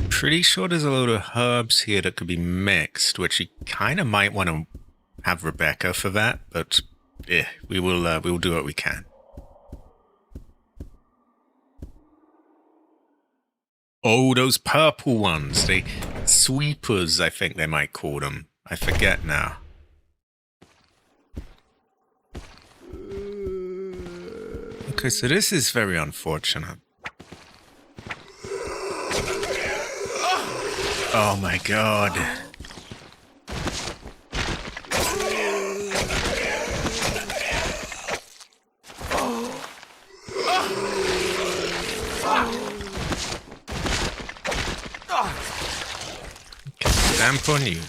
Pretty sure there's a load of herbs here that could be mixed, which you kind of might want to have Rebecca for that, but yeah, we will do what we can. Oh, those purple ones, they sweepers, I think they might call them. I forget now. Okay, so this is very unfortunate. Oh my god. Stamp on you.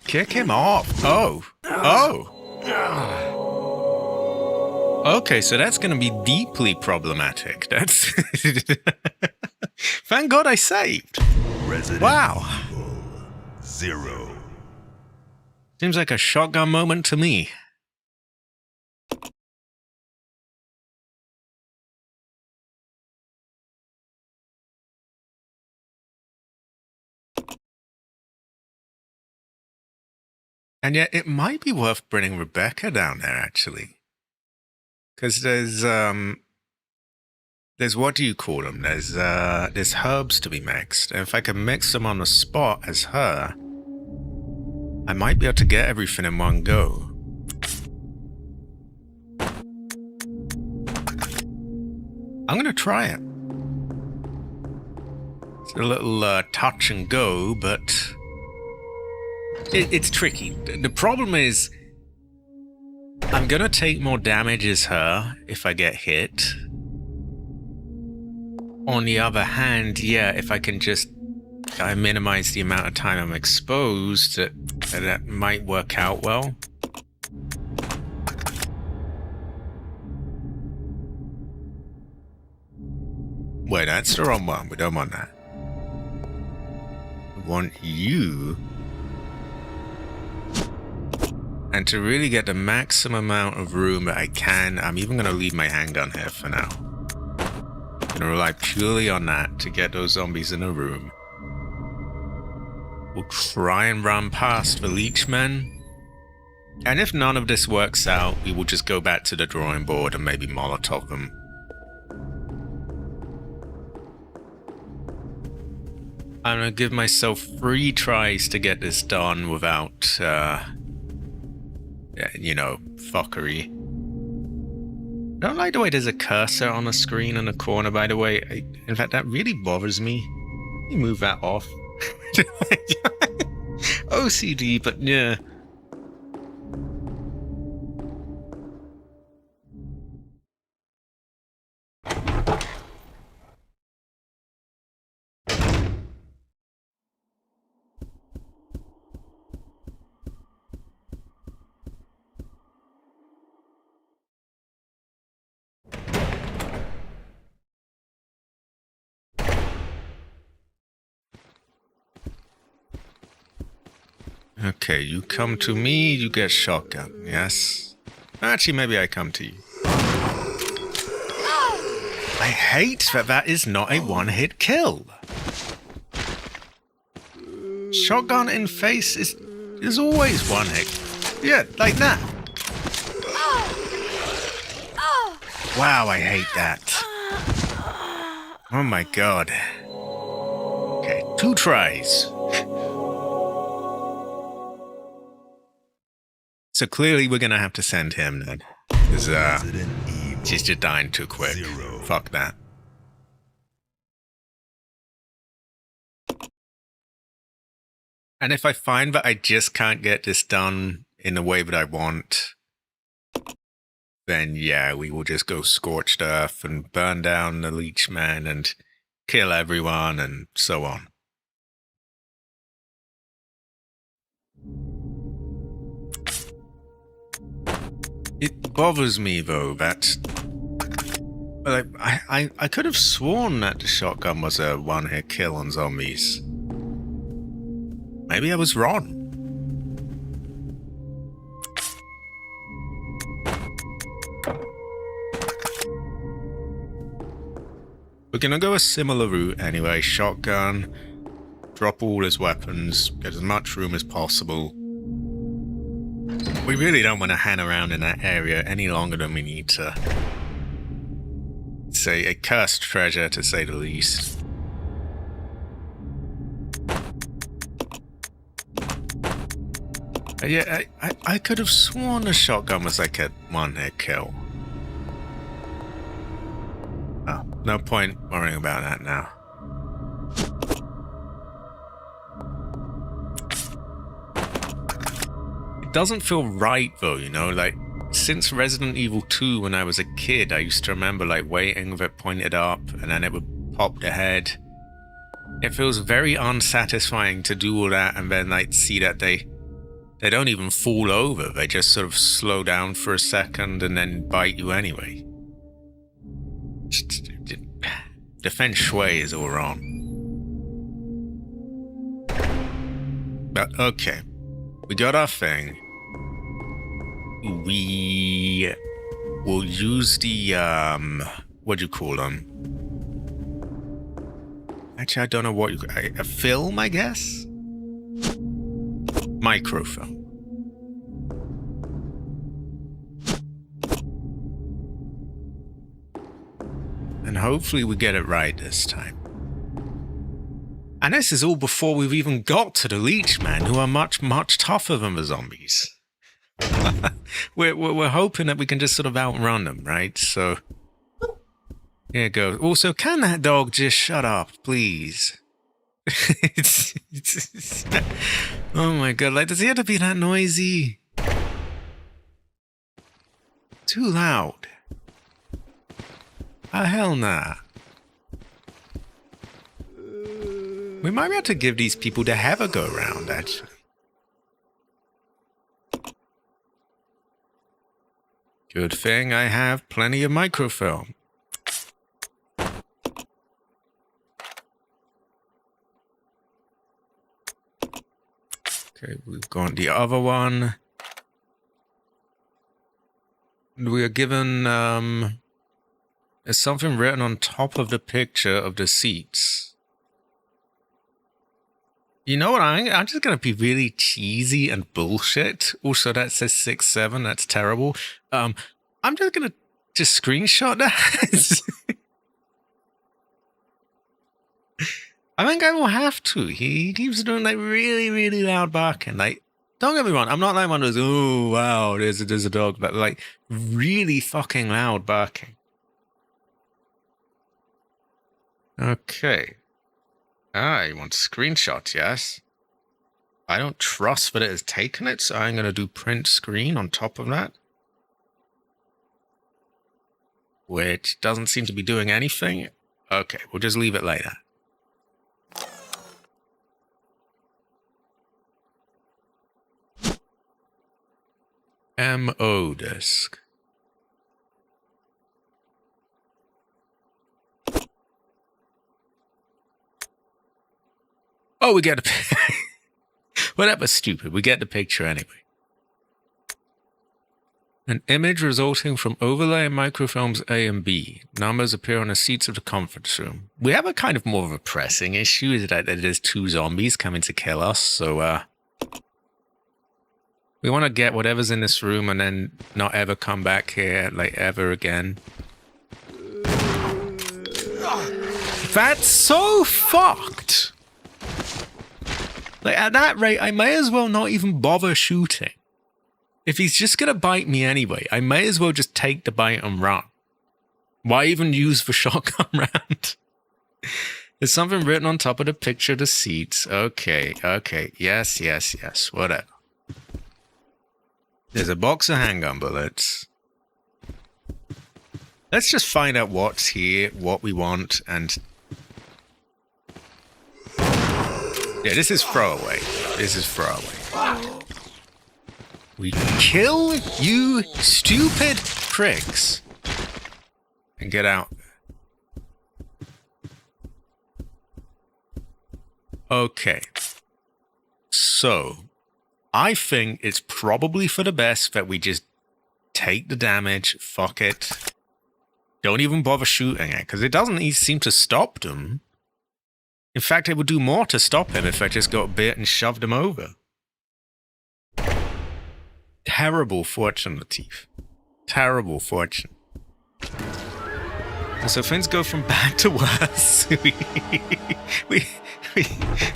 Kick him off. Oh. Okay, so that's going to be deeply problematic. That's... Thank God I saved. Resident Wow. Evil 0. Seems like a shotgun moment to me. And yet it might be worth bringing Rebecca down there, actually. Because there's what do you call them? There's herbs to be mixed. And if I can mix them on the spot as her, I might be able to get everything in one go. I'm gonna try it. It's a little touch and go, but it's tricky. The problem is I'm gonna take more damage as her if I get hit. On the other hand, yeah, if I can just minimize the amount of time I'm exposed, that might work out well. Wait, that's the wrong one. We don't want that. We want you. And to really get the maximum amount of room that I can, I'm even going to leave my handgun here for now. I'm going to rely purely on that to get those zombies in a room. We'll try and run past the leechmen. And if none of this works out, we will just go back to the drawing board and maybe Molotov them. I'm going to give myself 3 tries to get this done without, you know, fuckery. I don't like the way there's a cursor on the screen in the corner, by the way. In fact, that really bothers me. Let me move that off. OCD, but yeah. Okay, you come to me, you get shotgun, yes? Actually, maybe I come to you. I hate that that is not a one-hit kill. Shotgun in face is always one hit. Yeah, like that. Wow, I hate that. Oh my god. Okay, 2 tries. So clearly we're gonna have to send him then. Because she's just dying too quick. 0. Fuck that. And if I find that I just can't get this done in the way that I want, then yeah, we will just go scorched earth and burn down the leechman and kill everyone and so on. It bothers me though that I could have sworn that the shotgun was a one-hit kill on zombies. Maybe I was wrong. We're gonna go a similar route anyway. Shotgun, drop all his weapons, get as much room as possible. We really don't want to hang around in that area any longer than we need to. It's a cursed treasure, to say the least. Yeah, I could have sworn the shotgun was like a one-hit kill. Oh, no point worrying about that now. It doesn't feel right though, you know, like since Resident Evil 2 when I was a kid, I used to remember like waiting with it pointed up and then it would pop the head. It feels very unsatisfying to do all that and then like see that they don't even fall over, they just sort of slow down for a second and then bite you anyway. The feng shui is all wrong. But okay, we got our thing. We will use the, what do you call them? Actually, I don't know what a film, I guess? Microfilm. And hopefully we get it right this time. And this is all before we've even got to the leech men, who are much, much tougher than the zombies. we're hoping that we can just sort of outrun them, right? So here it goes. Also, can that dog just shut up, please? Oh my god, like, does he have to be that noisy? Too loud. Oh, hell nah. We might be able to give these people to have a go round, actually. Good thing I have plenty of microfilm. Okay, we've got the other one. We are given, there's something written on top of the picture of the seats. You know what, I'm just going to be really cheesy and bullshit. Also, that says 6-7, that's terrible. I'm just going to just screenshot that. I think I will have to. He keeps doing like really, really loud barking. Like, don't get me wrong, I'm not like one of those, oh wow, there's a dog, but like really fucking loud barking. Okay. Ah, you want screenshots, yes? I don't trust that it has taken it, so I'm going to do print screen on top of that. Which doesn't seem to be doing anything. Okay, we'll just leave it like that. MO disk. Oh, we get a well, that was stupid. We get the picture anyway. An image resulting from overlaying microfilms A and B. Numbers appear on the seats of the conference room. We have a kind of more of a pressing issue, is that there's 2 zombies coming to kill us, so we want to get whatever's in this room and then not ever come back here, like, ever again. That's so fucked! Like, at that rate, I may as well not even bother shooting. If he's just gonna bite me anyway, I may as well just take the bite and run. Why even use the shotgun round? There's something written on top of the picture of the seats. Okay, okay, yes, whatever. There's a box of handgun bullets. Let's just find out what's here, what we want, and... yeah, this is throwaway. This is throwaway. We kill you stupid pricks. And get out. Okay. So, I think it's probably for the best that we just take the damage, fuck it. Don't even bother shooting it, because it doesn't seem to stop them. In fact, it would do more to stop him if I just got bit and shoved him over. Terrible fortune, Latif. Terrible fortune. And so things go from bad to worse.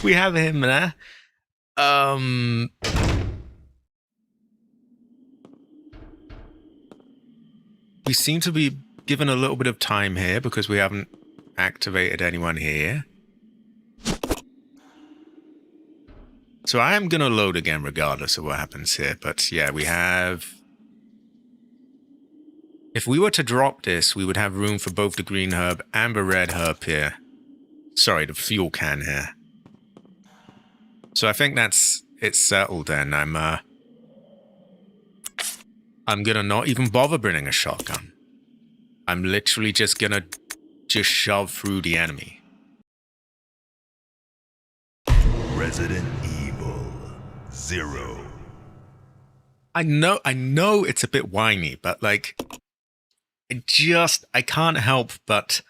we have him there. We seem to be given a little bit of time here because we haven't activated anyone here. So I am going to load again regardless of what happens here. But yeah, we have... if we were to drop this, we would have room for both the green herb and the red herb here. Sorry, the fuel can here. So I think it's settled then. I'm gonna not even bother bringing a shotgun. I'm literally just gonna shove through the enemy. Resident Evil 0. I know it's a bit whiny, but like, I can't help but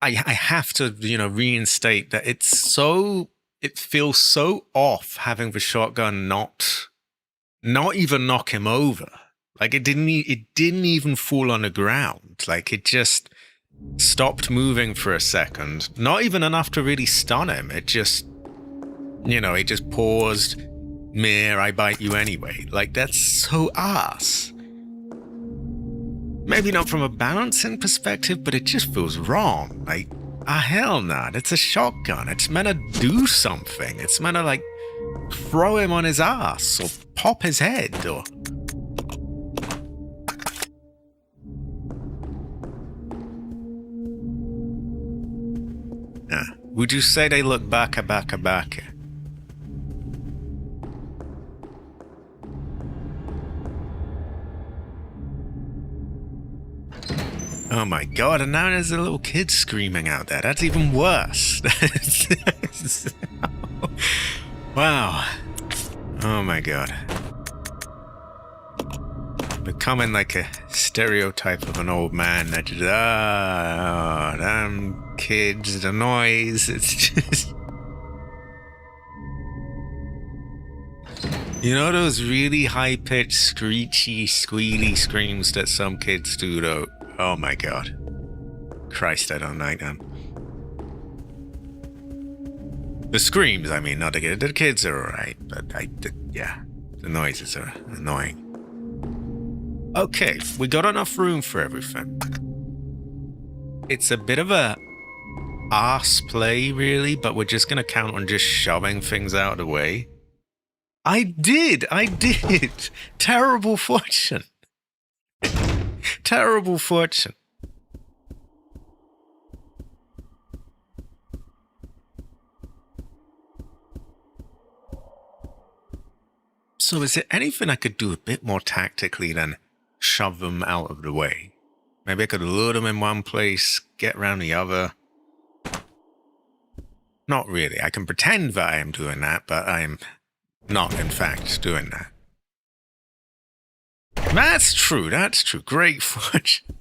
I have to, reinstate that it feels so off having the shotgun not even knock him over. Like it didn't even fall on the ground. Like it just stopped moving for a second. Not even enough to really stun him. It just, it just paused. Mere, I bite you anyway. Like, that's so ass. Maybe not from a balancing perspective, but it just feels wrong. Like, hell nah, it's a shotgun. It's meant to do something. It's meant to, like, throw him on his ass or pop his head or... Would you say they look baka? Oh my god, and now there's a little kid screaming out there. That's even worse. Wow. Oh my god. Becoming like a stereotype of an old man that just, damn kids, the noise, it's just... You know those really high-pitched, screechy, squealy screams that some kids do, though? Oh my god. Christ, I don't like them. The screams, I mean, not the kids. The kids are alright, but yeah, the noises are annoying. Okay, we got enough room for everything. It's a bit of a arse play, really, but we're just gonna count on just shoving things out of the way. I did! Terrible fortune. Terrible fortune. So is there anything I could do a bit more tactically than shove them out of the way? Maybe I could lure them in one place, get around the other. Not really. I can pretend that I am doing that, but I am not, in fact, doing that. That's true. Great fortune.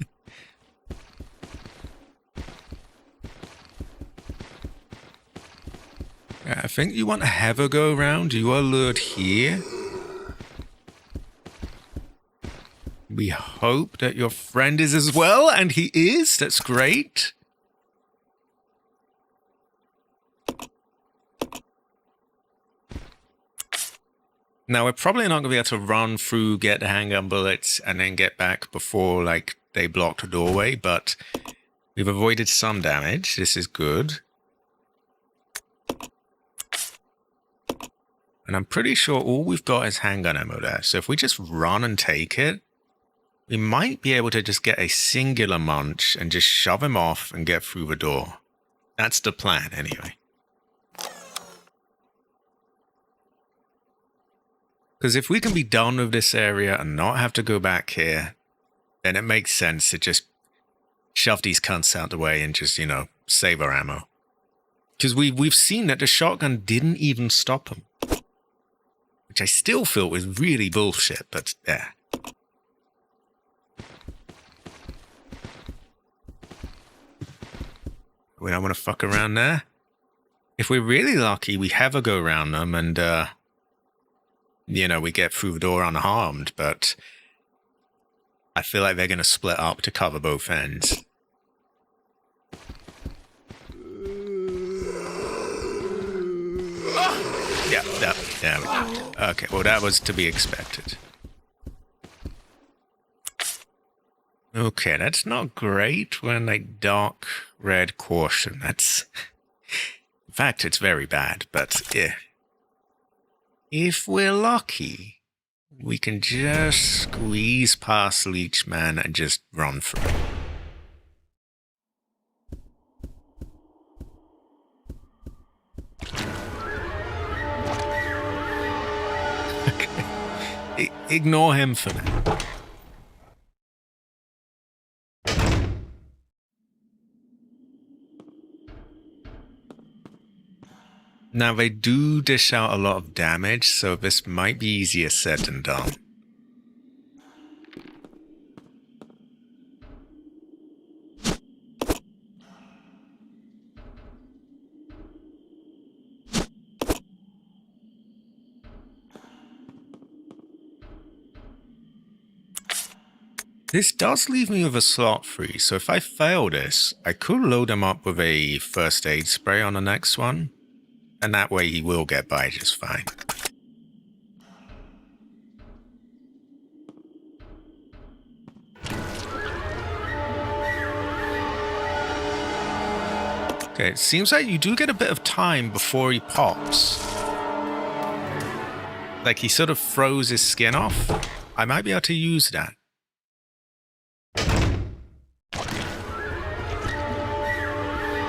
I think you want to have a go around. You are lured here. We hope that your friend is as well, and he is. That's great. Now, we're probably not going to be able to run through, get the handgun bullets, and then get back before, like, they block the doorway, but we've avoided some damage. This is good. And I'm pretty sure all we've got is handgun ammo there. So if we just run and take it, we might be able to just get a singular munch and just shove him off and get through the door. That's the plan, anyway. Because if we can be done with this area and not have to go back here, then it makes sense to just shove these cunts out the way and just, save our ammo. Because we've seen that the shotgun didn't even stop them. Which I still feel was really bullshit, but yeah. We don't want to fuck around there. If we're really lucky, we have a go around them and, we get through the door unharmed, but I feel like they're going to split up to cover both ends. Yeah. Okay, well, that was to be expected. Okay, that's not great. We're in, like, dark red caution. That's... In fact, it's very bad, but yeah. If we're lucky, we can just squeeze past Leech Man and just run through. Okay. Ignore him for now. Now, they do dish out a lot of damage, so this might be easier said than done. This does leave me with a slot free, so if I fail this, I could load him up with a first aid spray on the next one, and that way he will get by just fine. Okay, it seems like you do get a bit of time before he pops. Like he sort of throws his skin off. I might be able to use that.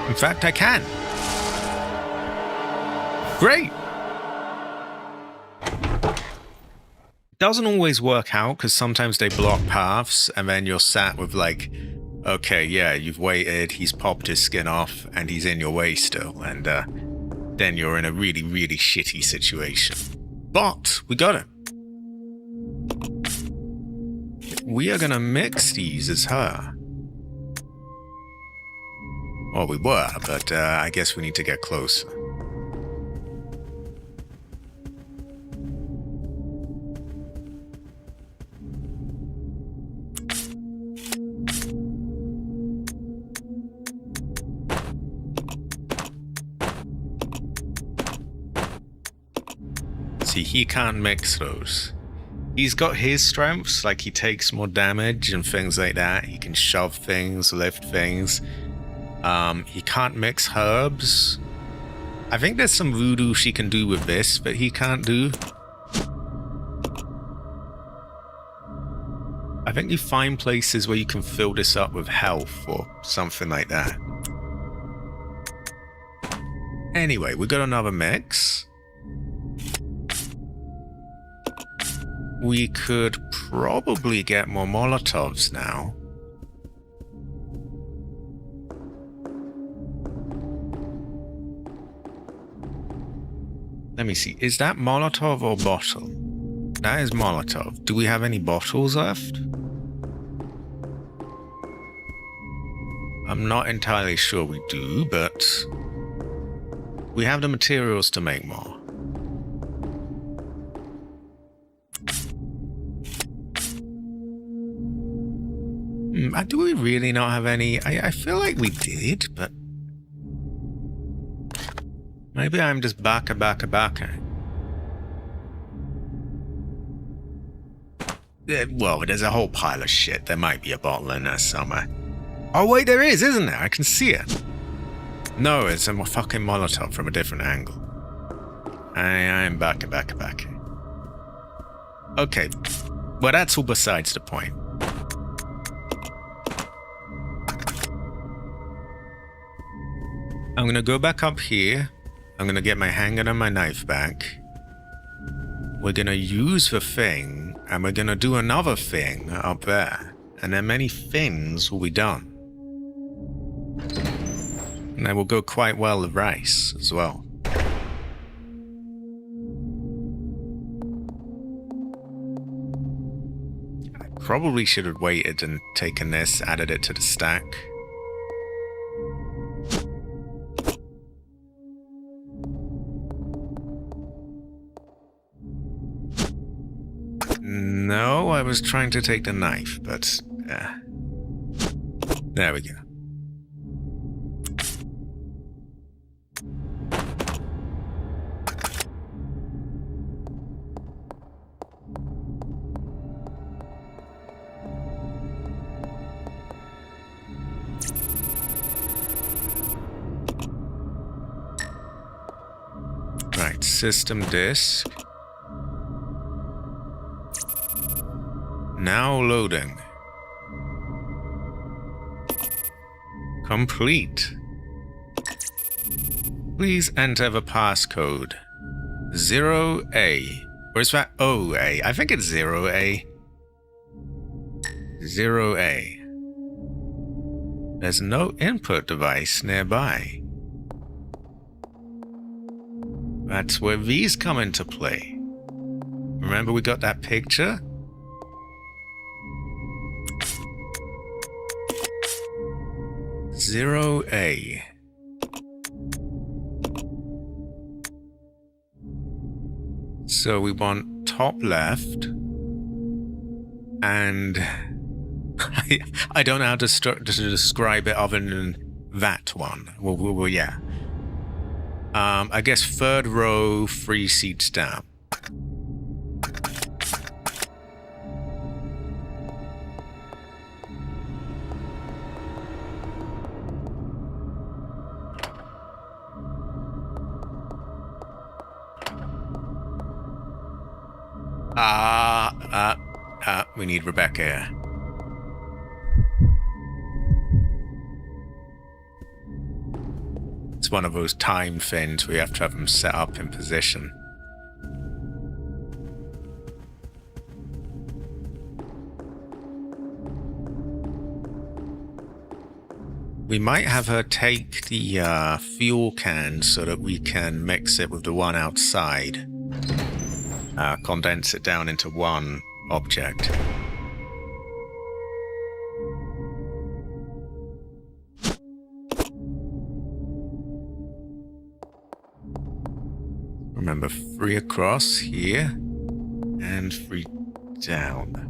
In fact, I can. Great. Doesn't always work out because sometimes they block paths and then you're sat with like, okay, yeah, you've waited, he's popped his skin off and he's in your way still. And then you're in a really, really shitty situation. But we got him. We are going to mix these as her. Well, we were, but I guess we need to get closer. See, he can't mix those. He's got his strengths, like he takes more damage and things like that. He can shove things, lift things. He can't mix herbs. I think there's some voodoo she can do with this, but he can't do. I think you find places where you can fill this up with health or something like that. Anyway, we got another mix. We could probably get more Molotovs now. Let me see. Is that Molotov or bottle? That is Molotov. Do we have any bottles left? I'm not entirely sure we do, but we have the materials to make more. Do we really not have any? I feel like we did, but maybe I'm just baka. Well, there's a whole pile of shit. There might be a bottle in there somewhere. Oh wait, there is, isn't there? I can see it. No, it's a fucking Molotov from a different angle. I'm baka. Okay, well that's all besides the point. I'm gonna go back up here. I'm gonna get my handgun and my knife back. We're gonna use the thing, and we're gonna do another thing up there. And then many things will be done. And they will go quite well with rice as well. I probably should have waited and taken this, added it to the stack. No, I was trying to take the knife, but there we go. Right, system disk. Now loading. Complete. Please enter the passcode. 0A. Or is that OA? I think it's 0A. 0A. There's no input device nearby. That's where these come into play. Remember we got that picture? Zero A. So we want top left and I don't know how to describe it other than that one. Well, yeah. I guess third row, 3 seats down. We need Rebecca here. It's one of those time things where you have to have them set up in position. We might have her take the fuel can so that we can mix it with the one outside. Condense it down into one object. Remember, 3 across here and 3 down.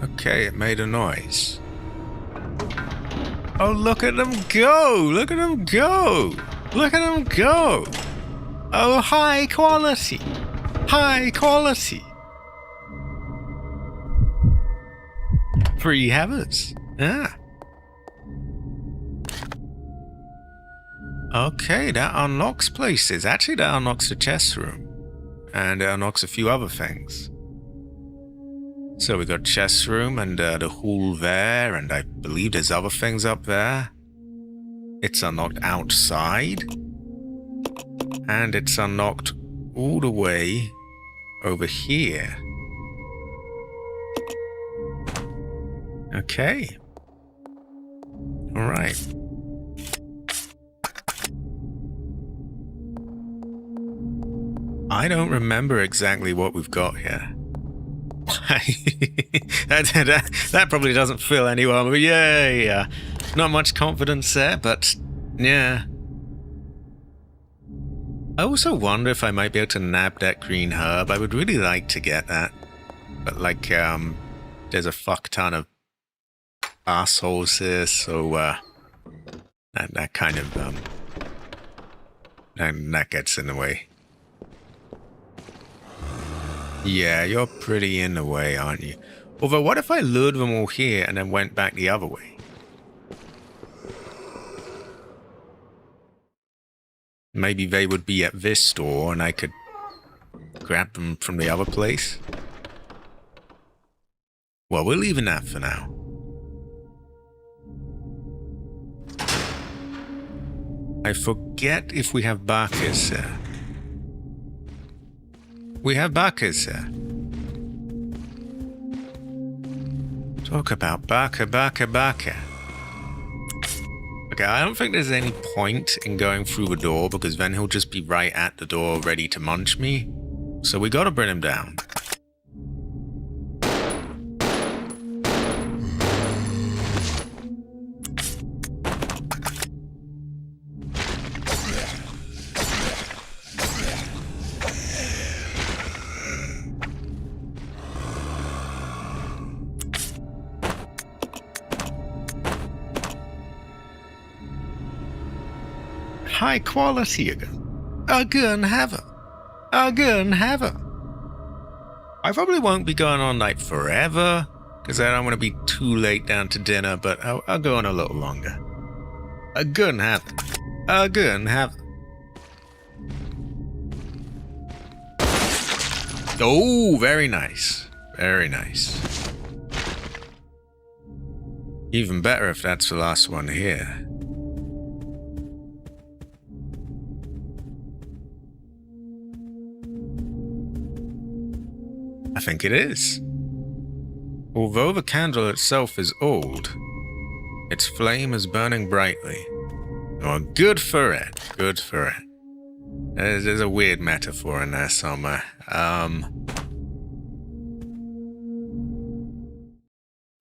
Okay, it made a noise. Oh, look at them go! Look at them go! Look at them go! Oh, high quality! High quality! 3 heavers. Yeah. Okay, that unlocks places. Actually, that unlocks the chest room. And it unlocks a few other things. So we got chest room and the hall there, and I believe there's other things up there. It's unlocked outside. And it's unlocked all the way over here. Okay. Alright. I don't remember exactly what we've got here. that probably doesn't fill anyone, but yeah. Not much confidence there, but yeah. I also wonder if I might be able to nab that green herb. I would really like to get that. But like, there's a fuck ton of assholes here, so that kind of that gets in the way. Yeah, you're pretty in the way, aren't you? Although, what if I lured them all here and then went back the other way? Maybe they would be at this store and I could grab them from the other place? Well, we're leaving that for now. I forget if we have Barkers here. We have Barkers here. Talk about Barker. Okay, I don't think there's any point in going through the door because then he'll just be right at the door ready to munch me. So we gotta bring him down. High quality again. Again, have her. Again, have her. I probably won't be going on like forever, because I don't want to be too late down to dinner, but I'll go on a little longer. Again, have her. Again, have her. Oh, very nice. Very nice. Even better if that's the last one here. I think it is. Although the candle itself is old, its flame is burning brightly. Oh, good for it. Good for it. There's a weird metaphor in there somewhere.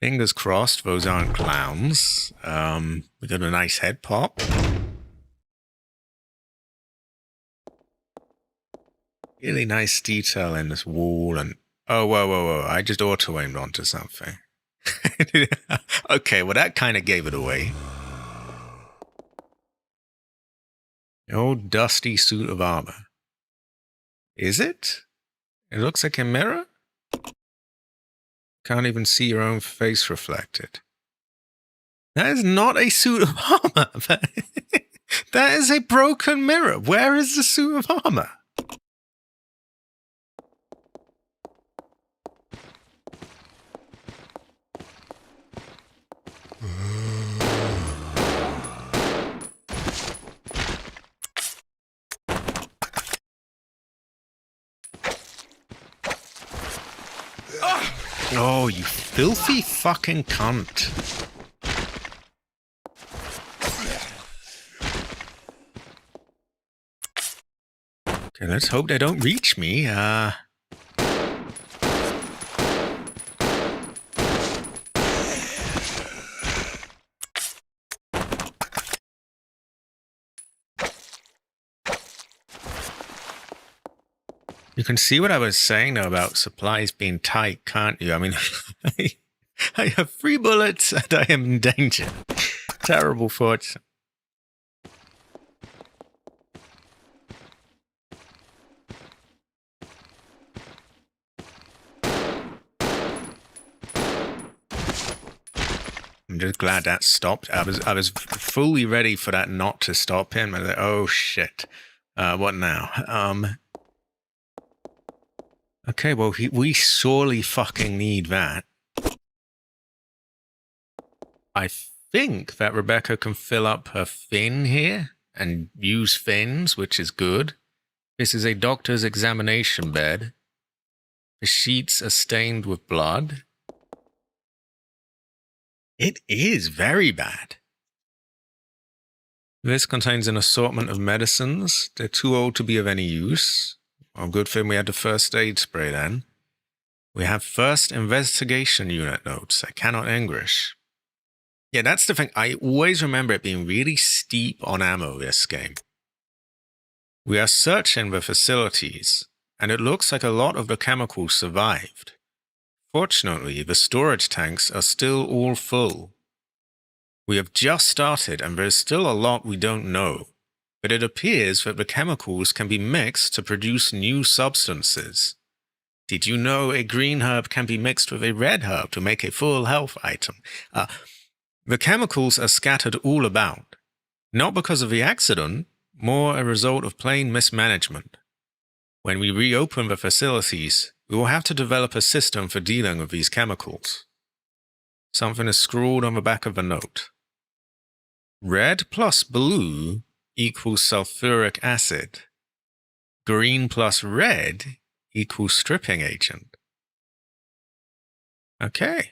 Fingers crossed those aren't clowns. We got a nice head pop. Really nice detail in this wall and... Oh, whoa. I just auto-aimed onto something. Okay, well that kind of gave it away. The old dusty suit of armor. Is it? It looks like a mirror? Can't even see your own face reflected. That is not a suit of armor. That is a broken mirror. Where is the suit of armor? Oh, you filthy fucking cunt. Okay, let's hope they don't reach me. You can see what I was saying though about supplies being tight, can't you? I mean, I have 3 bullets and I am in danger. Terrible fortune. I'm just glad that stopped. I was fully ready for that not to stop him. I was like, oh shit. What now? Okay, well, we sorely fucking need that. I think that Rebecca can fill up her fin here and use fins, which is good. This is a doctor's examination bed. The sheets are stained with blood. It is very bad. This contains an assortment of medicines. They're too old to be of any use. Well, good thing we had the first aid spray then. We have first investigation unit notes. I cannot English. Yeah, that's the thing. I always remember it being really steep on ammo this game. We are searching the facilities, and it looks like a lot of the chemicals survived. Fortunately, the storage tanks are still all full. We have just started, and there is still a lot we don't know. But it appears that the chemicals can be mixed to produce new substances. Did you know a green herb can be mixed with a red herb to make a full health item? The chemicals are scattered all about, not because of the accident, more a result of plain mismanagement. When we reopen the facilities, we will have to develop a system for dealing with these chemicals. Something is scrawled on the back of the note. Red plus blue equals sulfuric acid. Green plus red equals stripping agent. Okay.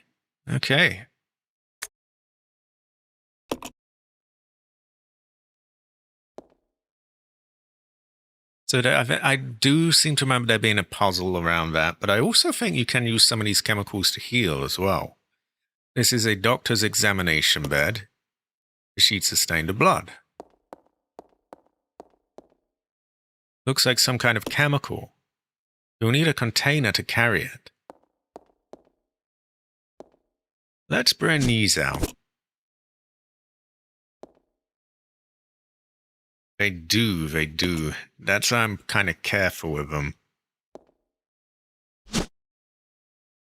So I do seem to remember there being a puzzle around that, but I also think you can use some of these chemicals to heal as well. This is a doctor's examination bed. The sheets are stained with blood. Looks like some kind of chemical. You'll need a container to carry it. Let's bring these out. They do. That's why I'm kind of careful with them.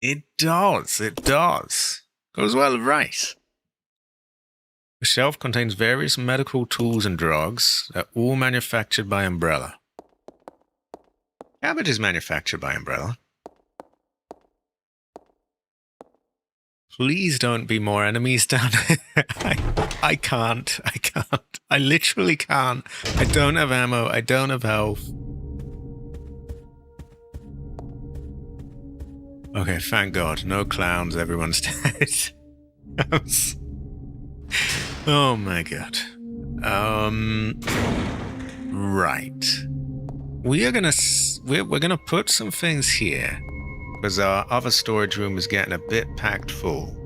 It does. Goes well with rice. The shelf contains various medical tools and drugs that are all manufactured by Umbrella. Cabbage is manufactured by Umbrella. Please don't be more enemies down there. I can't. I literally can't. I don't have ammo. I don't have health. Okay, thank God. No clowns. Everyone's dead. Oh my God. Right. We're gonna put some things here because our other storage room is getting a bit packed full.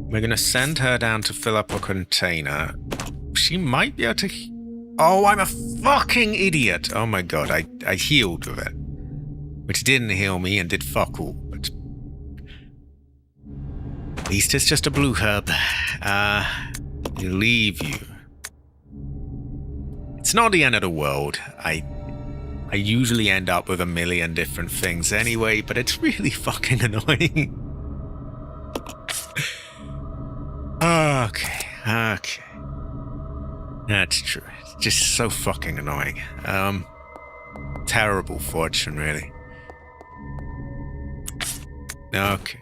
We're gonna send her down to fill up a container. She might be able to... Oh, I'm a fucking idiot! Oh my god, I healed with it. Which didn't heal me and did fuck all, but... At least it's just a blue herb. Leave you. It's not the end of the world. I usually end up with a million different things anyway, but it's really fucking annoying. Okay. That's true. It's just so fucking annoying. Terrible fortune, really. Okay.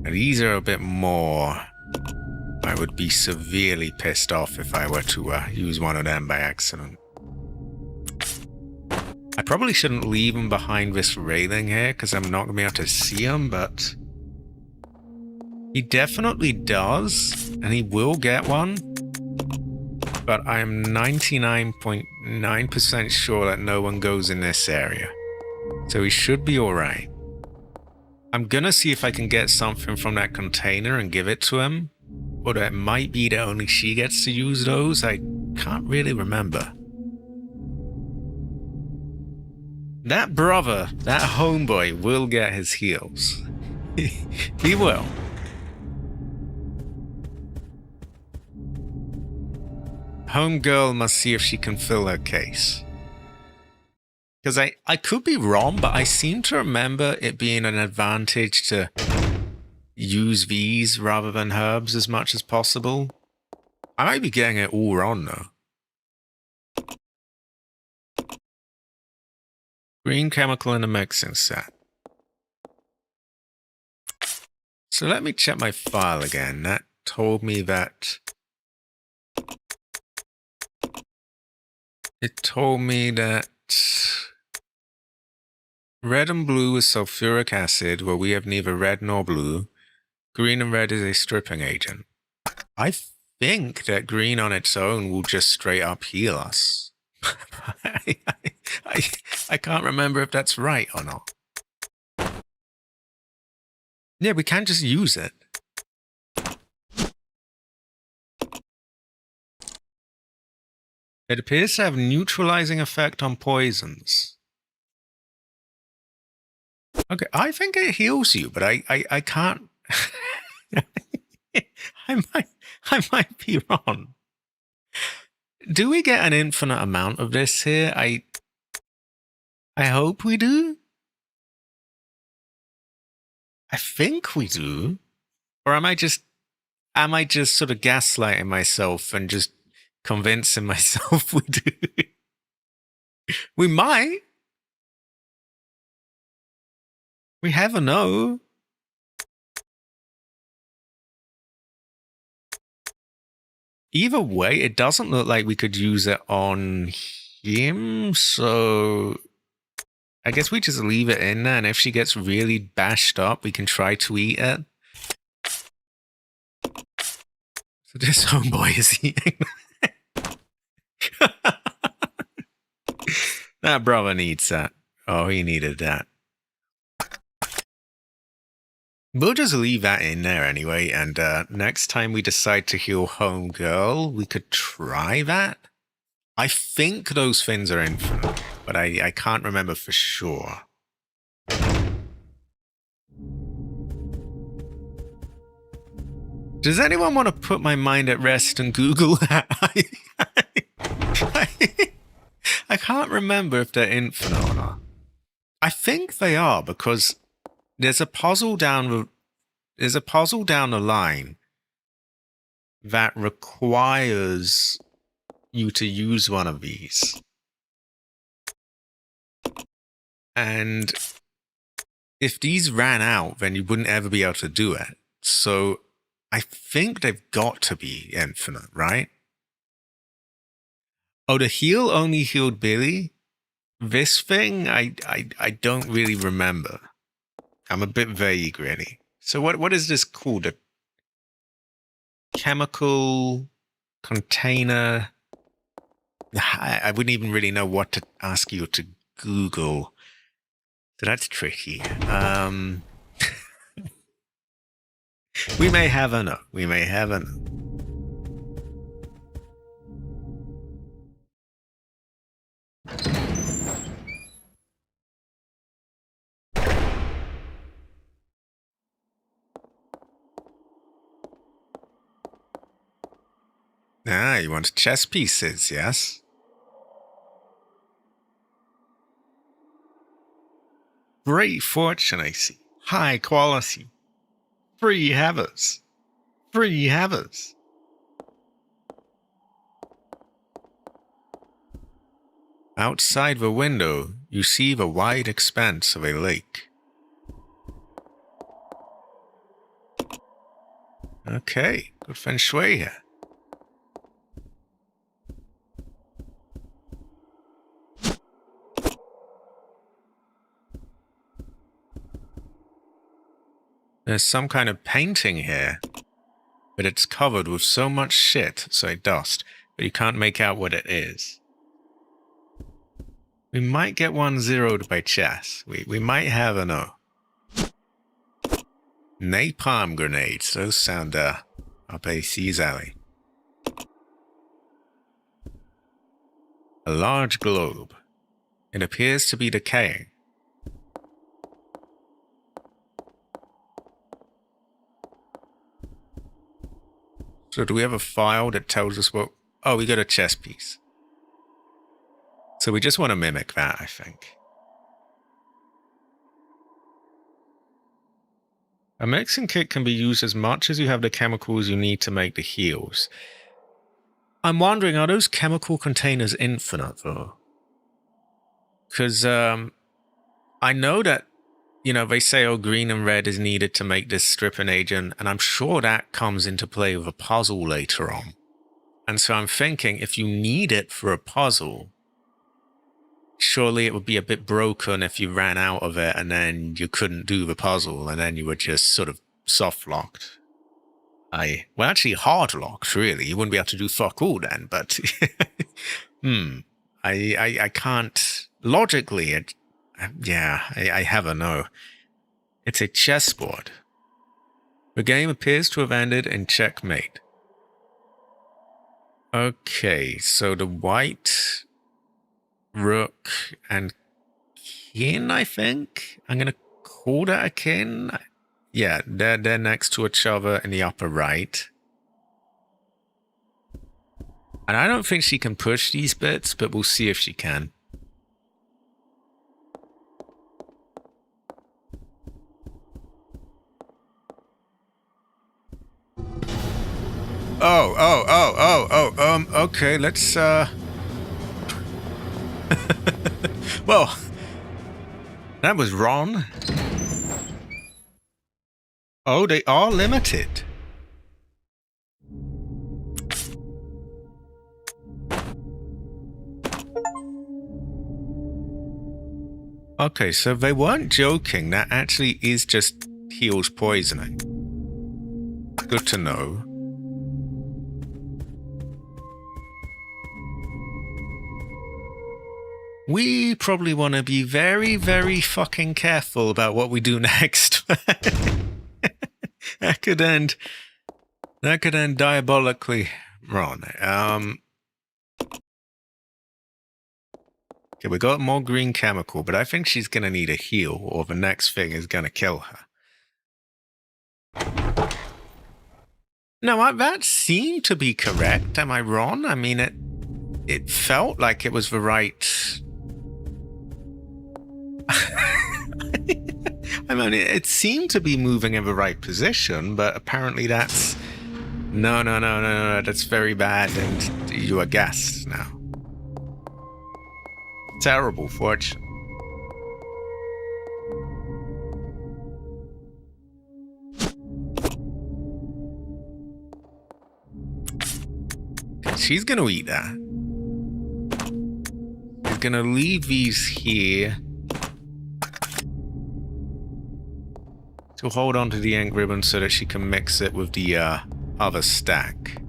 Now, these are a bit more... I would be severely pissed off if I were to use one of them by accident. I probably shouldn't leave him behind this railing here, because I'm not going to be able to see him, but... He definitely does, and he will get one. But I'm 99.9% sure that no one goes in this area. So he should be alright. I'm gonna see if I can get something from that container and give it to him. Or that might be that only she gets to use those. I can't really remember. That brother, that homeboy, will get his heals. He will. Homegirl must see if she can fill her case. Because I could be wrong, but I seem to remember it being an advantage to use these rather than herbs as much as possible. I might be getting it all wrong though. Green chemical in the mixing set. So let me check my file again. That told me that... It told me that red and blue is sulfuric acid, where we have neither red nor blue. Green and red is a stripping agent. I think that green on its own will just straight up heal us. I can't remember if that's right or not. Yeah, we can't just use it. It appears to have neutralizing effect on poisons. Okay, I think it heals you, but I can't... I might be wrong. Do we get an infinite amount of this here? I hope we do. I think we do. Or am I just sort of gaslighting myself and just convincing myself we do? We might. We never know. Either way, it doesn't look like we could use it on him, so I guess we just leave it in there, and if she gets really bashed up, we can try to eat it. So this homeboy is eating. That brother needs that. Oh, he needed that. We'll just leave that in there anyway, and next time we decide to heal homegirl, we could try that. I think those fins are infinite, but I can't remember for sure. Does anyone want to put my mind at rest and Google that? I can't remember if they're infinite or not. I think they are, because there's a puzzle down the line that requires you to use one of these. And if these ran out, then you wouldn't ever be able to do it. So I think they've got to be infinite, right? Oh, the heal only healed Billy? This thing, I don't really remember. I'm a bit vague, really. So what is this called? A chemical container? I wouldn't even really know what to ask you to Google. So that's tricky. We may have a no. We may have a no. Ah, you want chess pieces, yes? Great fortune, I see. High quality. Free havers. Free havers. Outside the window, you see the wide expanse of a lake. Okay, good feng shui here. There's some kind of painting here, but it's covered with so much shit, so dust, but you can't make out what it is. We might get one zeroed by chess. We might have a no. Napalm grenades, those sound up a C's alley. A large globe. It appears to be decaying. So do we have a file that tells us what... Oh, we got a chess piece. So we just want to mimic that, I think. A mixing kit can be used as much as you have the chemicals you need to make the heals. I'm wondering, are those chemical containers infinite, though? Because, I know that, you know, they say, oh, green and red is needed to make this stripping agent, and I'm sure that comes into play with a puzzle later on. And so I'm thinking, if you need it for a puzzle, surely it would be a bit broken if you ran out of it and then you couldn't do the puzzle and then you were just sort of soft-locked. Well, actually hard-locked, really. You wouldn't be able to do fuck all then, but... I can't... Logically, I have a no. It's a chessboard. The game appears to have ended in checkmate. Okay, so the white... rook and king, I think? I'm going to call that a king? Yeah, they're next to each other in the upper right. And I don't think she can push these bits, but we'll see if she can. Okay, let's, well, that was wrong. Oh, they are limited. Okay, so they weren't joking. That actually is just heals poisoning. Good to know. We probably want to be very, very fucking careful about what we do next. That could end diabolically wrong. Okay, we got more green chemical, but I think she's gonna need a heal, or the next thing is gonna kill her. No, that seemed to be correct. Am I wrong? I mean, it felt like it was the right... I mean, it seemed to be moving in the right position, but apparently that's... No, that's very bad, and you are gassed now. Terrible fortune. She's gonna eat that. She's gonna leave these here to hold on to the ink ribbon so that she can mix it with the other stack.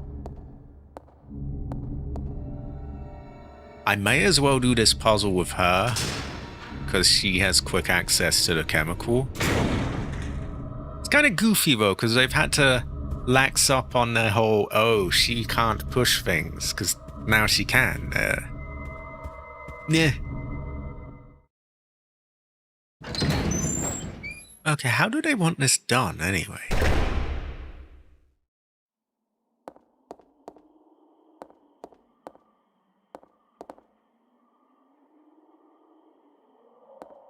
I may as well do this puzzle with her, because she has quick access to the chemical. kind of goofy though, because they've had to lax up on their whole, oh, she can't push things, because now she can. Yeah. Okay, how do they want this done anyway?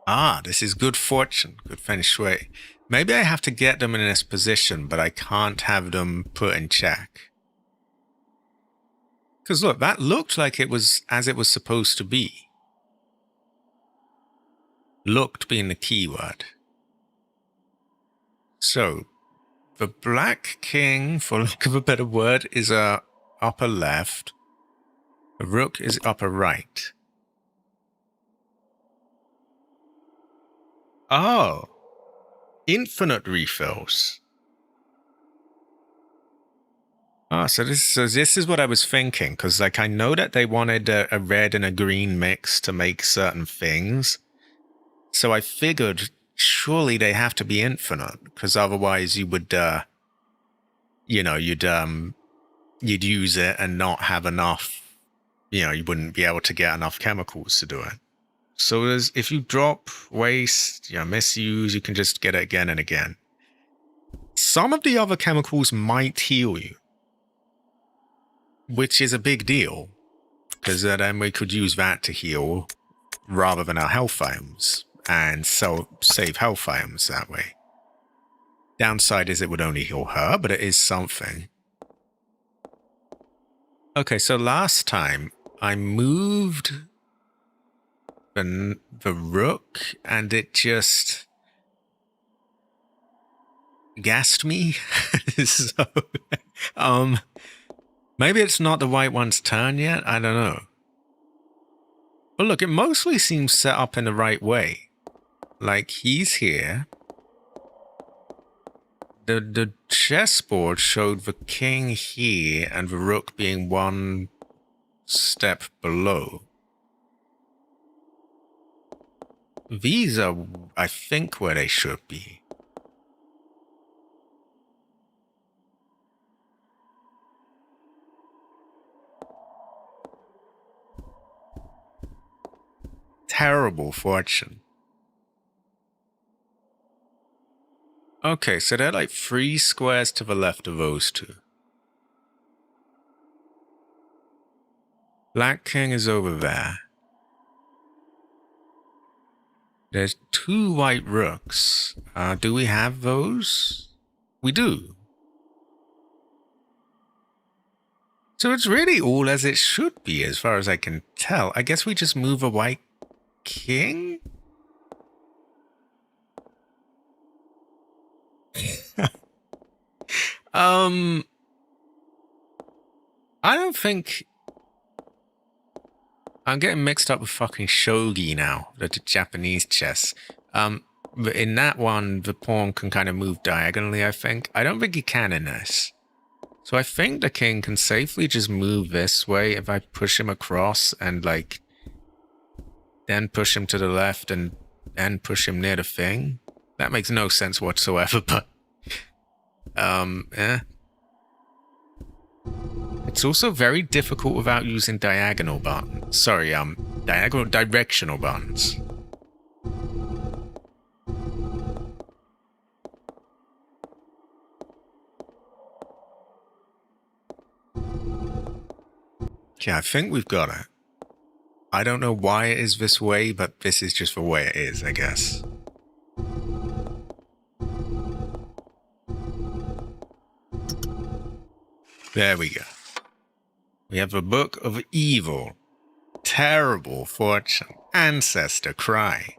Ah, this is good fortune, good feng shui. Maybe I have to get them in this position, but I can't have them put in check. Because look, that looked like it was as it was supposed to be. Looked being the key word. So, the Black King, for lack of a better word, is upper left. The Rook is upper right. Oh. Infinite refills. Ah, so this is what I was thinking, because like I know that they wanted a red and a green mix to make certain things. So I figured surely they have to be infinite, because otherwise you would you'd use it and not have enough, you wouldn't be able to get enough chemicals to do it. So if you drop, waste, misuse, you can just get it again and again. Some of the other chemicals might heal you, which is a big deal, because then we could use that to heal rather than our health items, and save health items that way. Downside is it would only heal her, but it is something. Okay, so last time I moved the Rook, and it just gassed me. So, maybe it's not the right one's turn yet. I don't know. But look, it mostly seems set up in the right way. Like, he's here. The chessboard showed the king here and the rook being one step below. These are, I think, where they should be. Terrible fortune. Okay, so they're like 3 squares to the left of those two. Black King is over there. There's 2 white rooks. Do we have those? We do. So it's really all as it should be, as far as I can tell. I guess we just move a white king? I don't think... I'm getting mixed up with fucking shogi now, the Japanese chess. But in that one, the pawn can kind of move diagonally, I think. I don't think he can in this. So I think the king can safely just move this way if I push him across and, like, then push him to the left and push him near the thing. That makes no sense whatsoever, but... yeah. It's also very difficult without using diagonal buttons. Sorry, directional buttons. Okay, I think we've got it. I don't know why it is this way, but this is just the way it is, I guess. There we go. We have a Book of Evil, Terrible Fortune, Ancestor Cry.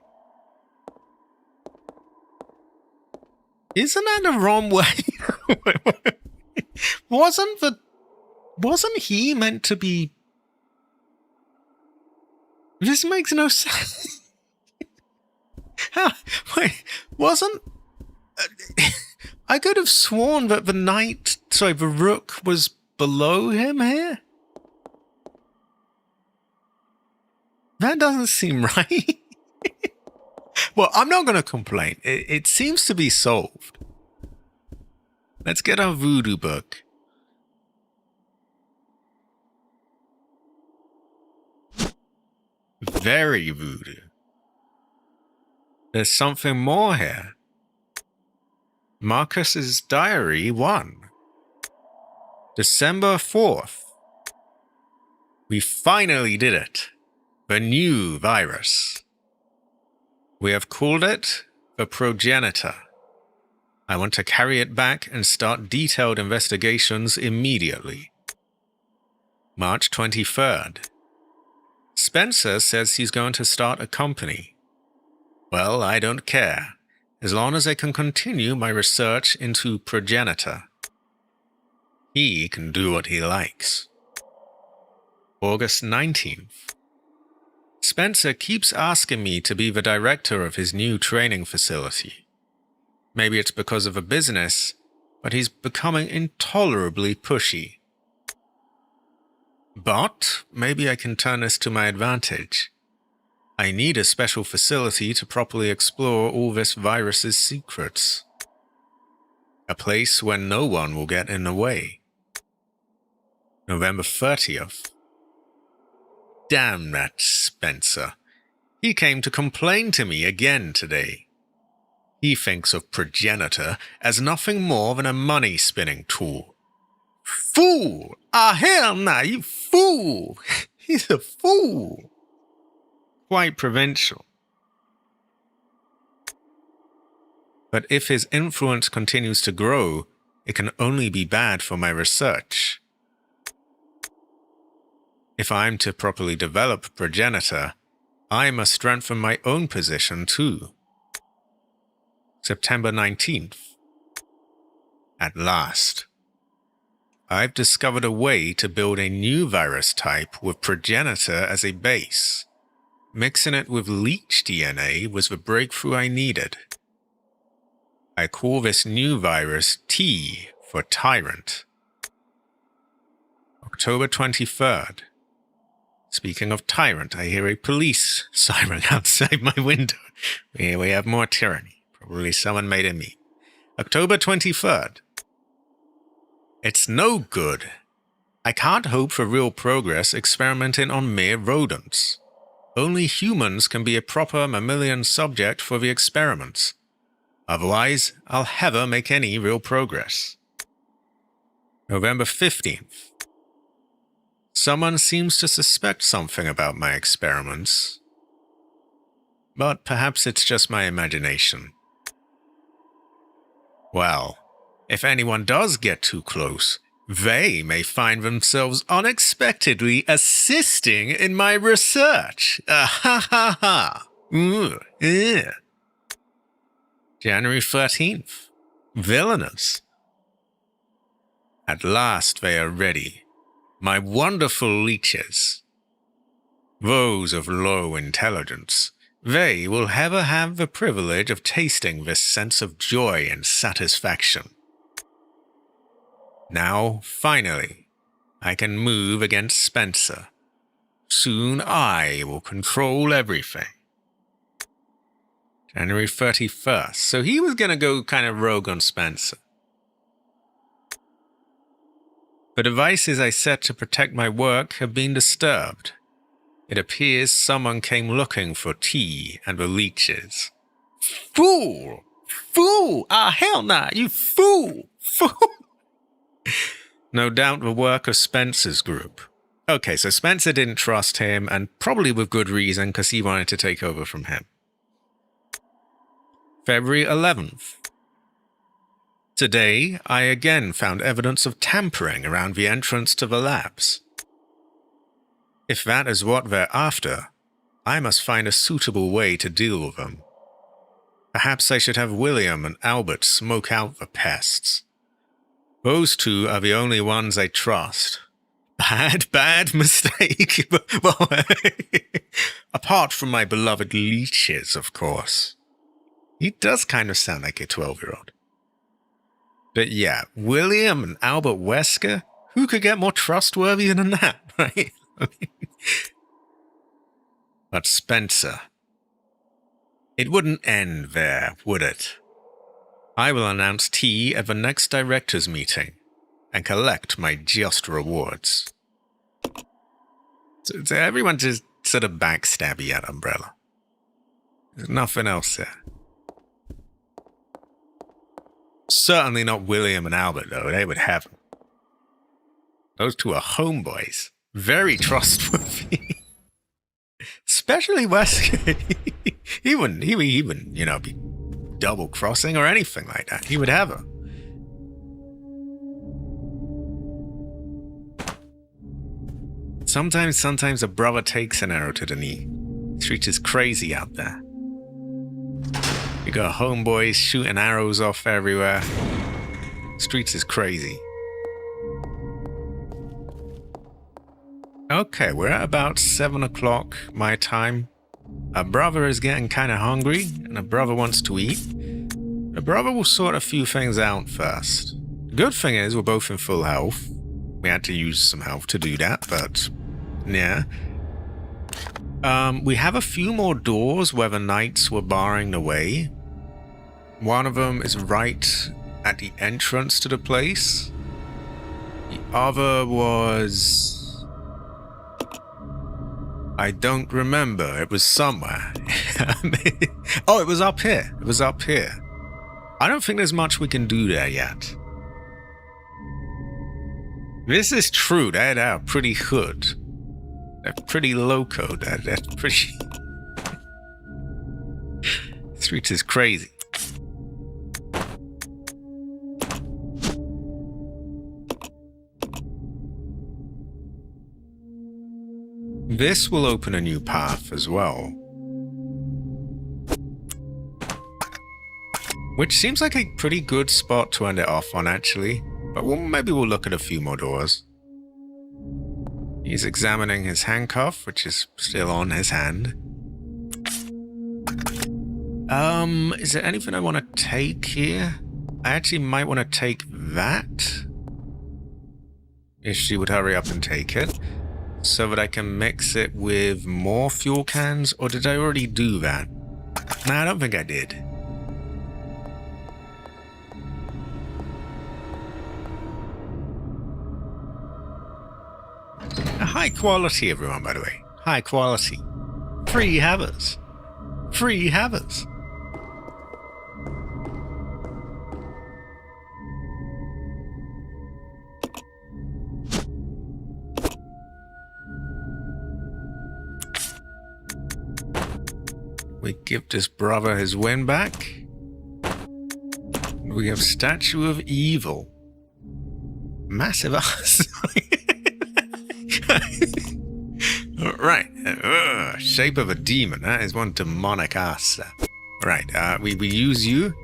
Isn't that the wrong way? Wasn't he meant to be... This makes no sense. Wait, wasn't... I could have sworn that the rook was below him here? That doesn't seem right. Well, I'm not going to complain. It seems to be solved. Let's get our voodoo book. Very voodoo. There's something more here. Marcus's Diary 1. December 4th. We finally did it. The new virus. We have called it the progenitor. I want to carry it back and start detailed investigations immediately. March 23rd. Spencer says he's going to start a company. Well, I don't care, as long as I can continue my research into progenitor. He can do what he likes. August 19th. Spencer keeps asking me to be the director of his new training facility. Maybe it's because of a business, but he's becoming intolerably pushy. But maybe I can turn this to my advantage. I need a special facility to properly explore all this virus's secrets. A place where no one will get in the way. November 30th. Damn that Spencer. He came to complain to me again today. He thinks of progenitor as nothing more than a money-spinning tool. Fool! Ah, hell nah, you fool! He's a fool! Quite provincial. But if his influence continues to grow, it can only be bad for my research. If I'm to properly develop progenitor, I must strengthen my own position too. September 19th. At last. I've discovered a way to build a new virus type with progenitor as a base. Mixing it with leech DNA was the breakthrough I needed. I call this new virus T for Tyrant. October 23rd. Speaking of tyrant, I hear a police siren outside my window. We have more tyranny. Probably someone made it me. October 23rd. It's no good. I can't hope for real progress experimenting on mere rodents. Only humans can be a proper mammalian subject for the experiments. Otherwise, I'll never make any real progress. November 15th. Someone seems to suspect something about my experiments. But perhaps it's just my imagination. Well, if anyone does get too close, they may find themselves unexpectedly assisting in my research. Ha ha ha. January 13th. Villainous. At last they are ready. My wonderful leeches. Those of low intelligence, they will ever have the privilege of tasting this sense of joy and satisfaction. Now, finally, I can move against Spencer. Soon I will control everything. January 31st. So he was going to go kind of rogue on Spencer. The devices I set to protect my work have been disturbed. It appears someone came looking for tea and the leeches. Fool! Fool! Ah, hell nah, you fool! Fool! No doubt the work of Spencer's group. Okay, so Spencer didn't trust him, and probably with good reason, because he wanted to take over from him. February 11th. Today, I again found evidence of tampering around the entrance to the labs. If that is what they're after, I must find a suitable way to deal with them. Perhaps I should have William and Albert smoke out the pests. Those two are the only ones I trust. Bad mistake. Well, apart from my beloved leeches, of course. He does kind of sound like a 12-year-old. But yeah, William and Albert Wesker, who could get more trustworthy than that, right? But Spencer, it wouldn't end there, would it? I will announce tea at the next director's meeting and collect my just rewards. So everyone just sort of backstabby at Umbrella. There's nothing else there. Certainly not William and Albert, though. They would have him. Those two are homeboys. Very trustworthy. Especially Wesker. he wouldn't, be double-crossing or anything like that. He would have her. Sometimes a brother takes an arrow to the knee. Street is crazy out there. You got homeboys shooting arrows off everywhere. Streets is crazy. Okay, we're at about 7 o'clock my time. A brother is getting kind of hungry, and a brother wants to eat. A brother will sort a few things out first. The good thing is we're both in full health. We had to use some health to do that, but yeah. We have a few more doors where the knights were barring the way. One of them is right at the entrance to the place. The other was... I don't remember. It was somewhere. Oh, it was up here. It was up here. I don't think there's much we can do there yet. This is true. They're pretty hood. They're pretty loco. They're pretty... Street is crazy. This will open a new path as well. Which seems like a pretty good spot to end it off on, actually. But maybe we'll look at a few more doors. He's examining his handcuff, which is still on his hand. Is there anything I want to take here? I actually might want to take that. If she would hurry up and take it. So that I can mix it with more fuel cans, or did I already do that? No, I don't think I did. High quality, everyone, by the way. High quality. Free havers. Free havers. We give this brother his win back. We have Statue of Evil. Massive ass. Right. Shape of a demon. That is one demonic ass. Right. We use you.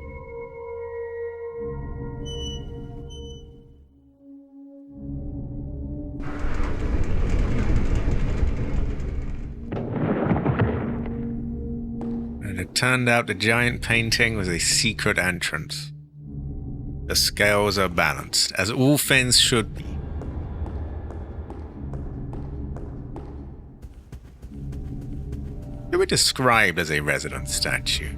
It turned out the giant painting was a secret entrance. The scales are balanced, as all things should be. They were described as a resident statue.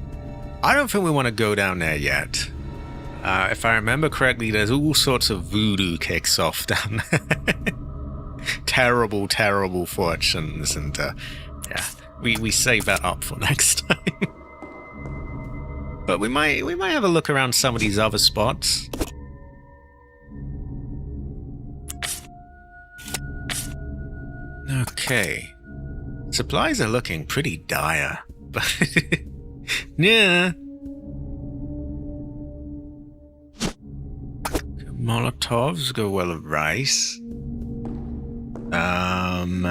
I don't think we want to go down there yet. If I remember correctly, there's all sorts of voodoo kicks off down there. Terrible, terrible fortunes, and yeah. We save that up for next time. But we might have a look around some of these other spots. Okay. Supplies are looking pretty dire. But yeah. Molotovs go well with rice. I'm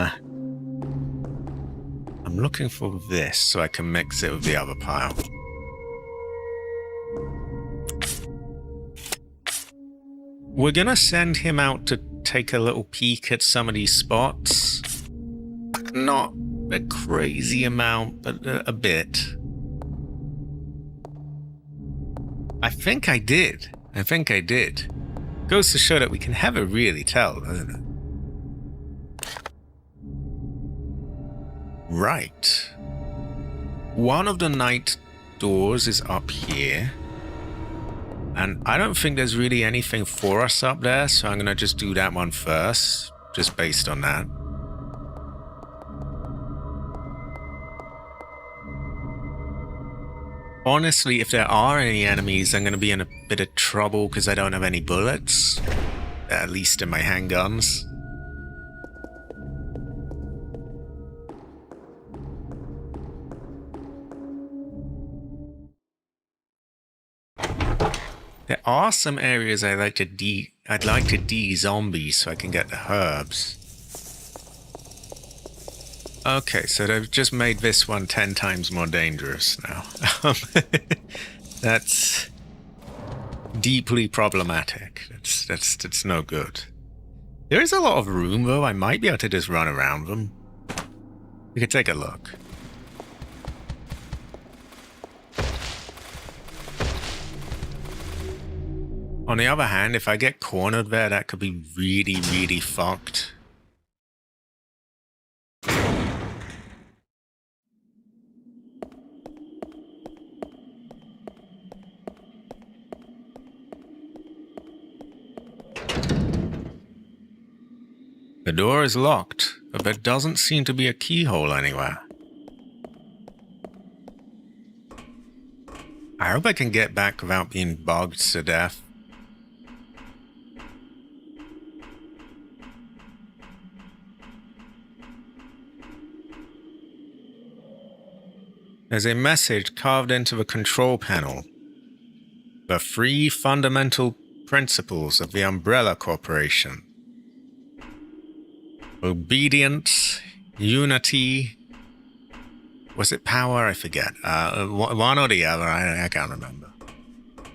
looking for this so I can mix it with the other pile. We're gonna send him out to take a little peek at some of these spots. Not a crazy amount, but a bit. I think I did. Goes to show that we can never really tell, doesn't it? Right. One of the night doors is up here. And I don't think there's really anything for us up there, so I'm going to just do that one first, just based on that. Honestly, if there are any enemies, I'm going to be in a bit of trouble because I don't have any bullets, at least in my handguns. There are some areas I'd like to de-zombie so I can get the herbs. Okay, so they've just made this one 10 times more dangerous now. That's deeply problematic. That's no good. There is a lot of room though. I might be able to just run around them. We could take a look. On the other hand, if I get cornered there, that could be really, really fucked. The door is locked, but there doesn't seem to be a keyhole anywhere. I hope I can get back without being bugged to death. There's a message carved into the control panel. The 3 fundamental principles of the Umbrella Corporation. Obedience, unity, was it power? I forget. One or the other, I can't remember.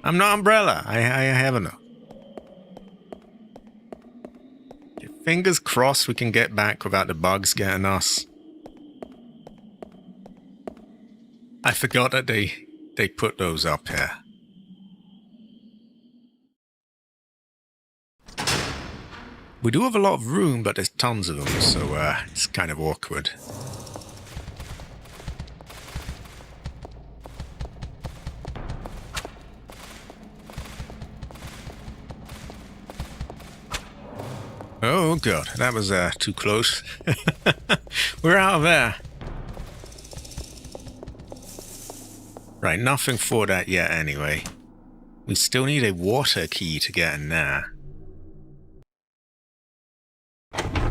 I'm not Umbrella, I have enough. Fingers crossed we can get back without the bugs getting us. I forgot that they put those up here. We do have a lot of room, but there's tons of them, so it's kind of awkward. Oh god, that was too close. We're out of there. Right, nothing for that yet anyway. We still need a water key to get in there.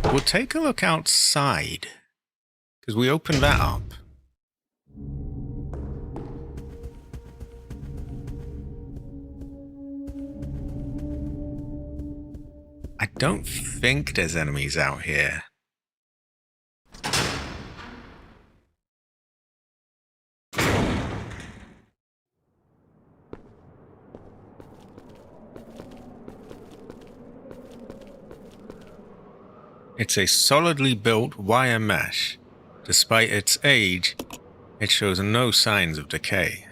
We'll take a look outside, because we opened that up. I don't think there's enemies out here. It's a solidly built wire mesh. Despite its age, it shows no signs of decay.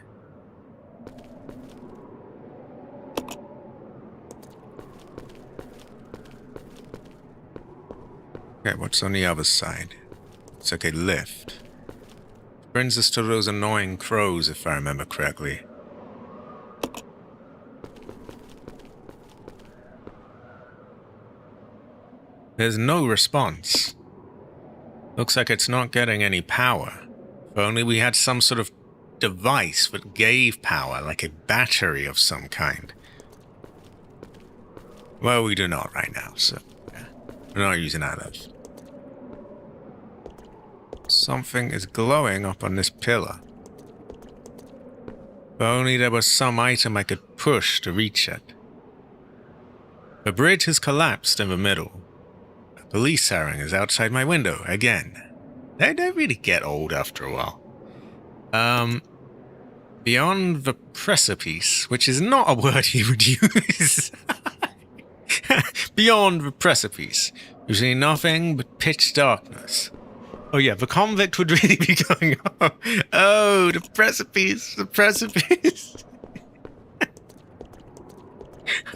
Okay, what's on the other side? It's like a lift. Brings us to those annoying crows, if I remember correctly. There's no response. Looks like it's not getting any power. If only we had some sort of device that gave power, like a battery of some kind. Well, we do not right now, so yeah. We're not using that. Something is glowing up on this pillar. If only there was some item I could push to reach it. The bridge has collapsed in the middle. Police siren is outside my window again. They really get old after a while. Beyond the precipice, which is not a word you would use. Beyond the precipice, you see nothing but pitch darkness. Oh yeah, the convict would really be going on. Oh, the precipice, the precipice.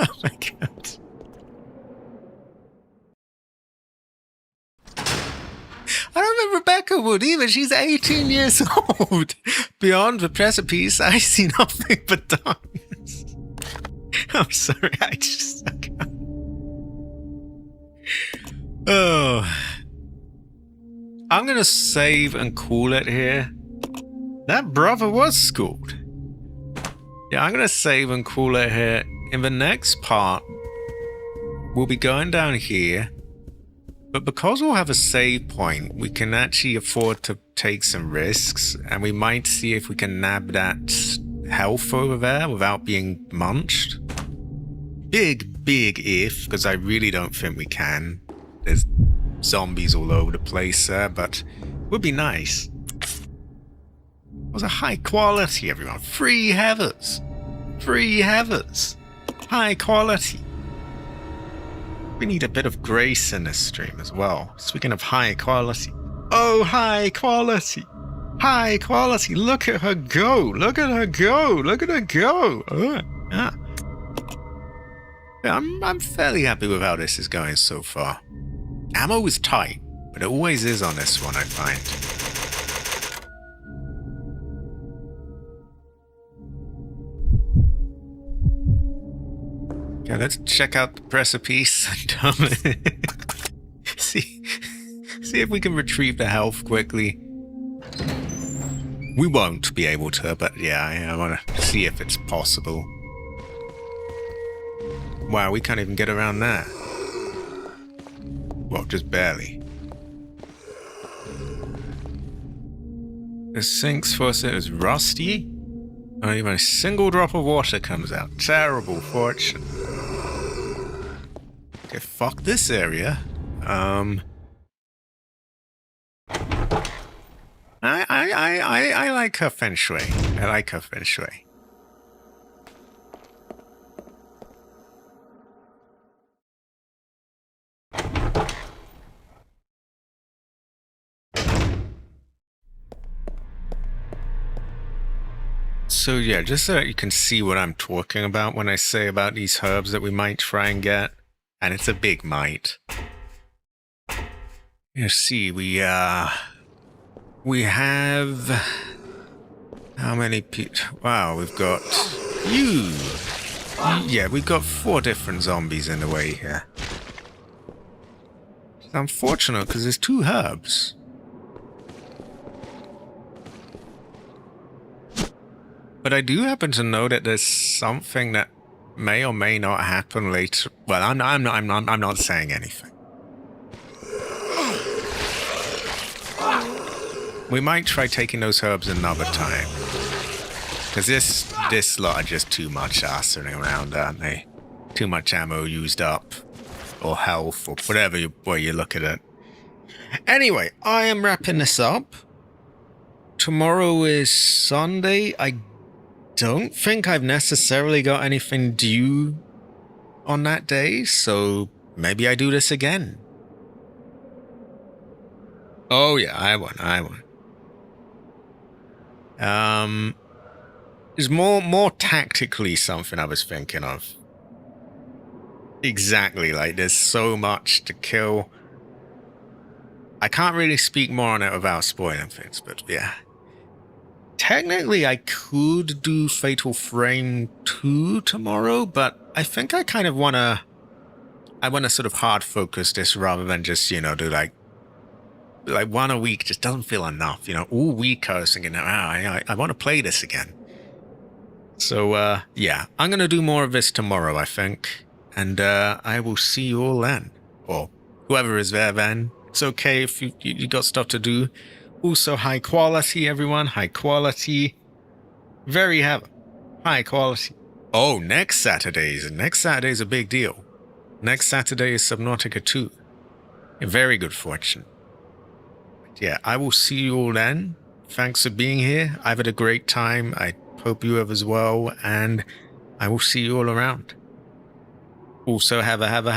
Oh my god. I don't think Rebecca would either. She's 18 years old. Beyond the precipice, I see nothing but darkness. I'm sorry, I just... Oh. I'm gonna save and call it here. That brother was schooled. Yeah, I'm gonna save and call it here. In the next part, we'll be going down here. But because we'll have a save point, we can actually afford to take some risks. And we might see if we can nab that health over there without being munched. Big if, because I really don't think we can. There's zombies all over the place there, but it would be nice. It was a high quality, everyone. Free heathers. Free heathers. High quality. We need a bit of grace in this stream as well. Speaking of high quality. Oh, high quality. High quality. Look at her go. Look at her go. Look at her go. Oh, yeah. I'm fairly happy with how this is going so far. Ammo is tight, but it always is on this one, I find. Okay, let's check out the precipice and see if we can retrieve the health quickly. We won't be able to, but yeah, I want to see if it's possible. Wow, we can't even get around that. Well, just barely. The sink's faucet is rusty. Not even a single drop of water comes out. Terrible fortune. Okay, fuck this area. I like her feng shui. I like her feng shui. So yeah, just so that you can see what I'm talking about when I say about these herbs that we might try and get. And it's a big might. You see, we have... How many people? Wow, we've got... You! Yeah, we've got 4 different zombies in the way here. It's unfortunate, because there's 2 herbs. But I do happen to know that there's something that may or may not happen later. Well, I'm not saying anything. We might try taking those herbs another time. Because this lot are just too much arsenal around, aren't they? Too much ammo used up. Or health, or whatever way you look at it. Anyway, I am wrapping this up. Tomorrow is Sunday. I don't think I've necessarily got anything due on that day, so maybe I do this again. Oh yeah, I won. It's more tactically something I was thinking of. Exactly, like there's so much to kill. I can't really speak more on it without spoiling things, but yeah. Technically, I could do Fatal Frame 2 tomorrow, but I think I kind of want to... I want to sort of hard focus this rather than just, you know, do like 1 a week. Just doesn't feel enough, you know. All week I was thinking, I want to play this again. So, yeah, I'm going to do more of this tomorrow, I think. And I will see you all then. Or whoever is there then. It's okay if you got stuff to do. Also, high quality, everyone. High quality. Very high quality. Oh, next Saturday's a big deal. Next Saturday is Subnautica 2. A very good fortune. But yeah, I will see you all then. Thanks for being here. I've had a great time. I hope you have as well. And I will see you all around. Also, have a